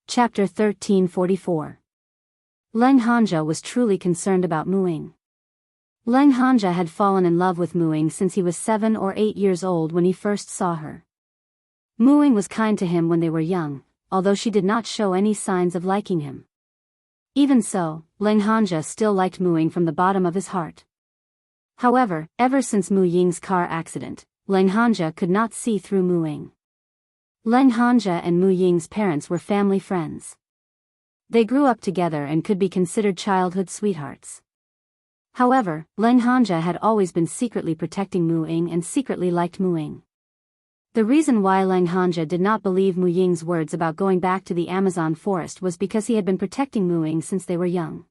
Chapter 1344. Leng Hanja was truly concerned about Mu Ying. Leng Hanja had fallen in love with Mu Ying since he was 7 or 8 years old when he first saw her. Mu Ying was kind to him when they were young, although she did not show any signs of liking him. Even so, Leng Hanja still liked Mu Ying from the bottom of his heart. However, ever since Mu Ying's car accident, Leng Hanja could not see through Mu Ying. Leng Hanja and Mu Ying's parents were family friends. They grew up together and could be considered childhood sweethearts. However, Leng Hanja had always been secretly protecting Mu Ying and secretly liked Mu Ying. The reason why Lang Hanja did not believe Mu Ying's words about going back to the Amazon forest was because he had been protecting Mu Ying since they were young.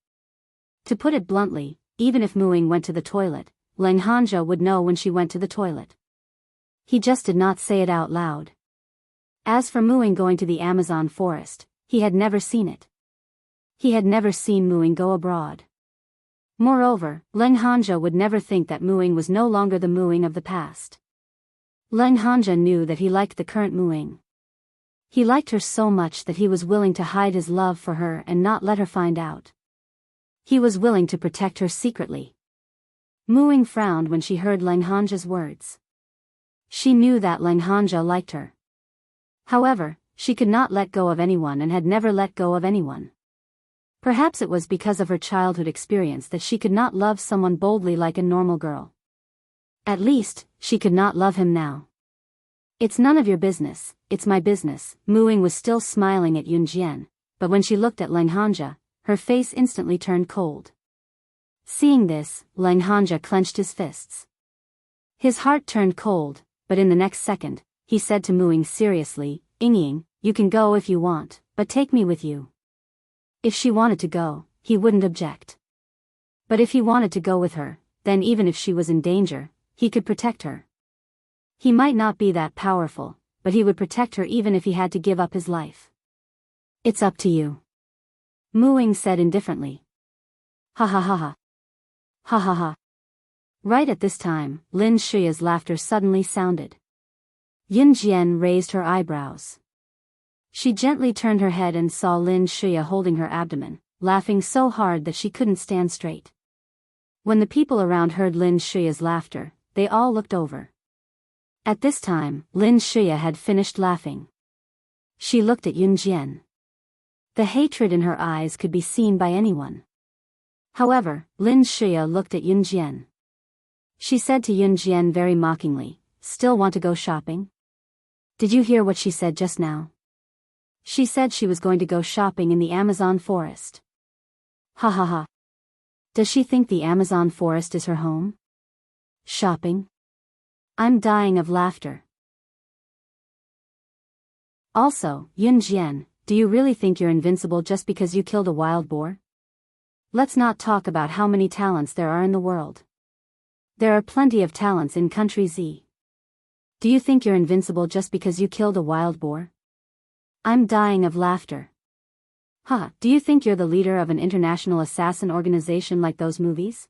To put it bluntly, even if Mu Ying went to the toilet, Lang Hanja would know when she went to the toilet. He just did not say it out loud. As for Mu Ying going to the Amazon forest, he had never seen it. He had never seen Mu Ying go abroad. Moreover, Lang Hanja would never think that Mu Ying was no longer the Mu Ying of the past. Lang Hanja knew that he liked the current Mu Ying. He liked her so much that he was willing to hide his love for her and not let her find out. He was willing to protect her secretly. Mu Ying frowned when she heard Lang Hanja's words. She knew that Lang Hanja liked her. However, she could not let go of anyone and had never let go of anyone. Perhaps it was because of her childhood experience that she could not love someone boldly like a normal girl. At least, she could not love him now. It's none of your business, it's my business. Mu Ying was still smiling at Yun Jian, but when she looked at Lang Hanja, her face instantly turned cold. Seeing this, Lang Hanja clenched his fists. His heart turned cold, but in the next second, he said to Mu Ying seriously, "Ying, you can go if you want, but take me with you." If she wanted to go, he wouldn't object. But if he wanted to go with her, then even if she was in danger, he could protect her. He might not be that powerful, but he would protect her even if he had to give up his life. "It's up to you," Mu Ying said indifferently. Ha ha ha ha. Ha ha ha. Right at this time, Lin Shuya's laughter suddenly sounded. Yun Jian raised her eyebrows. She gently turned her head and saw Lin Shuya holding her abdomen, laughing so hard that she couldn't stand straight. When the people around heard Lin Shuya's laughter, they all looked over. At this time, Lin Shuya had finished laughing. She looked at Yun Jian. The hatred in her eyes could be seen by anyone. However, Lin Shuya looked at Yun Jian. She said to Yun Jian very mockingly, "Still want to go shopping? Did you hear what she said just now? She said she was going to go shopping in the Amazon forest." Ha ha ha. Does she think the Amazon forest is her home? Shopping? I'm dying of laughter. Also, Yun Jian, do you really think you're invincible just because you killed a wild boar? Let's not talk about how many talents there are in the world. There are plenty of talents in Country Z. Do you think you're invincible just because you killed a wild boar? I'm dying of laughter. Ha, do you think you're the leader of an international assassin organization like those movies?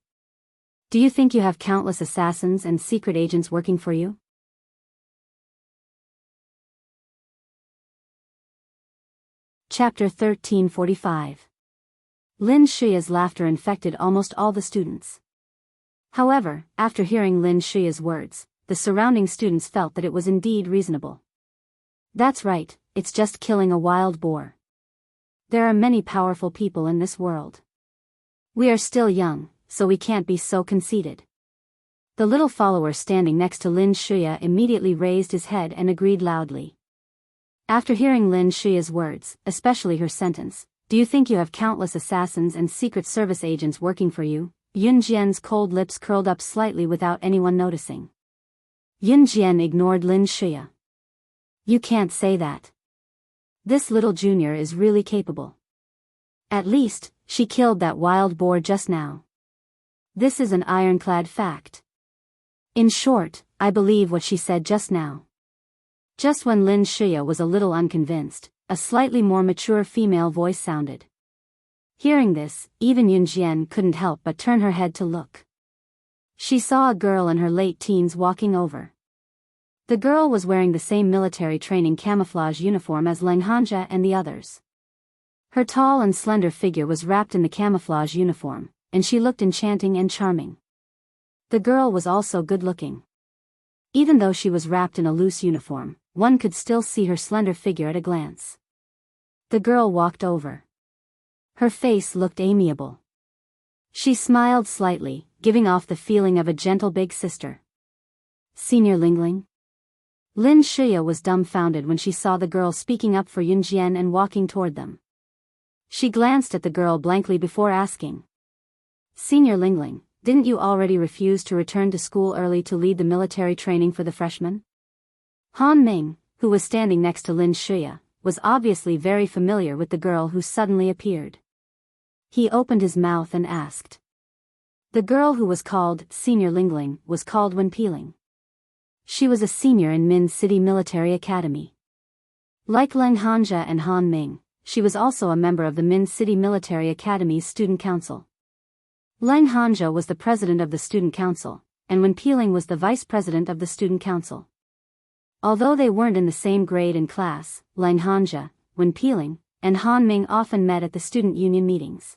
Do you think you have countless assassins and secret agents working for you? Chapter 1345. Lin Shuya's laughter infected almost all the students. However, after hearing Lin Shuya's words, the surrounding students felt that it was indeed reasonable. That's right, it's just killing a wild boar. There are many powerful people in this world. We are still young, so we can't be so conceited. The little follower standing next to Lin Shuya immediately raised his head and agreed loudly. After hearing Lin Shuya's words, especially her sentence, "Do you think you have countless assassins and secret service agents working for you?" Yun Jian's cold lips curled up slightly without anyone noticing. Yun Jian ignored Lin Shuya. You can't say that. This little junior is really capable. At least, she killed that wild boar just now. This is an ironclad fact. In short, I believe what she said just now. Just when Lin Shuya was a little unconvinced, a slightly more mature female voice sounded. Hearing this, even Yun Jian couldn't help but turn her head to look. She saw a girl in her late teens walking over. The girl was wearing the same military training camouflage uniform as Lang Hanja and the others. Her tall and slender figure was wrapped in the camouflage uniform, and she looked enchanting and charming. The girl was also good-looking. Even though she was wrapped in a loose uniform, one could still see her slender figure at a glance. The girl walked over. Her face looked amiable. She smiled slightly, giving off the feeling of a gentle big sister. Senior Lingling? Lin Shuya was dumbfounded when she saw the girl speaking up for Yun Jian and walking toward them. She glanced at the girl blankly before asking. Senior Lingling, didn't you already refuse to return to school early to lead the military training for the freshmen? Han Ming, who was standing next to Lin Shuya, was obviously very familiar with the girl who suddenly appeared. He opened his mouth and asked. The girl who was called Senior Lingling was called Wen Peeling. She was a senior in Min City Military Academy. Like Leng Hanja and Han Ming, she was also a member of the Min City Military Academy's Student Council. Leng Hanja was the president of the Student Council, and Wen Peeling was the vice president of the Student Council. Although they weren't in the same grade and class, Leng Hanja, Wen Peeling, and Han Ming often met at the student union meetings.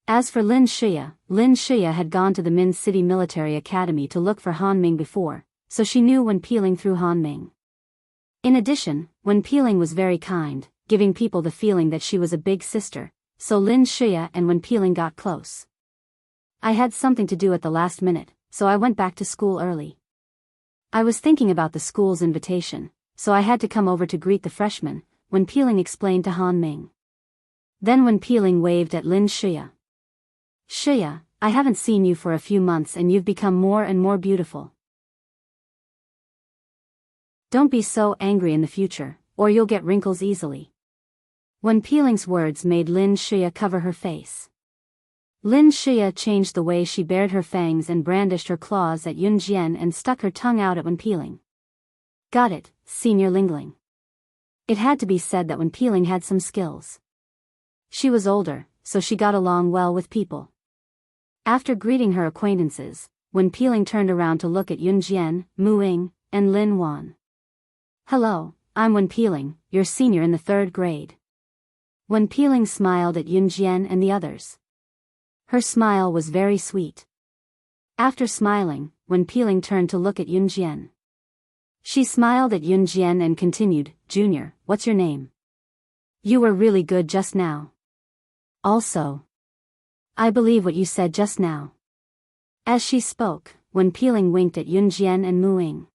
As for Lin Shuya had gone to the Min City Military Academy to look for Han Ming before, so she knew Wen Peeling through Han Ming. In addition, Wen Peeling was very kind, giving people the feeling that she was a big sister, so Lin Shuya and Wen Peeling got close. I had something to do at the last minute, so I went back to school early. I was thinking about the school's invitation, so I had to come over to greet the freshmen, Wen Peeling explained to Han Ming. Then Wen Peeling waved at Lin Shuya. Shuya, I haven't seen you for a few months and you've become more and more beautiful. Don't be so angry in the future, or you'll get wrinkles easily. Wen Peeling's words made Lin Shuya cover her face. Lin Shuya changed the way she bared her fangs and brandished her claws at Yun Jian and stuck her tongue out at Wen Peeling. Got it, Senior Lingling. It had to be said that Wen Peeling had some skills. She was older, so she got along well with people. After greeting her acquaintances, Wen Peeling turned around to look at Yun Jian, Mu Ying, and Lin Wan. Hello, I'm Wen Peeling, your senior in the 3rd grade. Wen Peeling smiled at Yun Jian and the others. Her smile was very sweet. After smiling, Wen Peeling turned to look at Yun Jian. She smiled at Yun Jian and continued, Junior, what's your name? You were really good just now. Also, I believe what you said just now. As she spoke, Wen Peeling winked at Yun Jian and Mu Ying.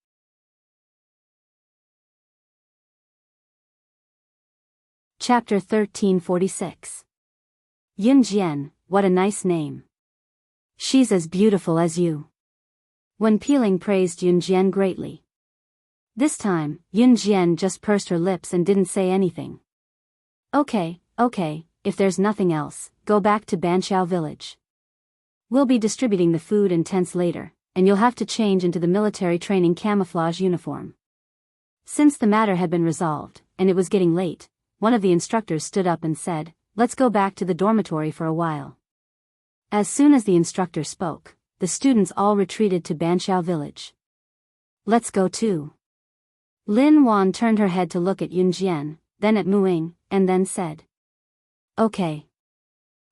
Chapter 1346. Yun Jian, what a nice name. She's as beautiful as you. Wen Peeling praised Yun Jian greatly. This time, Yun Jian just pursed her lips and didn't say anything. Okay, if there's nothing else, go back to Banqiao village. We'll be distributing the food and tents later, and you'll have to change into the military training camouflage uniform. Since the matter had been resolved, and it was getting late, one of the instructors stood up and said, let's go back to the dormitory for a while. As soon as the instructor spoke, the students all retreated to Banqiao village. Let's go too. Lin Wan turned her head to look at Yun Jian, then at Mu Ying, and then said. Okay.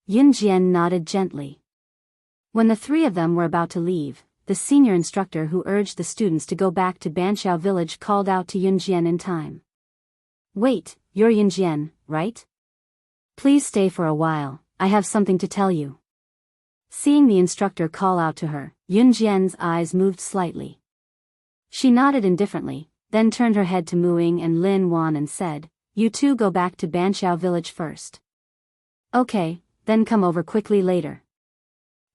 Yun Jian nodded gently. When the 3 of them were about to leave, the senior instructor who urged the students to go back to Banqiao village called out to Yun Jian in time. Wait, you're Yun Jian, right? Please stay for a while, I have something to tell you. Seeing the instructor call out to her, Yun Jian's eyes moved slightly. She nodded indifferently, then turned her head to Mu Ying and Lin Wan and said, you two go back to Banqiao village first. Okay, then come over quickly later.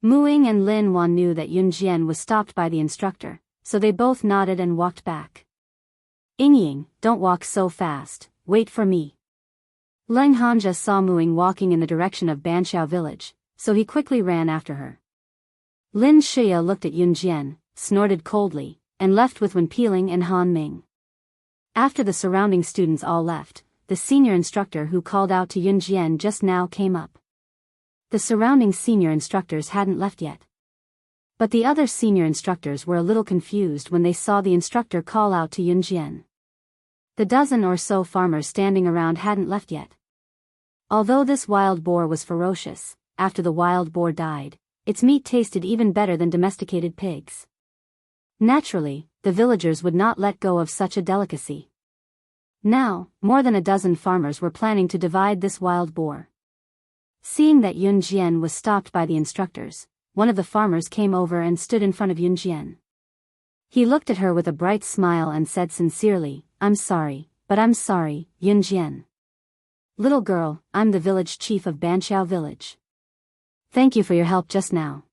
Mu Ying and Lin Wan knew that Yun Jian was stopped by the instructor, so they both nodded and walked back. Ying, don't walk so fast, wait for me. Leng Hanja saw Mu Ying walking in the direction of Banqiao village, so he quickly ran after her. Lin Shuya looked at Yun Jian, snorted coldly, and left with Wen Peeling and Han Ming. After the surrounding students all left, the senior instructor who called out to Yun Jian just now came up. The surrounding senior instructors hadn't left yet. But the other senior instructors were a little confused when they saw the instructor call out to Yun Jian. The dozen or so farmers standing around hadn't left yet. Although this wild boar was ferocious, after the wild boar died, its meat tasted even better than domesticated pigs. Naturally, the villagers would not let go of such a delicacy. Now, more than a dozen farmers were planning to divide this wild boar. Seeing that Yun Jian was stopped by the instructors, one of the farmers came over and stood in front of Yun Jian. He looked at her with a bright smile and said sincerely, I'm sorry, Yun Jian. Little girl, I'm the village chief of Banqiao village. Thank you for your help just now.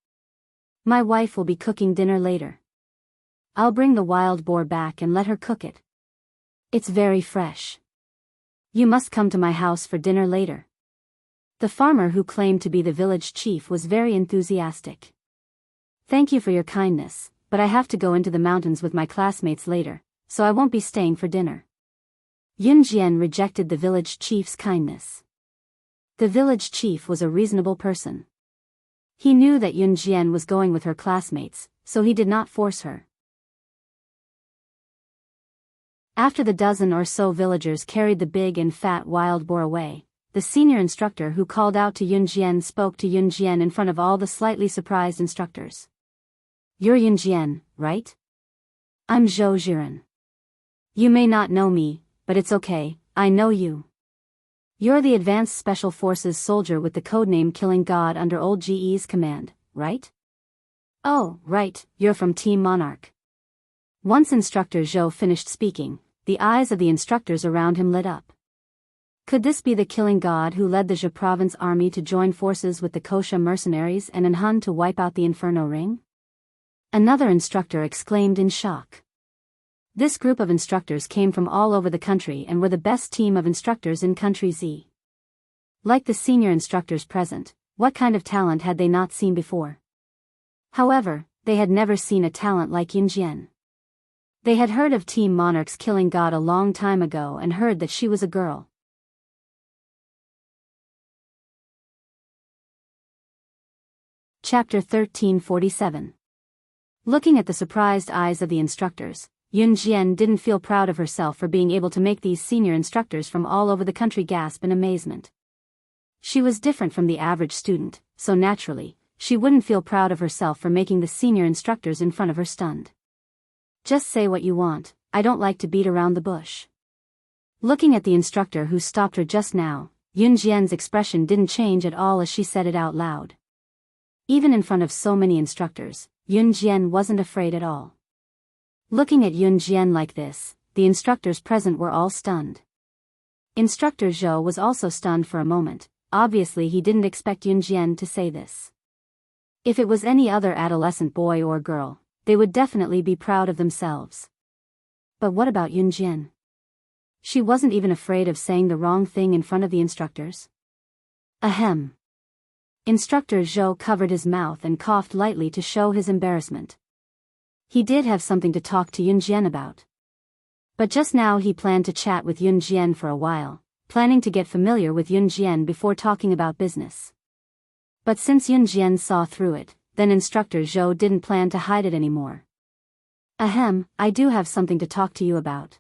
My wife will be cooking dinner later. I'll bring the wild boar back and let her cook it, It's very fresh. You must come to my house for dinner later. The farmer who claimed to be the village chief was very enthusiastic. Thank you for your kindness, but I have to go into the mountains with my classmates later, so I won't be staying for dinner. Yun Jian rejected the village chief's kindness. The village chief was a reasonable person. He knew that Yun Jian was going with her classmates, so he did not force her. After the dozen or so villagers carried the big and fat wild boar away, the senior instructor who called out to Yun Jian spoke to Yun Jian in front of all the slightly surprised instructors. You're Yun Jian, right? I'm Zhou Jiren. You may not know me, but it's okay, I know you. You're the Advanced Special Forces soldier with the codename Killing God under Old GE's command, right? Oh, right, you're from Team Monarch. Once Instructor Zhou finished speaking, the eyes of the instructors around him lit up. Could this be the Killing God who led the Zhe province army to join forces with the Kosha mercenaries and Enhan to wipe out the Inferno Ring? Another instructor exclaimed in shock. This group of instructors came from all over the country and were the best team of instructors in Country Z. Like the senior instructors present, what kind of talent had they not seen before? However, they had never seen a talent like Yun Jian. They had heard of Team Monarch's Killing God a long time ago and heard that she was a girl. Chapter 1347. Looking at the surprised eyes of the instructors, Yun Jian didn't feel proud of herself for being able to make these senior instructors from all over the country gasp in amazement. She was different from the average student, so naturally, she wouldn't feel proud of herself for making the senior instructors in front of her stunned. Just say what you want, I don't like to beat around the bush. Looking at the instructor who stopped her just now, Yun Jian's expression didn't change at all as she said it out loud. Even in front of so many instructors, Yun Jian wasn't afraid at all. Looking at Yun Jian like this, the instructors present were all stunned. Instructor Zhou was also stunned for a moment. Obviously he didn't expect Yun Jian to say this. If it was any other adolescent boy or girl, they would definitely be proud of themselves. But what about Yun Jian? She wasn't even afraid of saying the wrong thing in front of the instructors. Ahem. Instructor Zhou covered his mouth and coughed lightly to show his embarrassment. He did have something to talk to Yun Jian about. But just now he planned to chat with Yun Jian for a while, planning to get familiar with Yun Jian before talking about business. But since Yun Jian saw through it, then Instructor Zhou didn't plan to hide it anymore. Ahem, I do have something to talk to you about.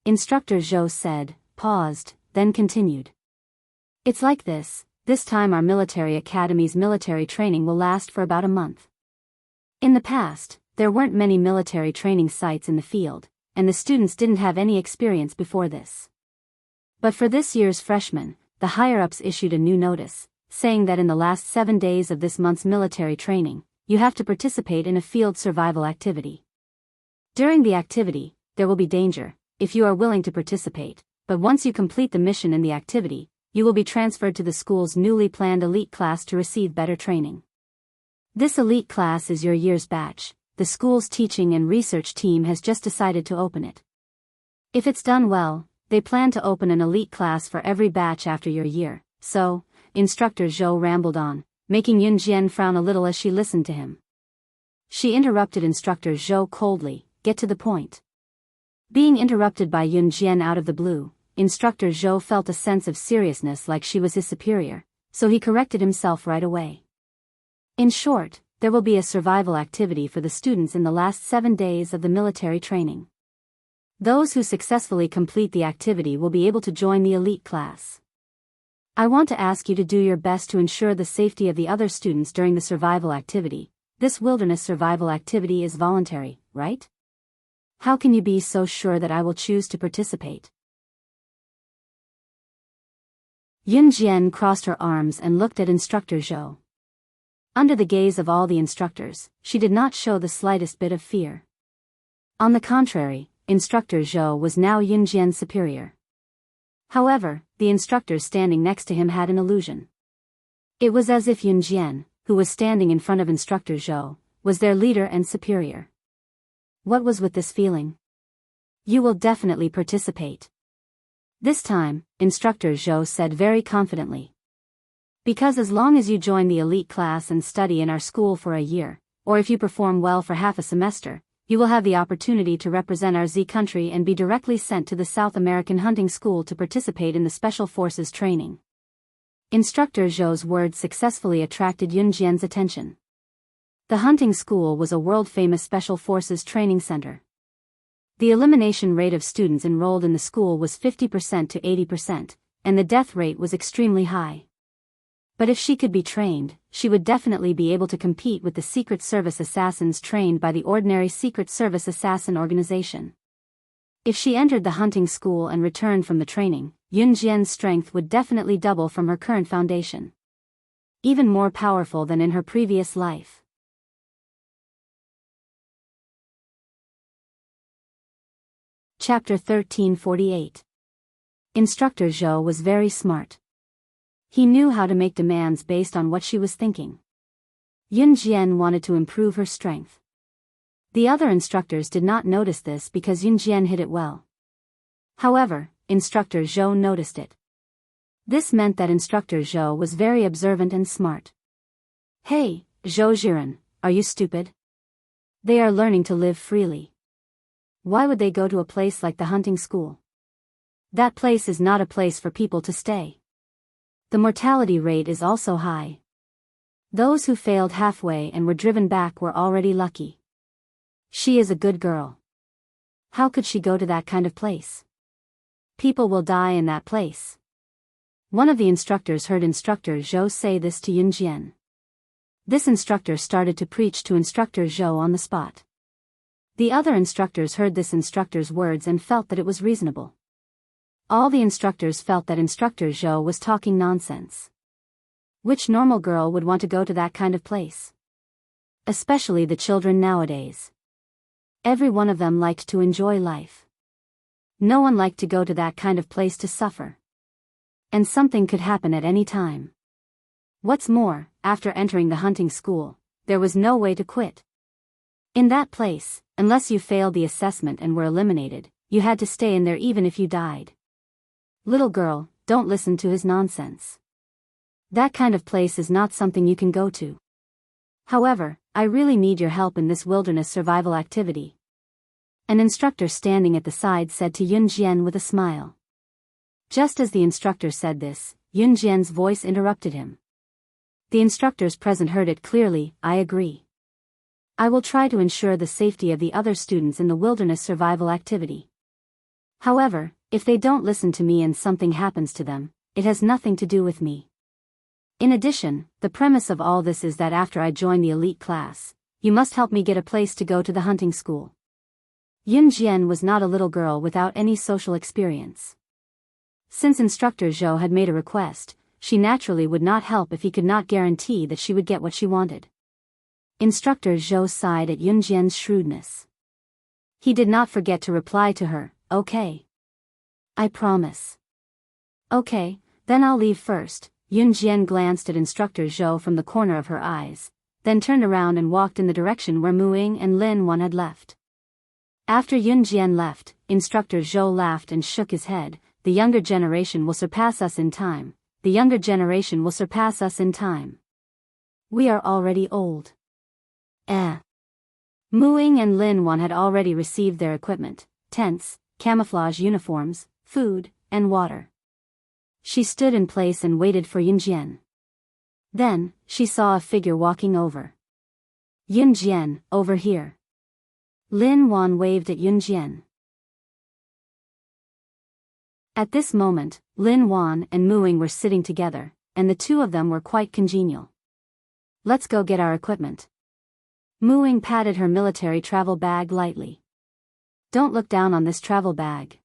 Instructor Zhou said, paused, then continued. It's like this time our military academy's military training will last for about a month. In the past, there weren't many military training sites in the field, and the students didn't have any experience before this. But for this year's freshmen, the higher-ups issued a new notice, saying that in the last 7 days of this month's military training, you have to participate in a field survival activity. During the activity, there will be danger, if you are willing to participate, but once you complete the mission in the activity, you will be transferred to the school's newly planned elite class to receive better training. This elite class is your year's batch. The school's teaching and research team has just decided to open it. If it's done well, they plan to open an elite class for every batch after your year, so, Instructor Zhou rambled on, making Yun Jian frown a little as she listened to him. She interrupted Instructor Zhou coldly, get to the point. Being interrupted by Yun Jian out of the blue, Instructor Zhou felt a sense of seriousness like she was his superior, so he corrected himself right away. In short, there will be a survival activity for the students in the last 7 days of the military training. Those who successfully complete the activity will be able to join the elite class. I want to ask you to do your best to ensure the safety of the other students during the survival activity. This wilderness survival activity is voluntary, right? How can you be so sure that I will choose to participate? Yun Jian crossed her arms and looked at Instructor Zhou. Under the gaze of all the instructors, she did not show the slightest bit of fear. On the contrary, Instructor Zhou was now Yun Jian's superior. However, the instructors standing next to him had an illusion. It was as if Yun Jian, who was standing in front of Instructor Zhou, was their leader and superior. What was with this feeling? You will definitely participate. This time, Instructor Zhou said very confidently. Because as long as you join the elite class and study in our school for a year, or if you perform well for half a semester, you will have the opportunity to represent our Z country and be directly sent to the South American hunting school to participate in the Special Forces training. Instructor Zhou's words successfully attracted Yunjian's attention. The hunting school was a world-famous Special Forces training center. The elimination rate of students enrolled in the school was 50% to 80%, and the death rate was extremely high. But if she could be trained, she would definitely be able to compete with the Secret Service assassins trained by the ordinary Secret Service assassin organization. If she entered the hunting school and returned from the training, Yunjian's strength would definitely double from her current foundation. Even more powerful than in her previous life. Chapter 1348. Instructor Zhou was very smart. He knew how to make demands based on what she was thinking. Yunjian wanted to improve her strength. The other instructors did not notice this because Yunjian hid it well. However, Instructor Zhou noticed it. This meant that Instructor Zhou was very observant and smart. Hey, Zhou Jiren, are you stupid? They are learning to live freely. Why would they go to a place like the hunting school? That place is not a place for people to stay. The mortality rate is also high. Those who failed halfway and were driven back were already lucky. She is a good girl. How could she go to that kind of place? People will die in that place. One of the instructors heard Instructor Zhou say this to Yunjian. This instructor started to preach to Instructor Zhou on the spot. The other instructors heard this instructor's words and felt that it was reasonable. All the instructors felt that Instructor Zhou was talking nonsense. Which normal girl would want to go to that kind of place? Especially the children nowadays. Every one of them liked to enjoy life. No one liked to go to that kind of place to suffer. And something could happen at any time. What's more, after entering the hunting school, there was no way to quit. In that place, unless you failed the assessment and were eliminated, you had to stay in there even if you died. Little girl, don't listen to his nonsense. That kind of place is not something you can go to. However, I really need your help in this wilderness survival activity. An instructor standing at the side said to Yunjian with a smile. Just as the instructor said this, Yunjian's voice interrupted him. The instructors present heard it clearly. I agree. I will try to ensure the safety of the other students in the wilderness survival activity. However, if they don't listen to me and something happens to them, it has nothing to do with me. In addition, the premise of all this is that after I join the elite class, you must help me get a place to go to the hunting school. Yunjian was not a little girl without any social experience. Since Instructor Zhou had made a request, she naturally would not help if he could not guarantee that she would get what she wanted. Instructor Zhou sighed at Yunjian's shrewdness. He did not forget to reply to her, okay. I promise. Okay, then I'll leave first. Yunjian glanced at Instructor Zhou from the corner of her eyes, then turned around and walked in the direction where Mu Ying and Lin Wan had left. After Yunjian left, Instructor Zhou laughed and shook his head. The younger generation will surpass us in time. The younger generation will surpass us in time. We are already old. Mu Ying and Lin Wan had already received their equipment, tents, camouflage uniforms, food, and water. She stood in place and waited for Yunjian. Then, she saw a figure walking over. Yunjian, over here. Lin Wan waved at Yunjian. At this moment, Lin Wan and Mu Ying were sitting together, and the two of them were quite congenial. Let's go get our equipment. Mu Ying patted her military travel bag lightly. Don't look down on this travel bag.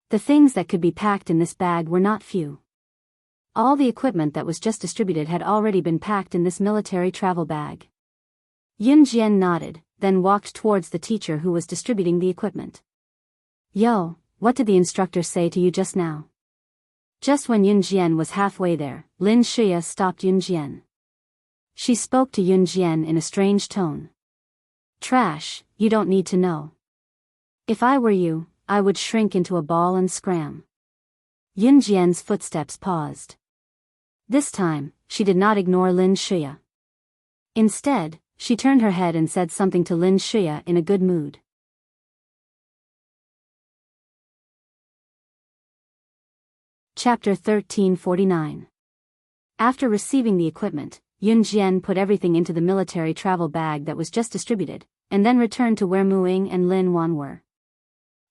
The things that could be packed in this bag were not few. All the equipment that was just distributed had already been packed in this military travel bag. Yunjian nodded, then walked towards the teacher who was distributing the equipment. Yo, what did the instructor say to you just now? Just when Yunjian was halfway there, Lin Shia stopped Yunjian. She spoke to Yunjian in a strange tone. Trash, you don't need to know. If I were you, I would shrink into a ball and scram. Yun Jian's footsteps paused. This time, she did not ignore Lin Shuya. Instead, she turned her head and said something to Lin Shuya in a good mood. Chapter 1349. After receiving the equipment, Yun Jian put everything into the military travel bag that was just distributed, and then returned to where Mu Ying and Lin Wan were.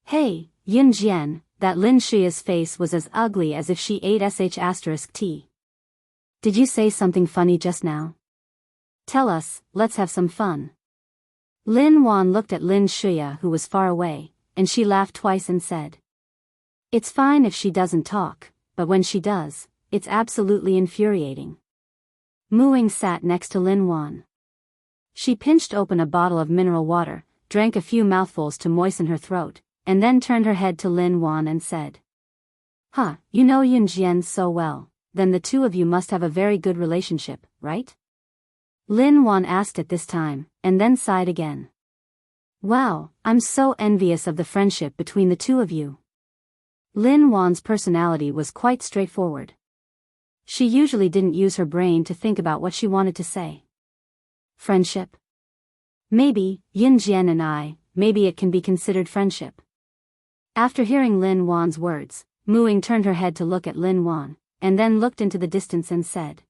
Hey, Yun Jian, that Lin Shuya's face was as ugly as if she ate **T. Did you say something funny just now? Tell us, let's have some fun. Lin Wan looked at Lin Shuya, who was far away, and she laughed twice and said, "It's fine if she doesn't talk, but when she does, it's absolutely infuriating." Mu Ying sat next to Lin Wan. She pinched open a bottle of mineral water, drank a few mouthfuls to moisten her throat, and then turned her head to Lin Wan and said, "Huh, you know Yun Jian so well, then the two of you must have a very good relationship, right?" Lin Wan asked at this time, and then sighed again. "Wow, I'm so envious of the friendship between the two of you." Lin Wan's personality was quite straightforward. She usually didn't use her brain to think about what she wanted to say. Friendship? Maybe, Yun Jian and I, maybe it can be considered friendship. After hearing Lin Wan's words, Mu Ying turned her head to look at Lin Wan, and then looked into the distance and said.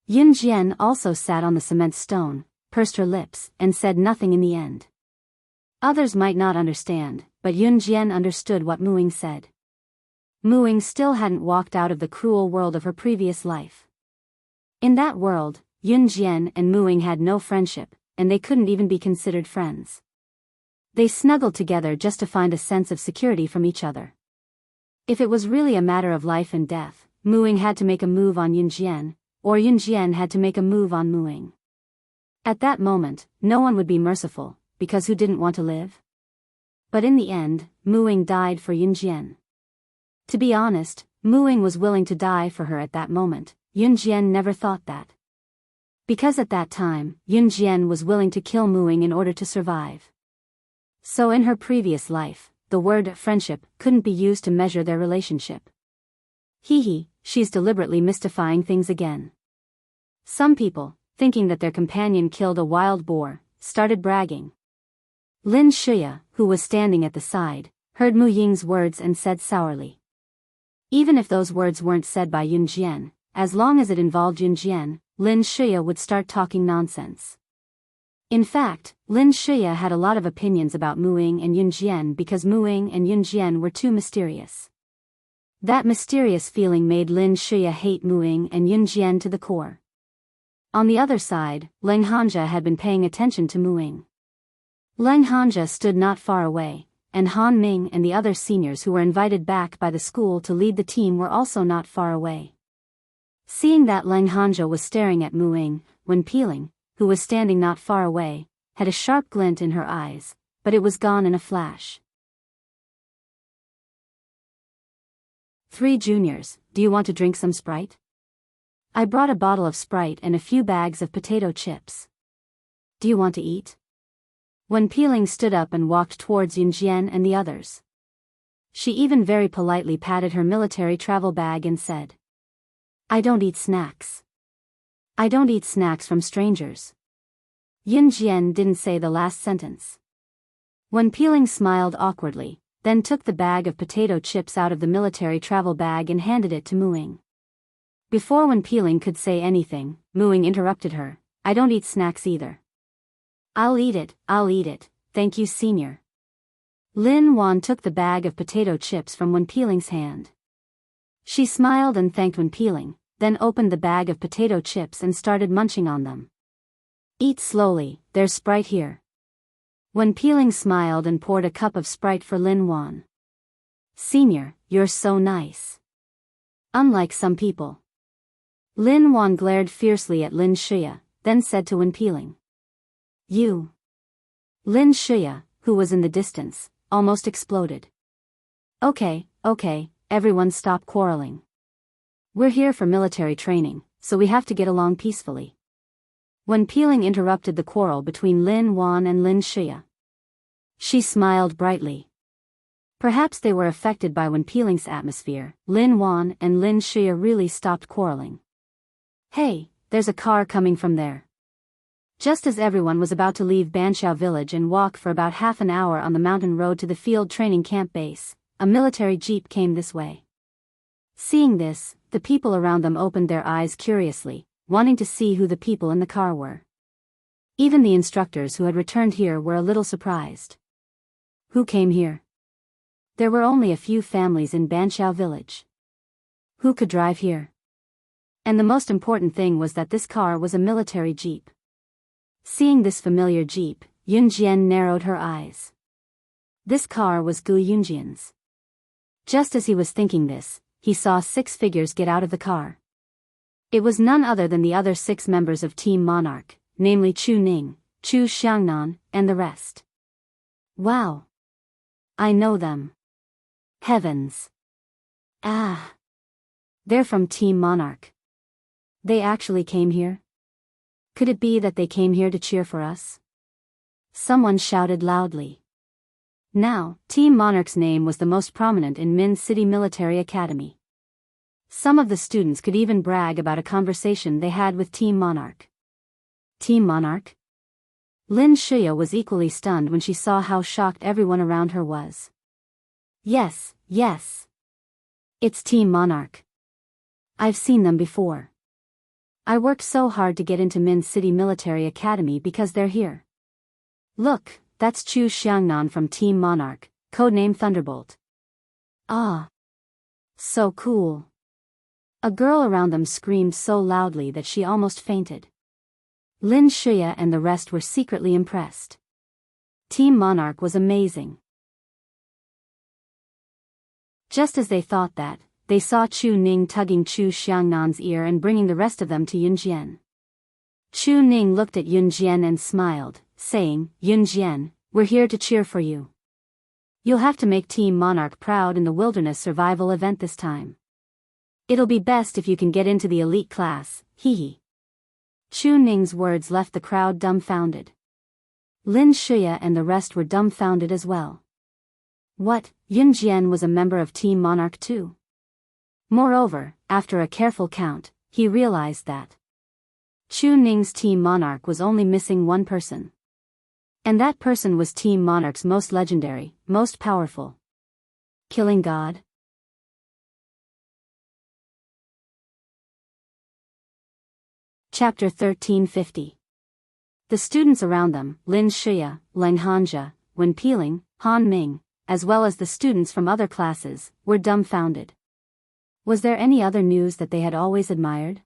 Yun Jian also sat on the cement stone, pursed her lips, and said nothing in the end. Others might not understand, but Yun Jian understood what Mu Ying said. Mu Ying still hadn't walked out of the cruel world of her previous life. In that world, Yun Jian and Mu Ying had no friendship, and they couldn't even be considered friends. They snuggled together just to find a sense of security from each other. If it was really a matter of life and death, Mu Ying had to make a move on Yun Jian, or Yun Jian had to make a move on Mu Ying. At that moment, no one would be merciful, because who didn't want to live? But in the end, Mu Ying died for Yun Jian. To be honest, Mu Ying was willing to die for her at that moment. Yun Jian never thought that. Because at that time, Yun Jian was willing to kill Mu Ying in order to survive. So in her previous life, the word friendship couldn't be used to measure their relationship. She's deliberately mystifying things again. Some people, thinking that their companion killed a wild boar, started bragging. Lin Shuya, who was standing at the side, heard Mu Ying's words and said sourly. Even if those words weren't said by Yun Jian, as long as it involved Yun Jian, Lin Shuya would start talking nonsense. In fact, Lin Shuya had a lot of opinions about Mu Ying and Yun Jian because Mu Ying and Yun Jian were too mysterious. That mysterious feeling made Lin Shuya hate Mu Ying and Yun Jian to the core. On the other side, Leng Hanja had been paying attention to Mu Ying. Leng Hanja stood not far away, and Han Ming and the other seniors who were invited back by the school to lead the team were also not far away. Seeing that Leng Hanja was staring at Mu Ying, Wen Peeling, who was standing not far away, had a sharp glint in her eyes, but it was gone in a flash. 3 juniors, do you want to drink some Sprite? I brought a bottle of Sprite and a few bags of potato chips. Do you want to eat? Wen Peeling stood up and walked towards Yun Jian and the others. She even very politely patted her military travel bag and said, I don't eat snacks. I don't eat snacks from strangers. Yun Jian didn't say the last sentence. Wen Peeling smiled awkwardly, then took the bag of potato chips out of the military travel bag and handed it to Mu Ying. Before Wen Peeling could say anything, Mu Ying interrupted her, I don't eat snacks either. I'll eat it, thank you senior. Lin Wan took the bag of potato chips from Wen Peeling's hand. She smiled and thanked Wen Peeling, then opened the bag of potato chips and started munching on them. Eat slowly, there's Sprite here. Wen Peeling smiled and poured a cup of Sprite for Lin Wan. Senior, you're so nice. Unlike some people. Lin Wan glared fiercely at Lin Shuya, then said to Wen Peeling. You. Lin Shuya, who was in the distance, almost exploded. Okay, everyone stop quarreling. We're here for military training, so we have to get along peacefully. Wen Peeling interrupted the quarrel between Lin Wan and Lin Shuya. She smiled brightly. Perhaps they were affected by Wen Peeling's atmosphere. Lin Wan and Lin Shuya really stopped quarreling. Hey, there's a car coming from there. Just as everyone was about to leave Banqiao village and walk for about half an hour on the mountain road to the field training camp base, a military jeep came this way. Seeing this, the people around them opened their eyes curiously, wanting to see who the people in the car were. Even the instructors who had returned here were a little surprised. Who came here? There were only a few families in Banqiao village. Who could drive here? And the most important thing was that this car was a military jeep. Seeing this familiar jeep, Yunjian narrowed her eyes. This car was Gu Yunjian's. Just as he was thinking this, he saw 6 figures get out of the car. It was none other than the other 6 members of Team Monarch, namely Chu Ning, Chu Xiangnan, and the rest. Wow! I know them. Heavens! Ah! They're from Team Monarch. They actually came here? Could it be that they came here to cheer for us? Someone shouted loudly. Now, Team Monarch's name was the most prominent in Min City Military Academy. Some of the students could even brag about a conversation they had with Team Monarch. Team Monarch? Lin Shuya was equally stunned when she saw how shocked everyone around her was. Yes, yes. It's Team Monarch. I've seen them before. I worked so hard to get into Min City Military Academy because they're here. Look, that's Chu Xiangnan from Team Monarch, codename Thunderbolt. Ah. So cool. A girl around them screamed so loudly that she almost fainted. Lin Shuya and the rest were secretly impressed. Team Monarch was amazing. Just as they thought that, they saw Chu Ning tugging Chu Xiangnan's ear and bringing the rest of them to Yunjian. Chu Ning looked at Yunjian and smiled, saying, Yunjian, we're here to cheer for you. You'll have to make Team Monarch proud in the wilderness survival event this time. It'll be best if you can get into the elite class, hee hee. Chu Ning's words left the crowd dumbfounded. Lin Shuya and the rest were dumbfounded as well. What, Yunjian was a member of Team Monarch too? Moreover, after a careful count, he realized that Chu Ning's Team Monarch was only missing one person. And that person was Team Monarch's most legendary, most powerful killing god. Chapter 1350. The students around them, Lin Shuya, Leng Hanja, Wen Peeling, Han Ming, as well as the students from other classes, were dumbfounded. Was there any other news that they had always admired?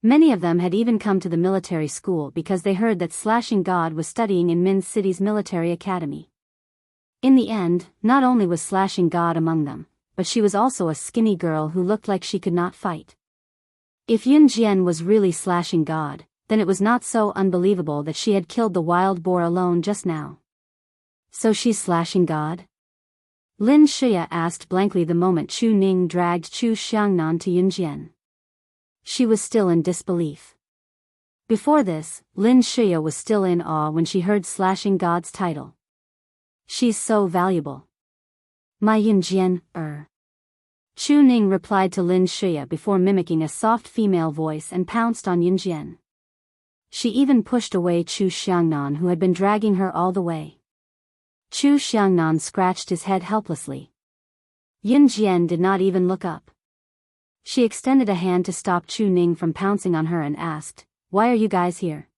Many of them had even come to the military school because they heard that Slashing God was studying in Min City's military academy. In the end, not only was Slashing God among them, but she was also a skinny girl who looked like she could not fight. If Yunjian was really Slashing God, then it was not so unbelievable that she had killed the wild boar alone just now. So she's Slashing God? Lin Shuya asked blankly the moment Chu Ning dragged Chu Xiangnan to Yunjian. She was still in disbelief. Before this, Lin Shuya was still in awe when she heard Slashing God's title. She's so valuable. My Yunjian, Chu Ning replied to Lin Shuya before mimicking a soft female voice and pounced on Yunjian. She even pushed away Chu Xiangnan who had been dragging her all the way. Chu Xiangnan scratched his head helplessly. Yunjian did not even look up. She extended a hand to stop Chu Ning from pouncing on her and asked, "Why are you guys here?"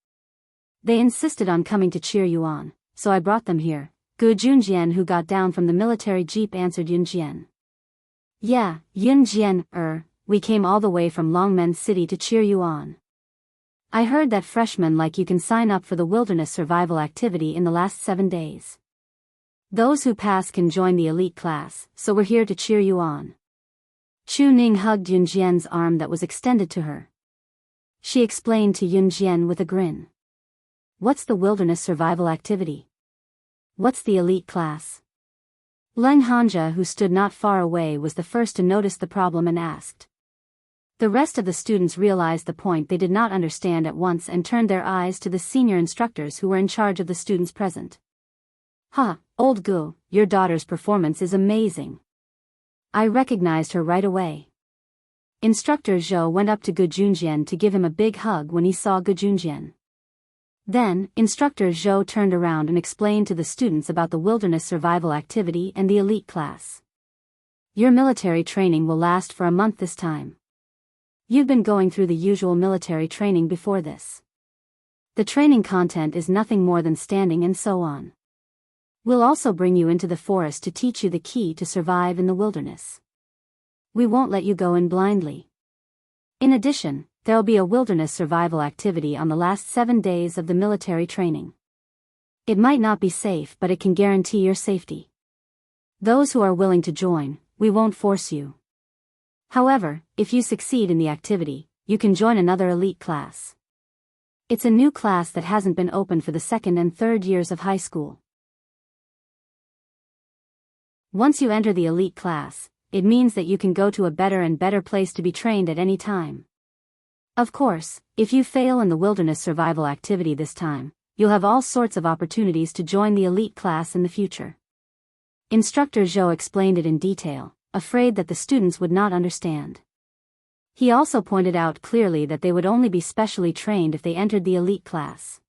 "They insisted on coming to cheer you on, so I brought them here," Gu Junjian who got down from the military jeep answered Yunjian. "Yeah, Yunjian, we came all the way from Longmen City to cheer you on. I heard that freshmen like you can sign up for the wilderness survival activity in the last 7 days. Those who pass can join the elite class, so we're here to cheer you on." Chu Ning hugged Yunjian's arm that was extended to her. She explained to Yunjian with a grin. "What's the wilderness survival activity? What's the elite class?" Leng Hanja who stood not far away was the first to notice the problem and asked. The rest of the students realized the point they did not understand at once and turned their eyes to the senior instructors who were in charge of the students present. "Ha, old Gu, your daughter's performance is amazing." I recognized her right away. Instructor Zhou went up to Gu Junjian to give him a big hug when he saw Gu Junjian. Then, Instructor Zhou turned around and explained to the students about the wilderness survival activity and the elite class. Your military training will last for a month this time. You've been going through the usual military training before this. The training content is nothing more than standing and so on. We'll also bring you into the forest to teach you the key to survive in the wilderness. We won't let you go in blindly. In addition, there'll be a wilderness survival activity on the last 7 days of the military training. It might not be safe, but it can guarantee your safety. Those who are willing to join, we won't force you. However, if you succeed in the activity, you can join another elite class. It's a new class that hasn't been opened for the 2nd and 3rd years of high school. Once you enter the elite class, it means that you can go to a better and better place to be trained at any time. Of course, if you fail in the wilderness survival activity this time, you'll have all sorts of opportunities to join the elite class in the future. Instructor Zhou explained it in detail, afraid that the students would not understand. He also pointed out clearly that they would only be specially trained if they entered the elite class.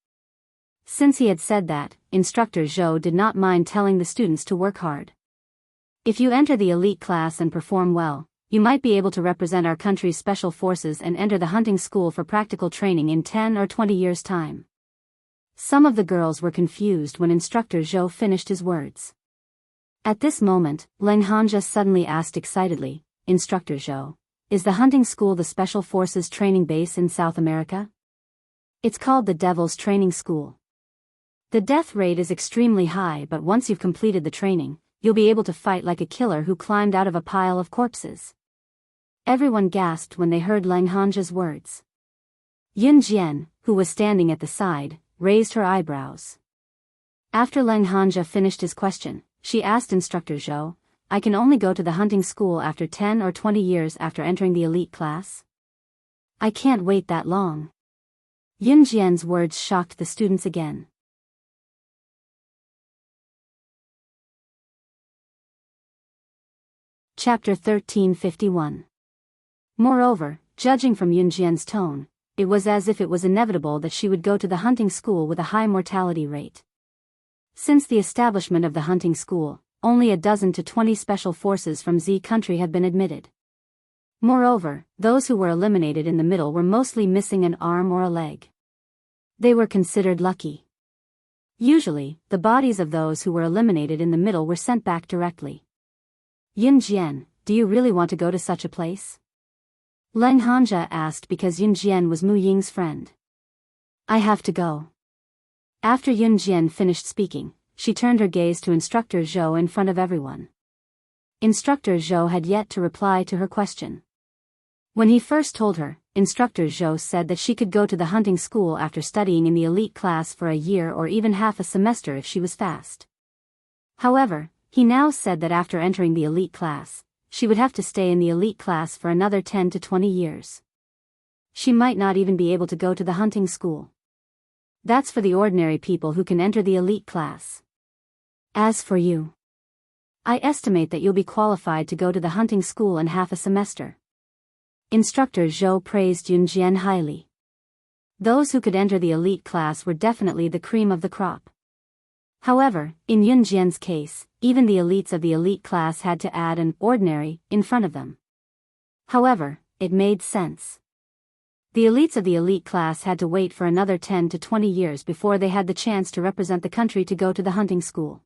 Since he had said that, Instructor Zhou did not mind telling the students to work hard. If you enter the elite class and perform well, you might be able to represent our country's special forces and enter the hunting school for practical training in 10 or 20 years' time. Some of the girls were confused when Instructor Zhou finished his words. At this moment, Leng Hanja suddenly asked excitedly, "Instructor Zhou, is the hunting school the Special Forces training base in South America?" "It's called the Devil's Training School. The death rate is extremely high, but once you've completed the training, you'll be able to fight like a killer who climbed out of a pile of corpses." Everyone gasped when they heard Leng Hanja's words. Yun Jian, who was standing at the side, raised her eyebrows. After Leng Hanja finished his question, she asked Instructor Zhou, "I can only go to the hunting school after 10 or 20 years after entering the elite class? I can't wait that long." Yun Jian's words shocked the students again. Chapter 1351. Moreover, judging from Yun Jian's tone, it was as if it was inevitable that she would go to the hunting school with a high mortality rate. Since the establishment of the hunting school, only a dozen to 20 special forces from Z country have been admitted. Moreover, those who were eliminated in the middle were mostly missing an arm or a leg. They were considered lucky. Usually, the bodies of those who were eliminated in the middle were sent back directly. "Yun Jian, do you really want to go to such a place?" Leng Hanja asked because Yun Jian was Mu Ying's friend. "I have to go." After Yun Jian finished speaking, she turned her gaze to Instructor Zhou in front of everyone. Instructor Zhou had yet to reply to her question. When he first told her, Instructor Zhou said that she could go to the hunting school after studying in the elite class for a year or even half a semester if she was fast. However, he now said that after entering the elite class, she would have to stay in the elite class for another 10 to 20 years. She might not even be able to go to the hunting school. That's for the ordinary people who can enter the elite class. As for you, I estimate that you'll be qualified to go to the hunting school in half a semester. Instructor Zhou praised Yun Jian highly. Those who could enter the elite class were definitely the cream of the crop. However, in Yun Jian's case, even the elites of the elite class had to add an ordinary in front of them. However, it made sense. The elites of the elite class had to wait for another 10 to 20 years before they had the chance to represent the country to go to the hunting school.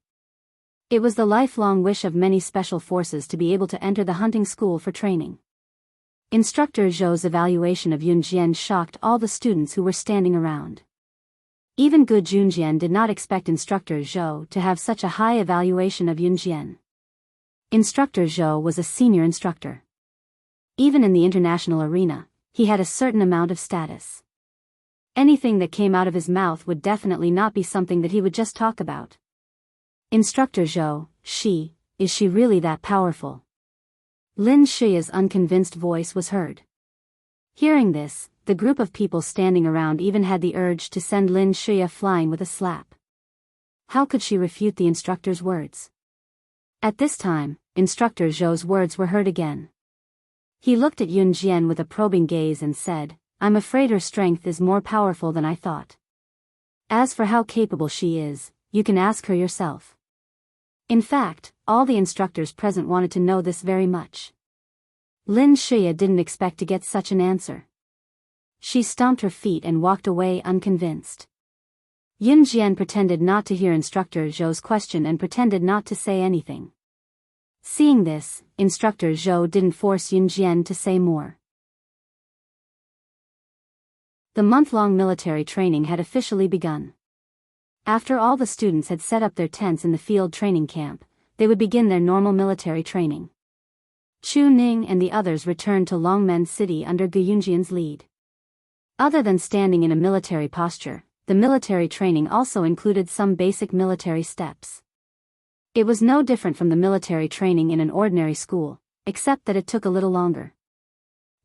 It was the lifelong wish of many special forces to be able to enter the hunting school for training. Instructor Zhou's evaluation of Yun Jian shocked all the students who were standing around. Even Gu Junjian did not expect Instructor Zhou to have such a high evaluation of Yun Jian. Instructor Zhou was a senior instructor. Even in the international arena, he had a certain amount of status. Anything that came out of his mouth would definitely not be something that he would just talk about. "Instructor Zhou, is she really that powerful?" Lin Shiya's unconvinced voice was heard. Hearing this, the group of people standing around even had the urge to send Lin Shiya flying with a slap. How could she refute the instructor's words? At this time, Instructor Zhou's words were heard again. He looked at Yun Jian with a probing gaze and said, "I'm afraid her strength is more powerful than I thought. As for how capable she is, you can ask her yourself." In fact, all the instructors present wanted to know this very much. Lin Shia didn't expect to get such an answer. She stomped her feet and walked away unconvinced. Yun Jian pretended not to hear Instructor Zhou's question and pretended not to say anything. Seeing this, Instructor Zhou didn't force Yun Jian to say more. The month-long military training had officially begun. After all the students had set up their tents in the field training camp, they would begin their normal military training. Chu Ning and the others returned to Longmen City under Gu Yunjian's lead. Other than standing in a military posture, the military training also included some basic military steps. It was no different from the military training in an ordinary school, except that it took a little longer.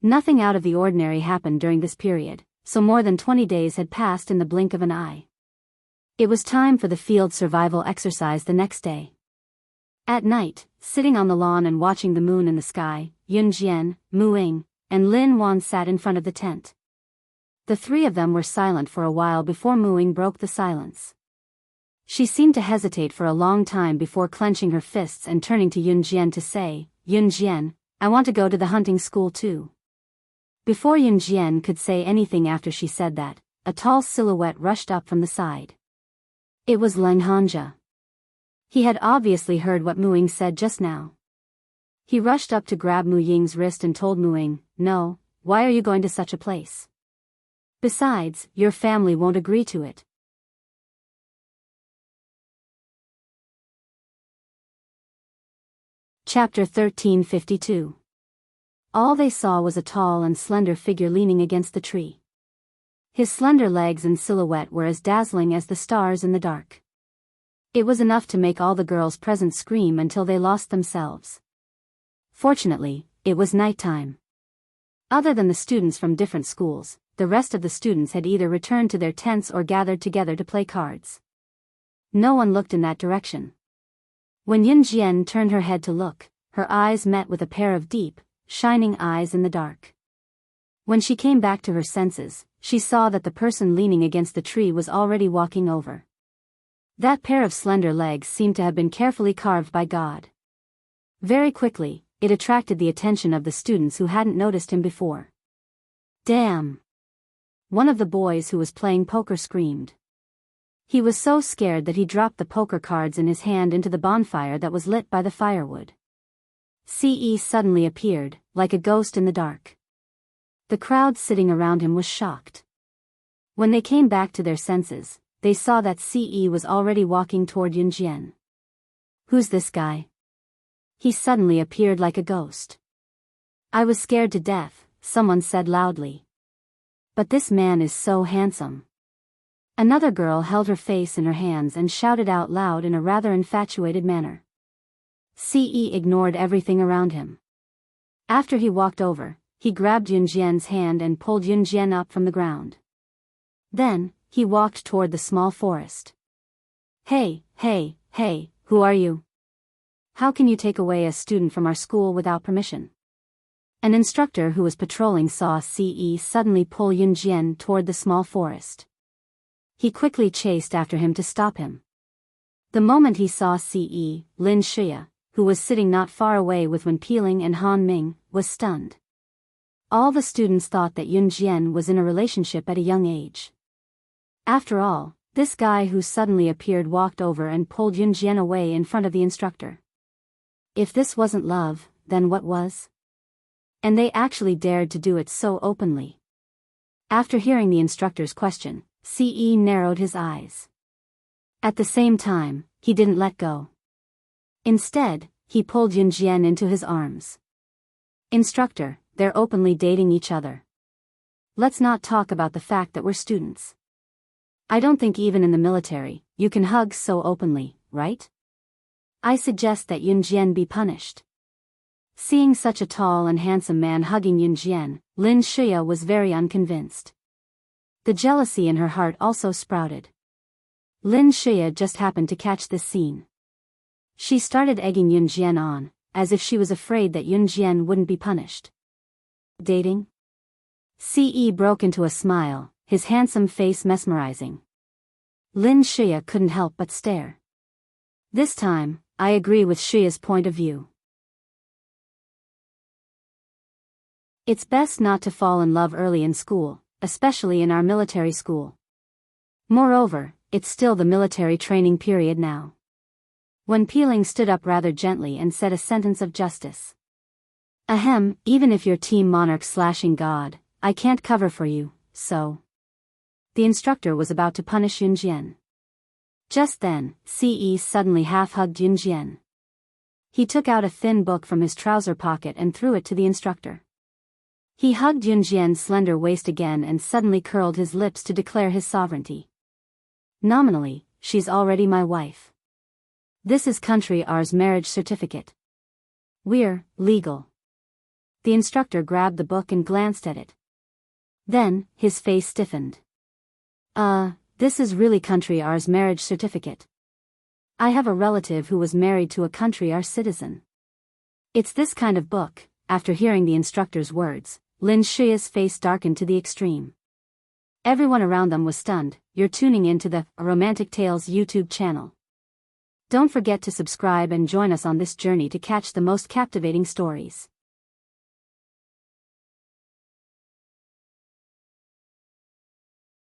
Nothing out of the ordinary happened during this period, so more than 20 days had passed in the blink of an eye. It was time for the field survival exercise the next day. At night, sitting on the lawn and watching the moon in the sky, Yun Jian, Mu Ying, and Lin Wan sat in front of the tent. The three of them were silent for a while before Mu Ying broke the silence. She seemed to hesitate for a long time before clenching her fists and turning to Yun Jian to say, "Yun Jian, I want to go to the hunting school too." Before Yun Jian could say anything after she said that, a tall silhouette rushed up from the side. It was Leng Hanja. He had obviously heard what Mu Ying said just now. He rushed up to grab Mu Ying's wrist and told Mu Ying, "No, why are you going to such a place? Besides, your family won't agree to it." Chapter 1352. All they saw was a tall and slender figure leaning against the tree. His slender legs and silhouette were as dazzling as the stars in the dark. It was enough to make all the girls present scream until they lost themselves. Fortunately, it was nighttime. Other than the students from different schools, the rest of the students had either returned to their tents or gathered together to play cards. No one looked in that direction. When Yun Jian turned her head to look, her eyes met with a pair of deep, shining eyes in the dark. When she came back to her senses, she saw that the person leaning against the tree was already walking over. That pair of slender legs seemed to have been carefully carved by God. Very quickly, it attracted the attention of the students who hadn't noticed him before. "Damn!" One of the boys who was playing poker screamed. He was so scared that he dropped the poker cards in his hand into the bonfire that was lit by the firewood. Ce suddenly appeared, like a ghost in the dark. The crowd sitting around him was shocked. When they came back to their senses, they saw that Ce was already walking toward Yun Jian. "Who's this guy?" He suddenly appeared like a ghost. "I was scared to death," someone said loudly. "But this man is so handsome." Another girl held her face in her hands and shouted out loud in a rather infatuated manner. Ce ignored everything around him. After he walked over, he grabbed Yun Jian's hand and pulled Yun Jian up from the ground. Then, he walked toward the small forest. Hey, who are you? How can you take away a student from our school without permission?" An instructor who was patrolling saw Ce suddenly pull Yun Jian toward the small forest. He quickly chased after him to stop him. The moment he saw Ce, Lin Shia, who was sitting not far away with Wen Peeling and Han Ming, was stunned. All the students thought that Yun Jian was in a relationship at a young age. After all, this guy who suddenly appeared walked over and pulled Yun Jian away in front of the instructor. If this wasn't love, then what was? And they actually dared to do it so openly. After hearing the instructor's question, Ce narrowed his eyes. At the same time, he didn't let go. Instead, he pulled Yun Jian into his arms. "Instructor, they're openly dating each other. Let's not talk about the fact that we're students. I don't think even in the military, you can hug so openly, right? I suggest that Yun Jian be punished." Seeing such a tall and handsome man hugging Yun Jian, Lin Shia was very unconvinced. The jealousy in her heart also sprouted. Lin Shia just happened to catch this scene. She started egging Yun Jian on, as if she was afraid that Yun Jian wouldn't be punished. Dating? Ce broke into a smile, his handsome face mesmerizing. Lin Shia couldn't help but stare. This time, I agree with Shia's point of view. It's best not to fall in love early in school, especially in our military school. Moreover, it's still the military training period now. Wen Peeling stood up rather gently and said a sentence of justice. Ahem, even if you're Team Monarch/ing God, I can't cover for you, so. The instructor was about to punish Yun Jian. Just then, Ce suddenly half-hugged Yun Jian. He took out a thin book from his trouser pocket and threw it to the instructor. He hugged Yun Jian's slender waist again and suddenly curled his lips to declare his sovereignty. Nominally, she's already my wife. This is country ours marriage certificate. We're legal. The instructor grabbed the book and glanced at it. Then, his face stiffened. This is really country ours marriage certificate. I have a relative who was married to a country our citizen. It's this kind of book. After hearing the instructor's words, Lin Shia's face darkened to the extreme. Everyone around them was stunned. You're tuning into the Romantic Tales YouTube channel. Don't forget to subscribe and join us on this journey to catch the most captivating stories.